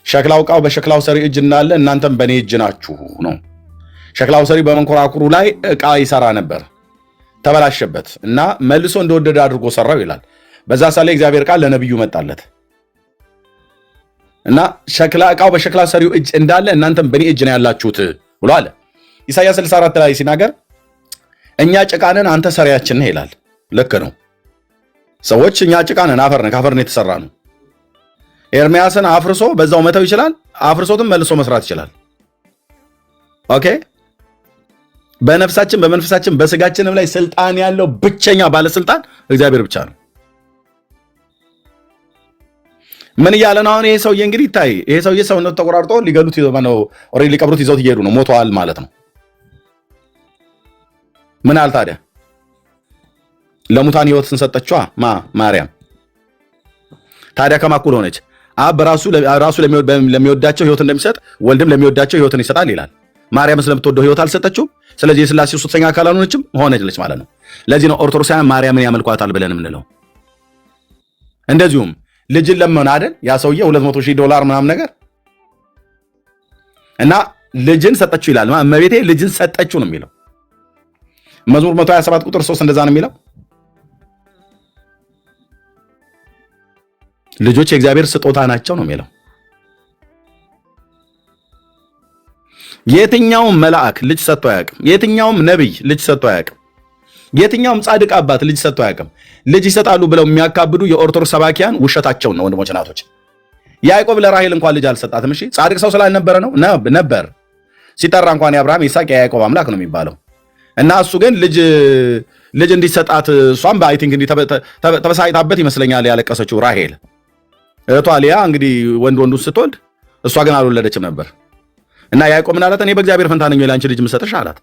ሸክላው ዕቃው በሸክላው ሰሪ እጅ እንዳለ እናንተም በእኔ እጅ ናችሁ ነው። ሸክላው ሰሪ በመንኮራኩሩ ላይ ዕቃ ይሰራ ነበር፣ ተበላሸበት እና መልሶ እንደወደደ አድርጎ ሰራው ይላል። በዛ ሳለ እግዚአብሔር ቃል ለነብዩ መጣለት እና ሸክላ ዕቃው በሸክላ ሰሪው እጅ እንዳለ እናንተም በእኔ እጅ ነው ያላችሁት ብሎ አለ። ኢሳይያስ 64 ላይ ሲናገር እኛ ጭቃንን አንተ ሰሪያችን ነህ ይላል። ልክ ነው። ሰዎች እኛ ጭቃንን አፈር ነን፣ ከአፈር ነው የተሰራ ነው። ኤርምያስን አፍርሶ በዛው መተው ይችላል፣ አፍርሶትም መልሶ መስራት ይችላል። ኦኬ። በነፍሳችን በመንፈሳችን በስጋችንም ላይ ስልጣን ያለው ብቸኛ ባለስልጣን እግዚአብሔር ብቻ ነው። ምን እያለ ነው አሁን? ይሄ ሰውዬ እንግዲህ ይታይ፣ ይሄ ሰውዬ ሰውነቱ ተቆራርጦ ሊገሉት ነው፣ ኦሬዲ ሊቀብሩት ይዘውት እየሄዱ ነው። ሞተዋል ማለት ነው። ምን አለ ታዲያ? ለሙታን ህይወትን ሰጠችዋ ማርያም። ታዲያ ከማኩል ሆነች። አብ ራሱ ለሚወዳቸው ህይወት እንደሚሰጥ ወልድም ለሚወዳቸው ህይወትን ይሰጣል ይላል። ማርያም ስለምትወደው ህይወት አልሰጠችውም። ስለዚህ የሥላሴ ሶስተኛ አካል አልሆነችም፣ ሆነች ማለት ነው። ለዚህ ነው ኦርቶዶክሳውያን ማርያምን ያመልኳታል ብለን የምንለው። እንደዚሁም ልጅን ለመን አይደል ያ ሰውዬ $200,000 ምናምን ነገር እና ልጅን ሰጠችው ይላል። እመቤቴ ልጅን ሰጠችው ነው የሚለው መዝሙር 127 ቁጥር 3 እንደዛ ነው የሚለው። ልጆች የእግዚአብሔር ስጦታ ናቸው ነው የሚለው። የትኛውም መልአክ ልጅ ሰጥቶ አያውቅም። የትኛውም ነብይ ልጅ ሰጥቶ አያውቅም። የትኛውም ጻድቅ አባት ልጅ ሰጥቶ አያውቅም። ልጅ ይሰጣሉ ብለው የሚያካብዱ የኦርቶዶክስ ሰባኪያን ውሸታቸውን ነው ወንድሞች እናቶች። ያዕቆብ ለራሔል እንኳን ልጅ አልሰጣትም። እሺ ጻድቅ ሰው ስላልነበረ ነው ነበር። ሲጠራ እንኳን የአብርሃም ይስሐቅ የያዕቆብ አምላክ ነው የሚባለው እና እሱ ግን ልጅ እንዲሰጣት እሷም አይ ቲንክ ተበሳጭታበት ይመስለኛል ያለቀሰችው ራሔል። እህቷ ሊያ እንግዲህ ወንዱን ስትወልድ እሷ ግን አልወለደችም ነበር እና ያዕቆብ ምን አላት? እኔ በእግዚአብሔር ፈንታ ነኝ ለአንቺ ልጅ የምሰጥሽ አላት።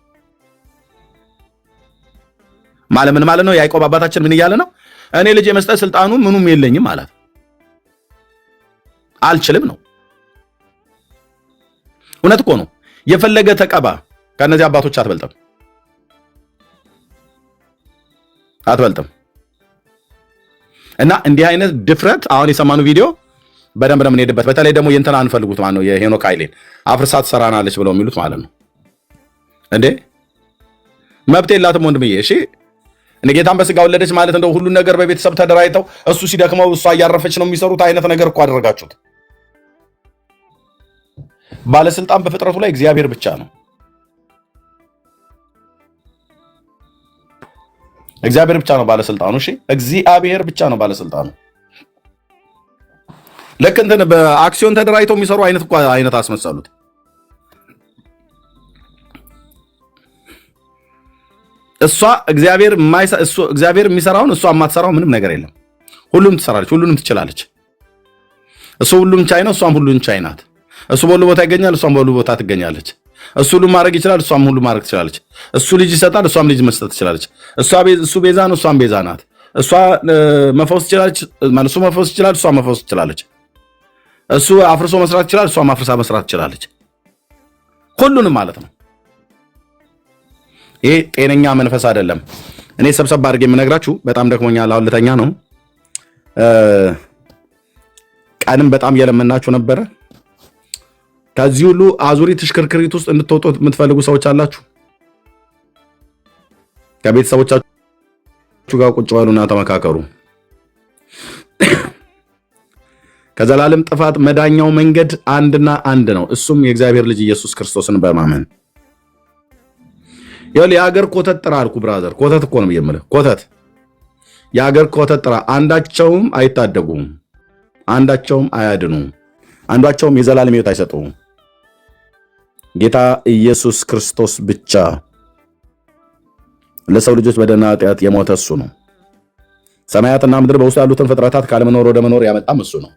ምን ማለት ነው? ያዕቆብ አባታችን ምን እያለ ነው? እኔ ልጅ የመስጠት ስልጣኑ ምኑም የለኝም አላት። አልችልም ነው። እውነት እኮ ነው። የፈለገ ተቀባ ከነዚህ አባቶች አትበልጥም። እና እንዲህ አይነት ድፍረት አሁን የሰማነው ቪዲዮ በደንብ ነው የምንሄድበት። በተለይ ደግሞ የእንትና አንፈልጉት ማለት ነው የሄኖክ ኃይሌን አፍርሳ ትሰራናለች ብለው የሚሉት ማለት ነው። እንዴ መብት የላትም ወንድምዬ። እሺ እኔ ጌታን በስጋ ወለደች ማለት እንደው ሁሉን ነገር በቤተሰብ ተደራጅተው እሱ ሲደክመው እሷ እያረፈች ነው የሚሰሩት አይነት ነገር እኮ አደረጋችሁት። ባለስልጣን በፍጥረቱ ላይ እግዚአብሔር ብቻ ነው። እግዚአብሔር ብቻ ነው ባለስልጣኑ። እሺ እግዚአብሔር ብቻ ነው ባለስልጣኑ። ልክ እንትን በአክሲዮን ተደራጅተው የሚሰሩ አይነት አስመሰሉት። እሷ እግዚአብሔር የሚሰራውን እሷ የማትሰራው ምንም ነገር የለም። ሁሉም ትሰራለች፣ ሁሉንም ትችላለች። እሱ ሁሉም ቻይ ነው፣ እሷም ሁሉም ቻይ ናት። እሱ በሁሉ ቦታ ይገኛል፣ እሷም በሁሉ ቦታ ትገኛለች። እሱ ሁሉ ማድረግ ይችላል፣ እሷም ሁሉ ማድረግ ትችላለች። እሱ ልጅ ይሰጣል፣ እሷም ልጅ መስጠት ትችላለች። እሱ ቤዛ ነው፣ እሷም ቤዛ ናት። እሷ መፈወስ ትችላለች፣ እሱ መፈወስ ይችላል፣ እሷ መፈወስ ትችላለች። እሱ አፍርሶ መስራት ይችላል፣ እሷም አፍርሳ መስራት ትችላለች። ሁሉንም ማለት ነው። ይሄ ጤነኛ መንፈስ አይደለም። እኔ ሰብሰብ አድርጌ የምነግራችሁ በጣም ደክሞኛል፣ አሁን ልተኛ ነው። ቀንም በጣም እየለመናችሁ ነበረ። ከዚህ ሁሉ አዙሪት ሽክርክሪት ውስጥ እንድትወጡ የምትፈልጉ ሰዎች አላችሁ። ከቤተሰቦቻችሁ ጋር ቁጭ በሉና ተመካከሩ። ከዘላለም ጥፋት መዳኛው መንገድ አንድና አንድ ነው። እሱም የእግዚአብሔር ልጅ ኢየሱስ ክርስቶስን በማመን ይኸውልህ። የሀገር ኮተት ጥራ አልኩ ብራዘር። ኮተት እኮ ነው የምልህ፣ ኮተት። የሀገር ኮተት ጥራ። አንዳቸውም አይታደጉም፣ አንዳቸውም አያድኑም፣ አንዳቸውም የዘላለም ሕይወት አይሰጡም። ጌታ ኢየሱስ ክርስቶስ ብቻ ለሰው ልጆች በደልና ኃጢአት የሞተ እሱ ነው። ሰማያትና ምድር በውስጡ ያሉትን ፍጥረታት ካለመኖር ወደ መኖር ያመጣም እሱ ነው።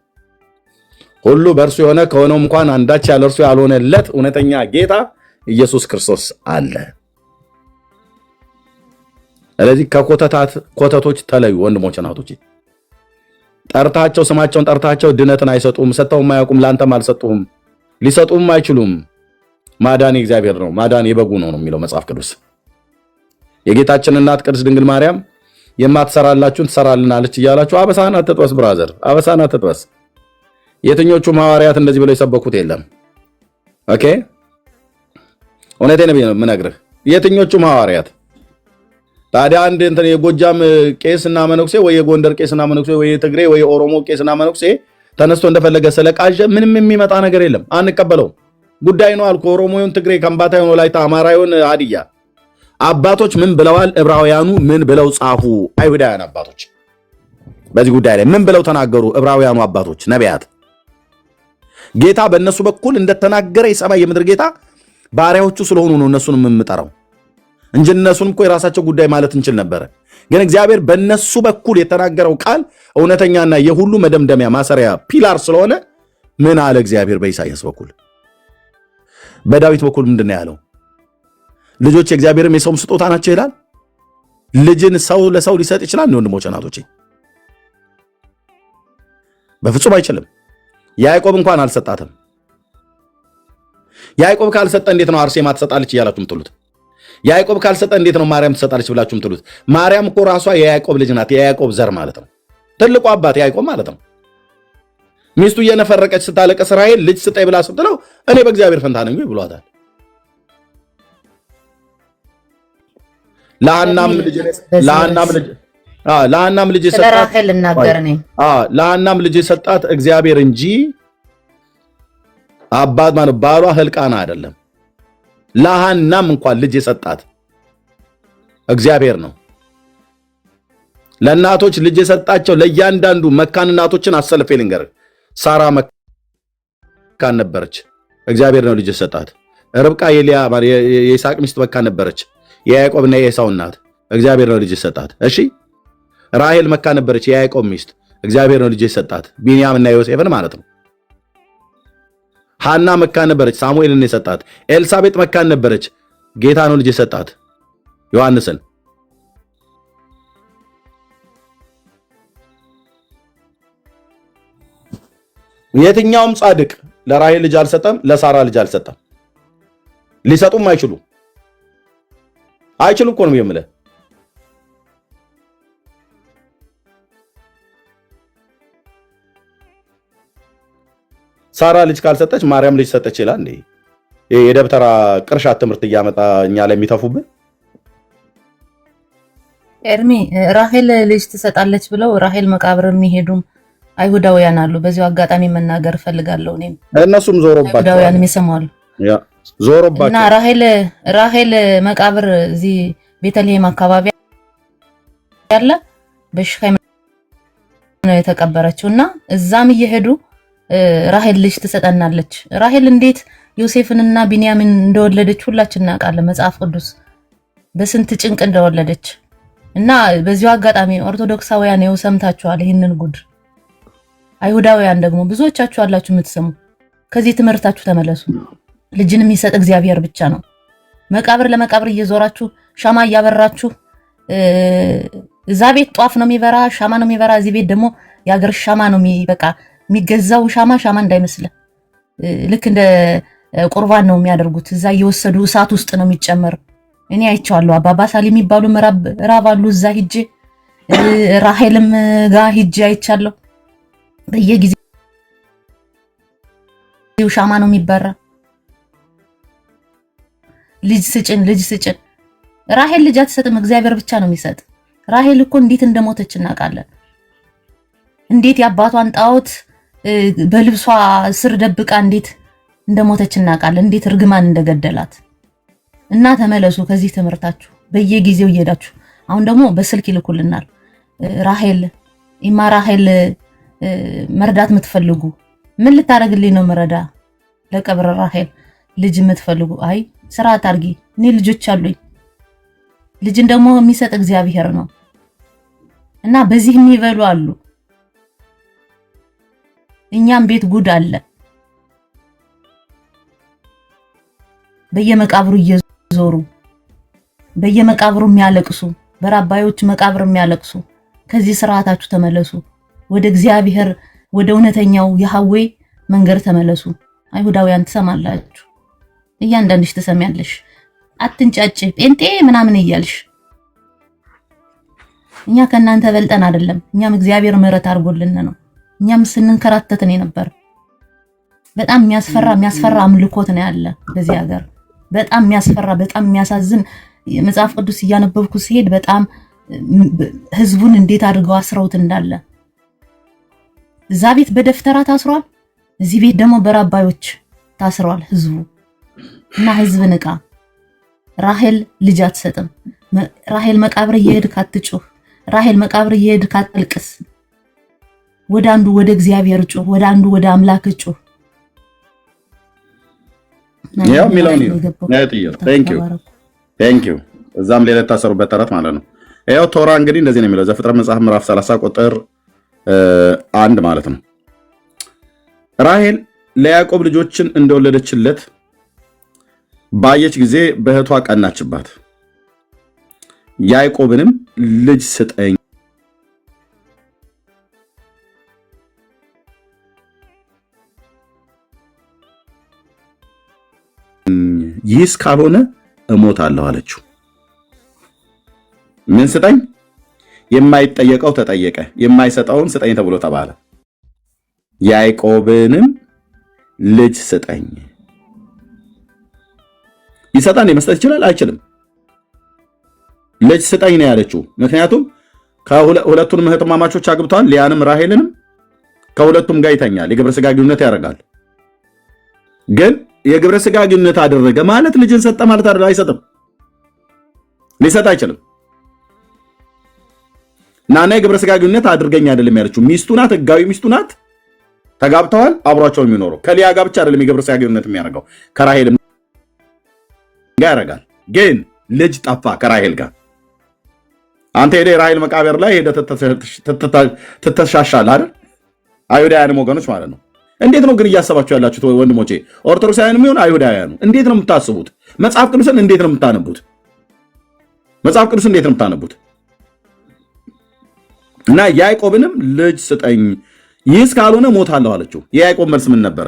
ሁሉ በእርሱ የሆነ ከሆነው እንኳን አንዳች ያለ እርሱ ያልሆነለት እውነተኛ ጌታ ኢየሱስ ክርስቶስ አለ። ስለዚህ ኮተቶች ተለዩ ወንድሞች እናቶች። ጠርታቸው ስማቸውን ጠርታቸው ድነትን አይሰጡም፣ ሰጥተውም አያውቁም፣ ላንተም አልሰጡም፣ ሊሰጡም አይችሉም። ማዳን የእግዚአብሔር ነው፣ ማዳን የበጉ ነው የሚለው መጽሐፍ ቅዱስ። የጌታችን እናት ቅድስት ድንግል ማርያም የማትሰራላችሁን ትሰራልናለች እያላችሁ አበሳህን አትጥበስ ብራዘር፣ አበሳህን አትጥበስ። የትኞቹም ሐዋርያት እንደዚህ ብለው የሰበኩት የለም። ኦኬ እውነቴን ነው የምነግርህ። የትኞቹም ሐዋርያት ታዲያ አንድ እንትን የጎጃም ቄስና መነኩሴ ወይ የጎንደር ቄስና መነኩሴ ወይ የትግሬ ወይ የኦሮሞ ቄስና መነኩሴ ተነስቶ እንደፈለገ ስለቃዠ ምንም የሚመጣ ነገር የለም። አንቀበለው ጉዳይ ነው አልኩ። ኦሮሞውን፣ ትግሬ፣ ከምባታ፣ ወላይታ፣ አማራውን፣ ሀዲያ አባቶች ምን ብለዋል? ዕብራውያኑ ምን ብለው ጻፉ? አይሁዳውያን አባቶች በዚህ ጉዳይ ላይ ምን ብለው ተናገሩ? ዕብራውያኑ አባቶች ነቢያት። ጌታ በእነሱ በኩል እንደተናገረ የሰማይ የምድር ጌታ ባሪያዎቹ ስለሆኑ ነው እነሱን የምጠራው እንጂ እነሱን እኮ የራሳቸው ጉዳይ ማለት እንችል ነበረ። ግን እግዚአብሔር በእነሱ በኩል የተናገረው ቃል እውነተኛና የሁሉ መደምደሚያ ማሰሪያ ፒላር ስለሆነ ምን አለ እግዚአብሔር? በኢሳይያስ በኩል በዳዊት በኩል ምንድን ነው ያለው? ልጆች የእግዚአብሔርም የሰውም ስጦታ ናቸው ይላል። ልጅን ሰው ለሰው ሊሰጥ ይችላል? ወንድሞች እናቶቼ፣ በፍጹም አይችልም። ያዕቆብ እንኳን አልሰጣትም። ያዕቆብ ካልሰጠ እንዴት ነው አርሴማ ትሰጣለች እያላችሁ ምትሉት? ያዕቆብ ካልሰጠ እንዴት ነው ማርያም ትሰጣለች ብላችሁ ምትሉት? ማርያም እኮ ራሷ የያዕቆብ ልጅ ናት፣ የያዕቆብ ዘር ማለት ነው። ትልቁ አባት ያዕቆብ ማለት ነው። ሚስቱ እየነፈረቀች ስታለቀስ ራሔል ልጅ ስጠኝ ብላ ስትለው እኔ በእግዚአብሔር ፈንታ ነኝ ብሏታል። ለሐናም ልጅ የሰጣት ለሐናም ልጅ የሰጣት እግዚአብሔር እንጂ አባት ማለት ባሏ ህልቃና አይደለም። ለሐናም እንኳን ልጅ የሰጣት እግዚአብሔር ነው። ለእናቶች ልጅ የሰጣቸው ለእያንዳንዱ መካን እናቶችን አሰልፌ ልንገርህ። ሳራ መካን ነበረች፣ እግዚአብሔር ነው ልጅ የሰጣት። ርብቃ የይስሐቅ ሚስት መካን ነበረች፣ የያዕቆብና የኤሳው እናት፣ እግዚአብሔር ነው ልጅ የሰጣት። እሺ ራሔል መካን ነበረች፣ የያዕቆብ ሚስት፣ እግዚአብሔር ነው ልጅ የሰጣት። ቢንያምና ዮሴፍን ማለት ነው። ሐና መካን ነበረች፣ ሳሙኤልን የሰጣት። ኤልሳቤጥ መካን ነበረች፣ ጌታ ነው ልጅ የሰጣት፣ ዮሐንስን። የትኛውም ጻድቅ ለራሔል ልጅ አልሰጠም፣ ለሳራ ልጅ አልሰጠም። ሊሰጡም አይችሉም እኮ ነው የምልህ። ሳራ ልጅ ካልሰጠች ማርያም ልጅ ሰጠች ይላል እንዴ? የደብተራ ቅርሻት ትምህርት እያመጣ እኛ ላይ የሚተፉብን። ኤርሚ ራሔል ልጅ ትሰጣለች ብለው ራሔል መቃብር የሚሄዱም አይሁዳውያን አሉ። በዚሁ አጋጣሚ መናገር ፈልጋለሁ። እኔም እነሱም ዞሮባቸው አይሁዳውያን ይሰማሉ ዞሮባቸው እና ራሔል መቃብር እዚህ ቤተልሔም አካባቢ ያለ በሽካይ ነው የተቀበረችው እና እዛም እየሄዱ ራሔል ልጅ ትሰጠናለች። ራሔል እንዴት ዮሴፍንና ቢንያምን እንደወለደች ሁላችን እናውቃለን። መጽሐፍ ቅዱስ በስንት ጭንቅ እንደወለደች እና በዚሁ አጋጣሚ ኦርቶዶክሳውያን ይኸው ሰምታችኋል ይህንን ጉድ። አይሁዳውያን ደግሞ ብዙዎቻችሁ አላችሁ የምትሰሙ፣ ከዚህ ትምህርታችሁ ተመለሱ። ልጅን የሚሰጥ እግዚአብሔር ብቻ ነው። መቃብር ለመቃብር እየዞራችሁ ሻማ እያበራችሁ እዛ ቤት ጧፍ ነው የሚበራ ሻማ ነው የሚበራ፣ እዚህ ቤት ደግሞ የአገር ሻማ ነው በቃ የሚገዛው ሻማ እንዳይመስል ልክ እንደ ቁርባን ነው የሚያደርጉት። እዛ እየወሰዱ እሳት ውስጥ ነው የሚጨመር። እኔ አይቼዋለሁ። አባባ ሳሊ የሚባሉ ምዕራብ አሉ። እዛ ሂጄ ራሔልም ጋር ሂጄ አይቻለሁ። በየጊዜው ሻማ ነው የሚበራ። ልጅ ስጭን ራሔል ልጅ አትሰጥም፣ እግዚአብሔር ብቻ ነው የሚሰጥ። ራሔል እኮ እንዴት እንደሞተች እናውቃለን። እንዴት የአባቷን ጣዖት በልብሷ ስር ደብቃ እንዴት እንደሞተች እናውቃለን። እንዴት እርግማን እንደገደላት እና ተመለሱ ከዚህ ትምህርታችሁ በየጊዜው እየሄዳችሁ። አሁን ደግሞ በስልክ ይልኩልናል። ራሔል መርዳት የምትፈልጉ ምን ልታደርግልኝ ነው መረዳ? ለቀብረ ራሔል ልጅ የምትፈልጉ አይ ስራ አታርጊ፣ እኔ ልጆች አሉኝ። ልጅን ደግሞ የሚሰጥ እግዚአብሔር ነው እና በዚህ የሚበሉ አሉ። እኛም ቤት ጉድ አለ። በየመቃብሩ እየዞሩ በየመቃብሩ የሚያለቅሱ በራባዮች መቃብር የሚያለቅሱ ከዚህ ስርዓታችሁ ተመለሱ። ወደ እግዚአብሔር ወደ እውነተኛው የሐዌ መንገድ ተመለሱ። አይሁዳውያን ትሰማላችሁ፣ እያንዳንድሽ ትሰሚያለሽ። አትንጫጭ ጴንጤ ምናምን እያልሽ እኛ ከእናንተ በልጠን አይደለም። እኛም እግዚአብሔር ምሕረት አድርጎልን ነው። እኛም ስንንከራተትን ነበር። በጣም የሚያስፈራ አምልኮት ነው ያለ በዚህ ሀገር። በጣም የሚያስፈራ በጣም የሚያሳዝን መጽሐፍ ቅዱስ እያነበብኩ ሲሄድ በጣም ህዝቡን እንዴት አድርገው አስረውት እንዳለ። እዛ ቤት በደፍተራ ታስሯል፣ እዚህ ቤት ደግሞ በራባዮች ታስሯል ህዝቡ። እና ህዝብ ንቃ። ራሔል ልጅ አትሰጥም። ራሔል መቃብር እየሄድክ አትጩህ። ራሔል መቃብር እየሄድክ አትልቅስ። ወደ አንዱ ወደ እግዚአብሔር ጩህ፣ ወደ አንዱ ወደ አምላክ ጩህ። ያው ሚላኒ ነው ቴንክ ዩ እዛም ሌላ ታሰሩበት ተረት ማለት ነው። ያው ቶራ እንግዲህ እንደዚህ ነው የሚለው ዘፍጥረት መጽሐፍ ምዕራፍ 30 ቁጥር 1 ማለት ነው። ራሔል ለያዕቆብ ልጆችን እንደወለደችለት ባየች ጊዜ በእህቷ ቀናችባት፣ ያዕቆብንም ልጅ ስጠኝ ይህስ ካልሆነ እሞታለሁ አለችው። ምን ስጠኝ? የማይጠየቀው ተጠየቀ፣ የማይሰጠውን ስጠኝ ተብሎ ተባለ። ያዕቆብንም ልጅ ስጠኝ። ይሰጣል? መስጠት ይችላል? አይችልም። ልጅ ስጠኝ ነው ያለችው። ምክንያቱም ከሁለቱንም እህትማማቾች አግብተዋል፣ ሊያንም ራሄልንም። ከሁለቱም ጋር ይተኛል፣ የግብረ ስጋ ግንኙነት ያደርጋል። ግን የግብረ ስጋ ግንኙነት አደረገ ማለት ልጅን ሰጠ ማለት አይደለም። አይሰጥም፣ ሊሰጥ አይችልም። ናና የግብረ ስጋ ግንኙነት አድርገኝ አይደለም ያለችው። ሚስቱ ናት፣ ህጋዊ ሚስቱ ናት። ተጋብተዋል፣ አብሯቸው የሚኖረው ከሊያ ጋር ብቻ አይደለም የግብረ ስጋ ግንኙነት የሚያደርገው ከራሄልም ጋር ያደርጋል። ግን ልጅ ጠፋ ከራሄል ጋር። አንተ ሄደ የራሄል መቃብር ላይ ሄደ ትተሻሻል አይደል? አይሁዳውያንም ወገኖች ማለት ነው። እንዴት ነው ግን እያሰባችሁ ያላችሁት ወንድሞቼ? ኦርቶዶክሳውያንም ይሁን አይሁዳውያኑ እንዴት ነው የምታስቡት? መጽሐፍ ቅዱስን እንዴት ነው የምታነቡት? መጽሐፍ ቅዱስን እንዴት ነው የምታነቡት? እና ያዕቆብንም ልጅ ስጠኝ፣ ይህስ ካልሆነ ሞታለሁ አለችው። የያዕቆብ መልስ ምን ነበረ?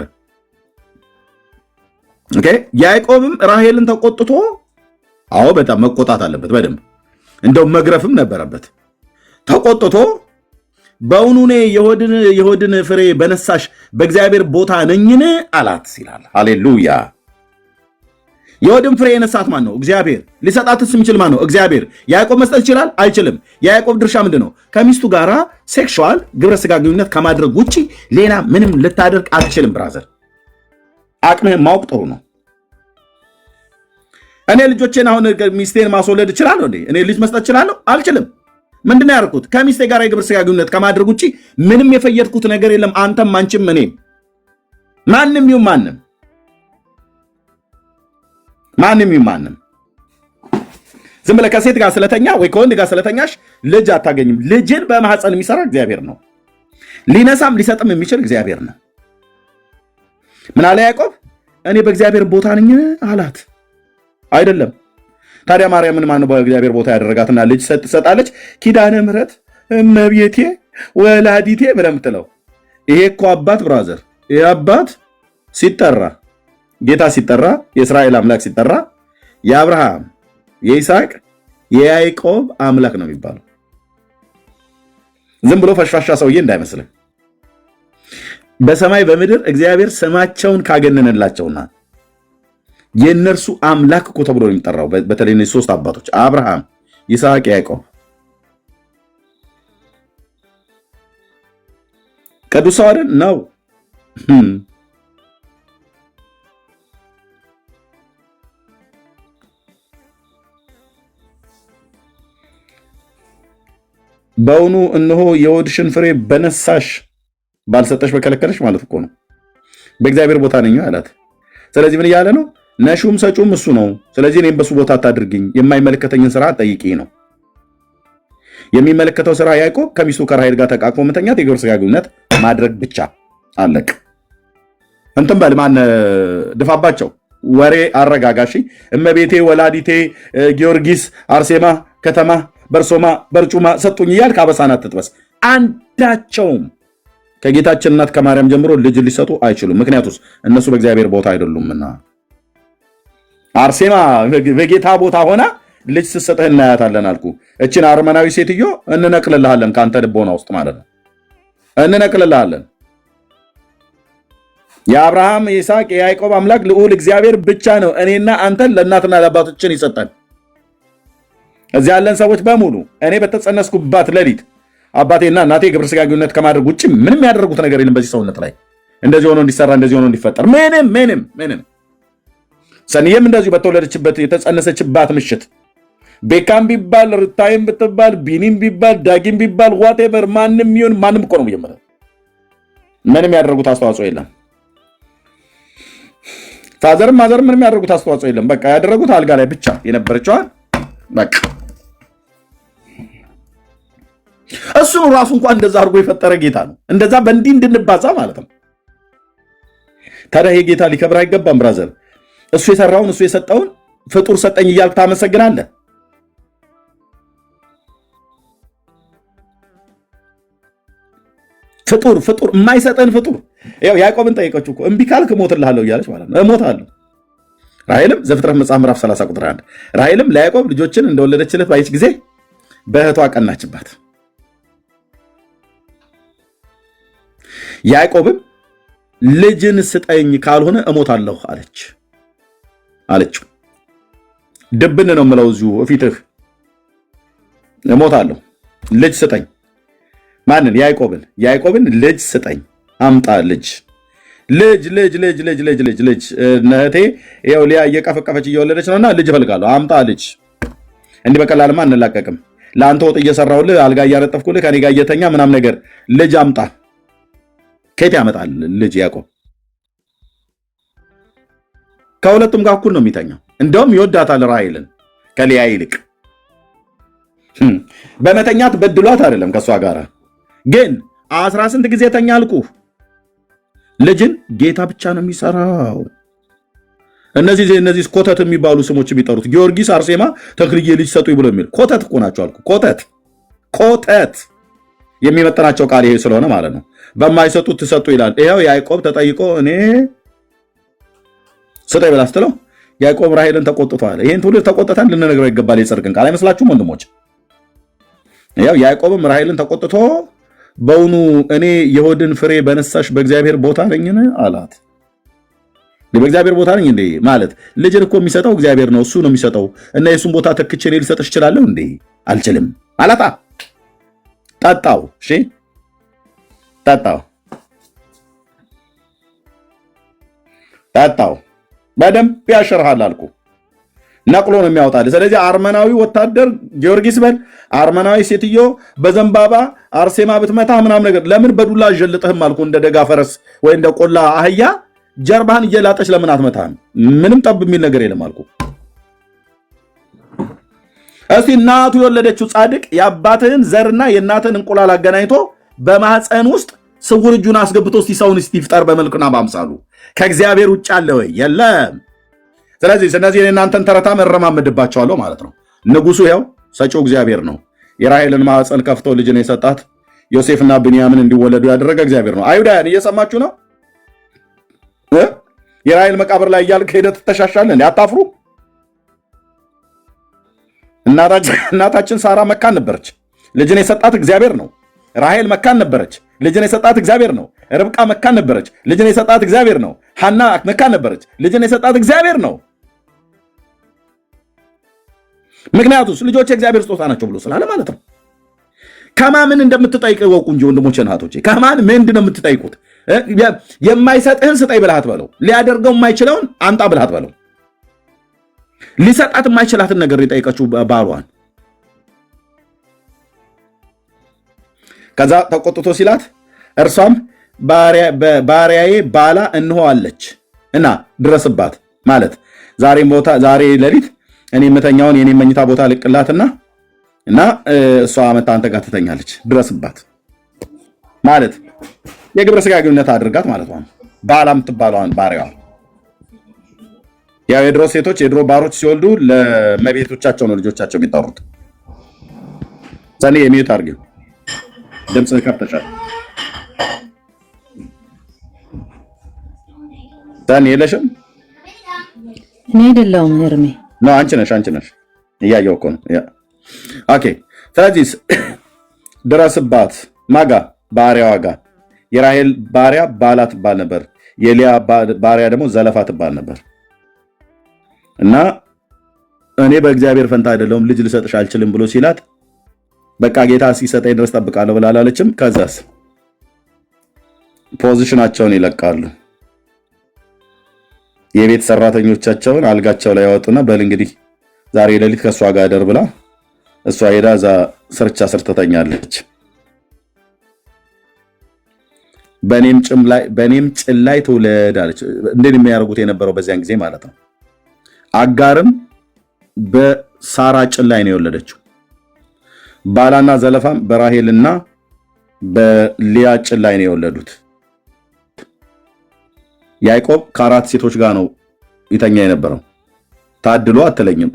ኦኬ ያዕቆብም ራሄልን ተቆጥቶ፣ አዎ በጣም መቆጣት አለበት በደንብ እንደው መግረፍም ነበረበት። ተቆጥቶ በእውኑ እኔ የሆድን ፍሬ በነሳሽ በእግዚአብሔር ቦታ ነኝን አላት ይላል። ሃሌሉያ። የሆድን ፍሬ የነሳት ማን ነው? እግዚአብሔር። ሊሰጣትስ የሚችል ማን ነው? እግዚአብሔር። ያዕቆብ መስጠት ይችላል? አይችልም። የያዕቆብ ድርሻ ምንድን ነው? ከሚስቱ ጋራ ሴክሹዋል ግብረ ስጋ ግንኙነት ከማድረግ ውጭ ሌላ ምንም ልታደርግ አትችልም። ብራዘር አቅምህን ማወቅ ጥሩ ነው። እኔ ልጆቼን አሁን ሚስቴን ማስወለድ እችላለሁ እንዴ? እኔ ልጅ መስጠት እችላለሁ? አልችልም። ምንድን ነው ያደረኩት? ከሚስቴ ጋር የግብረ ስጋ ግንኙነት ከማድረግ ውጭ ምንም የፈየድኩት ነገር የለም። አንተም አንቺም እኔም ማንም ይሁን ማንም ዝም ብለህ ከሴት ጋር ስለተኛ ወይ ከወንድ ጋር ስለተኛሽ ልጅ አታገኝም። ልጅን በማህፀን የሚሰራ እግዚአብሔር ነው። ሊነሳም ሊሰጥም የሚችል እግዚአብሔር ነው። ምን አለ ያዕቆብ? እኔ በእግዚአብሔር ቦታ ነኝ አላት። አይደለም። ታዲያ ማርያምን ማነው በእግዚአብሔር ቦታ ያደረጋትና ልጅ ትሰጣለች? ኪዳነ ምሕረት እመቤቴ ወላዲቴ ብለህ የምትለው ይሄ እኮ አባት ብራዘር፣ ይሄ አባት ሲጠራ ጌታ ሲጠራ የእስራኤል አምላክ ሲጠራ የአብርሃም የይስሐቅ የያዕቆብ አምላክ ነው የሚባለው። ዝም ብሎ ፈሽፋሻ ሰውዬ እንዳይመስልህ። በሰማይ በምድር እግዚአብሔር ስማቸውን ካገነነላቸውና የእነርሱ አምላክ እኮ ተብሎ ነው የሚጠራው። በተለይ እነዚህ ሶስት አባቶች አብርሃም፣ ይስሐቅ፣ ያዕቆብ ቅዱስ ሰው አይደል ነው። በእውኑ እነሆ የሆድሽን ፍሬ በነሳሽ ባልሰጠሽ በከለከለሽ ማለት እኮ ነው። በእግዚአብሔር ቦታ ነኝ አላት። ስለዚህ ምን እያለ ነው? ነሹም ሰጩም እሱ ነው። ስለዚህ እኔም በሱ ቦታ አታድርግኝ፣ የማይመለከተኝን ስራ ጠይቂ ነው። የሚመለከተው ስራ ያዕቆብ ከሚስቱ ከራሄል ጋር ተቃቅፎ መተኛት፣ የግብረ ስጋ ግንኙነት ማድረግ ብቻ አለቅ። እንትን በል ማን ድፋባቸው፣ ወሬ አረጋጋሺ፣ እመቤቴ ወላዲቴ ጊዮርጊስ አርሴማ ከተማ በርሶማ በርጩማ ሰጡኝ እያልክ አበሳናት ትጥበስ። አንዳቸውም ከጌታችን እናት ከማርያም ጀምሮ ልጅ ሊሰጡ አይችሉም። ምክንያቱስ እነሱ በእግዚአብሔር ቦታ አይደሉምና። አርሴማ በጌታ ቦታ ሆና ልጅ ስትሰጥህ እናያታለን አልኩ። እችን አርመናዊ ሴትዮ እንነቅልልሃለን ከአንተ ልቦና ውስጥ ማለት ነው። እንነቅልልሃለን። የአብርሃም የይስሐቅ የያዕቆብ አምላክ ልዑል እግዚአብሔር ብቻ ነው እኔና አንተን ለእናትና ለአባቶችን ይሰጠን። እዚህ ያለን ሰዎች በሙሉ እኔ በተጸነስኩባት ሌሊት አባቴና እናቴ ግብረ ስጋ ግንኙነት ከማድረግ ውጭ ምንም ያደረጉት ነገር የለም በዚህ ሰውነት ላይ። እንደዚህ ሆኖ እንዲሰራ እንደዚህ ሆኖ እንዲፈጠር ምንም። ሰንየም እንደዚሁ በተወለደችበት የተጸነሰችባት ምሽት ቤካም ቢባል ርታይም ብትባል ቢኒም ቢባል ዳጊም ቢባል ዋቴቨር ማንም ይሁን ማንም እኮ ነው መጀመሪያ ምንም ያደረጉት አስተዋጽኦ የለም። ፋዘርም ማዘርም ምንም ያደረጉት አስተዋጽኦ የለም። በቃ ያደረጉት አልጋ ላይ ብቻ የነበረችዋ በቃ እሱን ራሱ እንኳን እንደዛ አድርጎ የፈጠረ ጌታ ነው። እንደዛ በእንዲህ እንድንባዛ ማለት ነው። ታዲያ ይሄ ጌታ ሊከብር አይገባም ብራዘር? እሱ የሰራውን እሱ የሰጠውን ፍጡር ሰጠኝ እያልክ ታመሰግናለህ። ፍጡር የማይሰጠን ፍጡር ያው ያዕቆብን ጠይቀችው እኮ እምቢ ካልክ እሞትልሃለሁ እያለች ማለት ነው። እሞታለሁ። ራሔልም ዘፍጥረት መጽሐፍ ምዕራፍ 30 ቁጥር 1 ራሔልም ለያዕቆብ ልጆችን እንደወለደችለት ባየች ጊዜ በእህቷ ቀናችባት። ያዕቆብም ልጅን ስጠኝ ካልሆነ እሞታለሁ አለችው። ድብን ነው የምለው እዚሁ እፊትህ እሞታለሁ ልጅ ስጠኝ። ማንን? ያዕቆብን ልጅ ስጠኝ፣ አምጣ ልጅ እህቴ ይኸው ሊያ እየቀፈቀፈች እየወለደች ነውና ልጅ እፈልጋለሁ፣ አምጣ ልጅ። እንዲህ በቀላልማ አንላቀቅም። ለአንተ ወጥ እየሰራሁልህ አልጋ እያነጠፍኩልህ ከኔ ጋር እየተኛ ምናም ነገር ልጅ አምጣ። ከየት ያመጣል ልጅ ያዕቆብ? ከሁለቱም ጋር እኩል ነው የሚተኛው። እንደውም ይወዳታል ራሔልን ከሊያ ይልቅ። በመተኛት በድሏት አይደለም ከእሷ ጋር ግን 18 ጊዜ ተኛ አልኩህ። ልጅን ጌታ ብቻ ነው የሚሰራው። እነዚህ ኮተት የሚባሉ ስሞች የሚጠሩት ጊዮርጊስ፣ አርሴማ፣ ተክልዬ ልጅ ሰጡ ብሎ የሚል ኮተት እኮ ናቸው አልኩ። ኮተት የሚመጥናቸው ቃል ይሄ ስለሆነ ማለት ነው። በማይሰጡት ትሰጡ ይላል። ይኸው ያዕቆብ ተጠይቆ እኔ ስጠኝ ብላ ስትለው ያዕቆብ ራሔልን ተቆጥቷል። ይህን ትውልድ ተቆጥተን ልንነግረው ይገባል የጽድቅን ቃል አይመስላችሁም ወንድሞች? ያው ያዕቆብም ራሔልን ተቆጥቶ በውኑ እኔ የሆድን ፍሬ በነሳሽ በእግዚአብሔር ቦታ ነኝን አላት። በእግዚአብሔር ቦታ ነኝ እንዴ ማለት ልጅን እኮ የሚሰጠው እግዚአብሔር ነው፣ እሱ ነው የሚሰጠው እና የሱን ቦታ ተክቼ እኔ ልሰጥሽ እችላለሁ እንዴ? አልችልም አላታ። ጠጣው፣ እሺ ጠጣው፣ በደንብ ያሸርሃል አልኩ። ነቅሎ ነው የሚያወጣል። ስለዚህ አርመናዊ ወታደር ጊዮርጊስ በል አርመናዊ ሴትዮ በዘንባባ አርሴማ ብትመታ ምናም ነገር ለምን በዱላ አጀልጥህም አልኩ። እንደ ደጋ ፈረስ ወይ እንደ ቆላ አህያ ጀርባህን እየላጠች ለምን አትመታህም? ምንም ጠብ የሚል ነገር የለም አልኩ። እስቲ እናቱ የወለደችው ጻድቅ የአባትህን ዘርና የእናትህን እንቁላል አገናኝቶ በማህፀን ውስጥ ስውር እጁን አስገብቶ እስቲ ሰውን እስቲ ይፍጠር በመልክና በአምሳሉ ከእግዚአብሔር ውጭ አለ ወይ? የለም። ስለዚህ እናንተን ተረታ መረማመድባቸዋለሁ ማለት ነው። ንጉሱ ያው ሰጪው እግዚአብሔር ነው። የራሔልን ማህፀን ከፍቶ ልጅን የሰጣት ዮሴፍና ብንያምን እንዲወለዱ ያደረገ እግዚአብሔር ነው። አይሁዳውያን እየሰማችሁ ነው? የራሔል መቃብር ላይ እያልክ ሄደህ ትተሻሻለህ? አታፍሩ? እናታችን ሳራ መካን ነበረች፣ ልጅን የሰጣት እግዚአብሔር ነው። ራሔል መካን ነበረች፣ ልጅን የሰጣት እግዚአብሔር ነው። ርብቃ መካን ነበረች፣ ልጅን የሰጣት እግዚአብሔር ነው። ሐና መካን ነበረች፣ ልጅን የሰጣት እግዚአብሔር ነው። ምክንያቱስ ልጆች የእግዚአብሔር ስጦታ ናቸው ብሎ ስላለ ማለት ነው። ከማን እንደምትጠይቅ ወቁ እንጂ ወንድሞቼ እህቶቼ፣ ከማን ምንድን ነው የምትጠይቁት? የማይሰጥህን ስጠኝ ብለህ አትበለው። ሊያደርገው የማይችለውን አምጣ ብለህ አትበለው። ሊሰጣት የማይችላትን ነገር የጠየቀችው ባሏን ከዛ ተቆጥቶ ሲላት እርሷም ባሪያዬ ባላ እንሆ አለች እና ድረስባት ማለት ዛሬ ሌሊት እኔ የምተኛውን የኔ መኝታ ቦታ ልቅላትና እና እሷ መታ አንተ ጋር ትተኛለች፣ ድረስባት ማለት የግብረ ስጋ ግንኙነት አድርጋት ማለት ነው። ባላ የምትባለዋን ባሪያዋ ያው የድሮ ሴቶች የድሮ ባሮች ሲወልዱ ለመቤቶቻቸው ነው ልጆቻቸው የሚጠሩት። ሰኔ የሚዩት አድርጊው ድምፅ ከፍተሻል። ሰኔ የለሽም? እኔ አይደለሁም እርሜ ነው። አንቺ ነሽ። እያየሁ እኮ ነው። ኦኬ። ስለዚህ ድረስባት ማጋ ባሪያዋ ጋር የራሔል ባሪያ ባላ ትባል ነበር። የሊያ ባሪያ ደግሞ ዘለፋ ትባል ነበር። እና እኔ በእግዚአብሔር ፈንታ አይደለሁም ልጅ ልሰጥሽ አልችልም ብሎ ሲላት በቃ ጌታ ሲሰጠኝ ድረስ ጠብቃለሁ ብላ አላለችም። ከዛስ ፖዚሽናቸውን ይለቃሉ። የቤት ሰራተኞቻቸውን አልጋቸው ላይ ያወጡና በል እንግዲህ ዛሬ ሌሊት ከእሷ ጋር አደር ብላ እሷ ሄዳ እዛ ስርቻ ስር ትተኛለች። በእኔም ጭን ላይ ትውለድ አለች። እንዴት የሚያደርጉት የነበረው በዚያን ጊዜ ማለት ነው። አጋርም በሳራ ጭን ላይ ነው የወለደችው። ባላና ዘለፋም በራሔልና በሊያ ጭን ላይ ነው የወለዱት። ያዕቆብ ከአራት ሴቶች ጋር ነው ይተኛ የነበረው። ታድሎ አትለኝም።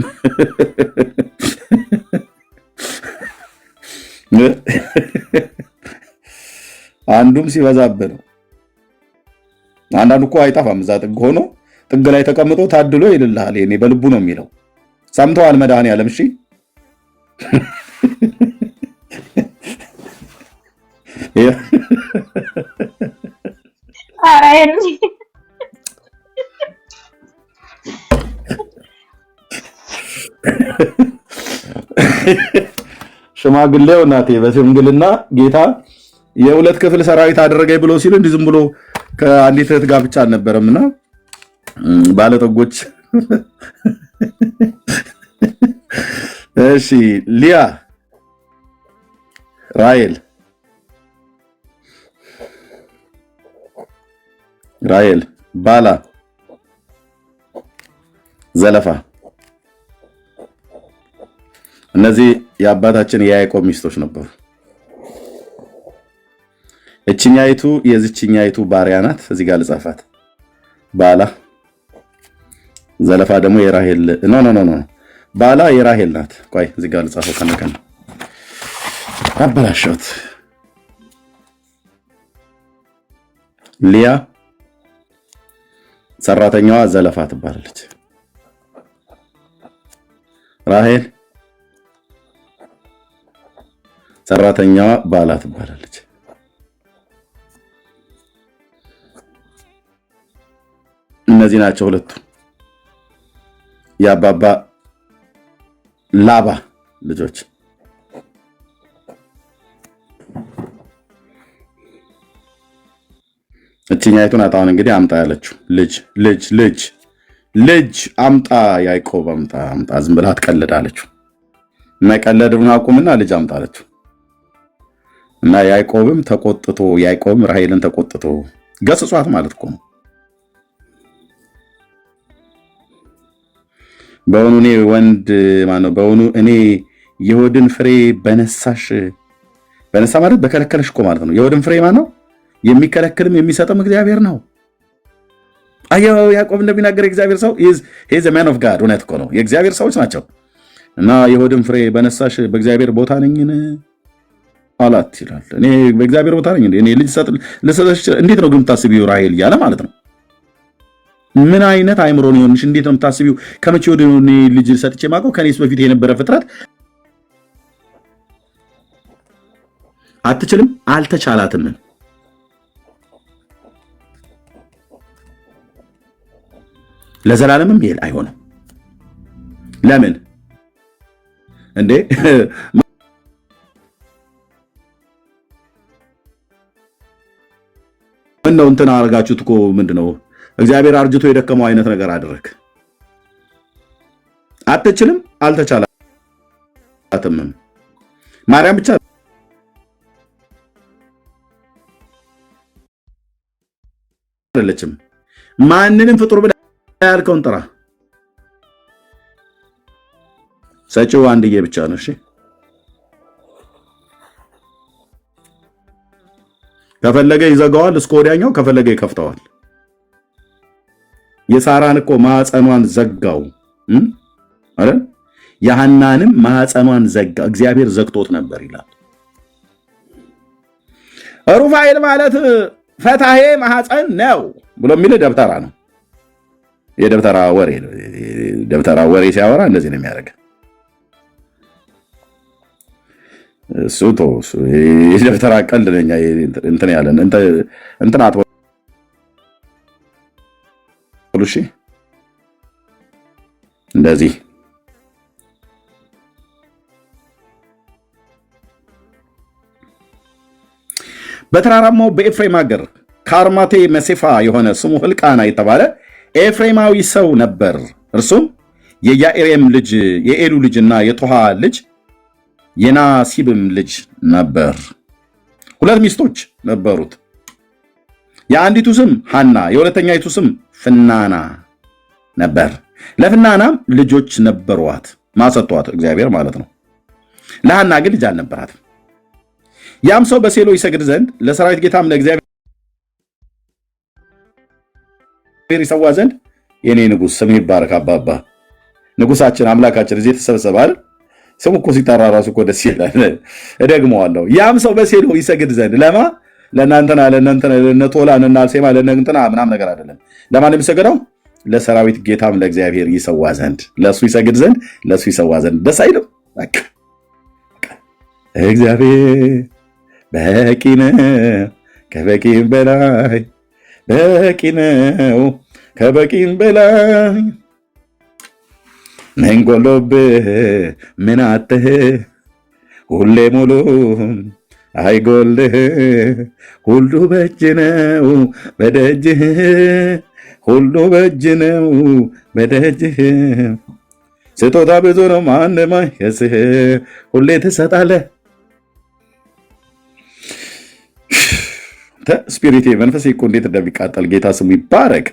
አንዱም ሲበዛብህ ነው። አንዳንዱ እኮ አይጠፋም። እዛ ጥግ ሆኖ ጥግ ላይ ተቀምጦ ታድሎ ይልልሃል። እኔ በልቡ ነው የሚለው። ሰምተዋል መድኃኒዓለም። እሺ ሽማግሌው እናቴ በሽምግልና ጌታ የሁለት ክፍል ሰራዊት አደረገኝ ብሎ ሲሉ እንዲህ ዝም ብሎ ከአንዲት እህት ጋር ብቻ አልነበረምና ባለጠጎች። እሺ ሊያ ራሔል ባላ ዘለፋ እነዚህ የአባታችን የያዕቆብ ሚስቶች ነበሩ። እችኛይቱ የዚችኛይቱ ባሪያ ናት። እዚህ ጋር ልጻፋት። ባላ ዘለፋ ደግሞ የራሔል ኖ ባላ የራሔል ናት። ቆይ እዚህ ጋር ልጻፈው ከነከነ አበላሸሁት። ሊያ ሰራተኛዋ ዘለፋ ትባላለች። ራሔል ሰራተኛዋ ባላ ትባላለች። እነዚህ ናቸው ሁለቱ የአባባ ላባ ልጆች። እችኛይቱን አጣውን እንግዲህ አምጣ ያለችው ልጅ አምጣ፣ ያዕቆብ አምጣ ዝም ብላ አትቀልድ አለችው። መቀለድን አቁምና ልጅ አምጣ አለችው። እና ያዕቆብም ራሔልን ተቆጥቶ ገስጿት ማለት እኮ ነው። በእውኑ እኔ ወንድ ማነው? በእውኑ እኔ የሆድን ፍሬ በነሳ ማለት በከለከለሽ እኮ ማለት ነው። የሆድን ፍሬ ማነው? የሚከለክልም የሚሰጥም እግዚአብሔር ነው። አየው ያዕቆብ እንደሚናገር የእግዚአብሔር ሰው he's a man of God። እውነት እኮ ነው። የእግዚአብሔር ሰዎች ናቸው። እና የሆድን ፍሬ በነሳሽ በእግዚአብሔር ቦታ ነኝን አላት ይላል። እኔ በእግዚአብሔር ቦታ ነኝ እኔ ልጅ ልሰጥሽ እንዴት ነው ግን የምታስቢው ራሔል እያለ ማለት ነው። ምን አይነት አይምሮ ነው የሆንሽ? እንዴት ነው የምታስቢው? ከመቼ ወዲህ ነው እኔ ልጅ ሰጥቼ ማውቀው? ከኔስ በፊት የነበረ ፍጥረት አትችልም፣ አልተቻላትም። ለዘላለምም ይሄ አይሆንም። ለምን እንዴ? ምን ነው እንትን አደረጋችሁት እኮ ምንድነው? እግዚአብሔር አርጅቶ የደከመው አይነት ነገር አደረክ። አትችልም፣ አልተቻላትም። ማርያም ብቻ አይደለችም። ማንንም ፍጡር ብለህ ያልከውን ጥራ። ሰጪው አንድዬ ብቻ ነው። እሺ ከፈለገ ይዘጋዋል እስከ ወዲያኛው፣ ከፈለገ ይከፍተዋል። የሳራን እኮ ማህፀኗን ዘጋው አይደል? የሐናንም ማህፀኗን ዘጋ። እግዚአብሔር ዘግቶት ነበር ይላል። ሩፋኤል ማለት ፈታሄ ማህፀን ነው ብሎ የሚል ደብተራ ነው። የደብተራ ወሬ ሲያወራ እንደዚህ ነው የሚያደርግ። እሱ የደብተራ ቀልድ ነኛ እንትን ያለን እንትን አትወሉሽ። እንደዚህ በተራራማው በኤፍሬም ሀገር ከአርማቴ መሴፋ የሆነ ስሙ ሕልቃና የተባለ ኤፍሬማዊ ሰው ነበር። እርሱም የያኢሬም ልጅ የኤሉ ልጅና የቶሃ ልጅ የናሲብም ልጅ ነበር። ሁለት ሚስቶች ነበሩት። የአንዲቱ ስም ሐና፣ የሁለተኛይቱ ስም ፍናና ነበር። ለፍናናም ልጆች ነበሯት፣ ማሰጧት እግዚአብሔር ማለት ነው። ለሐና ግን ልጅ አልነበራትም። ያም ሰው በሴሎ ይሰግድ ዘንድ ለሰራዊት ጌታም ለእግዚአብሔር ይሰዋ ዘንድ የኔ ንጉሥ ስም ይባረክ አባባ ንጉሳችን አምላካችን እዚህ ተሰበሰባል። ስሙ እኮ ሲጠራ ራሱ እኮ ደስ ይላል። እደግመዋለሁ። ያም ሰው በሴሎ ይሰግድ ዘንድ ለማ ለእናንተና ለነቶላ ለናልሴማ ለእንትና ምናምን ነገር አይደለም። ለማን የሚሰግደው? ለሰራዊት ጌታም ለእግዚአብሔር ይሰዋ ዘንድ፣ ለሱ ይሰግድ ዘንድ፣ ለሱ ይሰዋ ዘንድ። ደስ አይልም? በቃ እግዚአብሔር በቂ ነው፣ ከበቂም በላይ በቂ ነው፣ ከበቂም በላይ ምን ጎሎብህ ምን አጥተህ ሁሌ ሙሉ አይጎልህ ሁሉ በእጅ ነው በደጅህ ሁሉ በእጅ ነው በደጅህ ስጦታ ብዙ ነው ማንም አይከስህ ሁሌ ትሰጣለህ። ስፒሪቴ መንፈሴ እኮ እንዴት እንደሚቃጠል ጌታ ስሙ ይባረክ።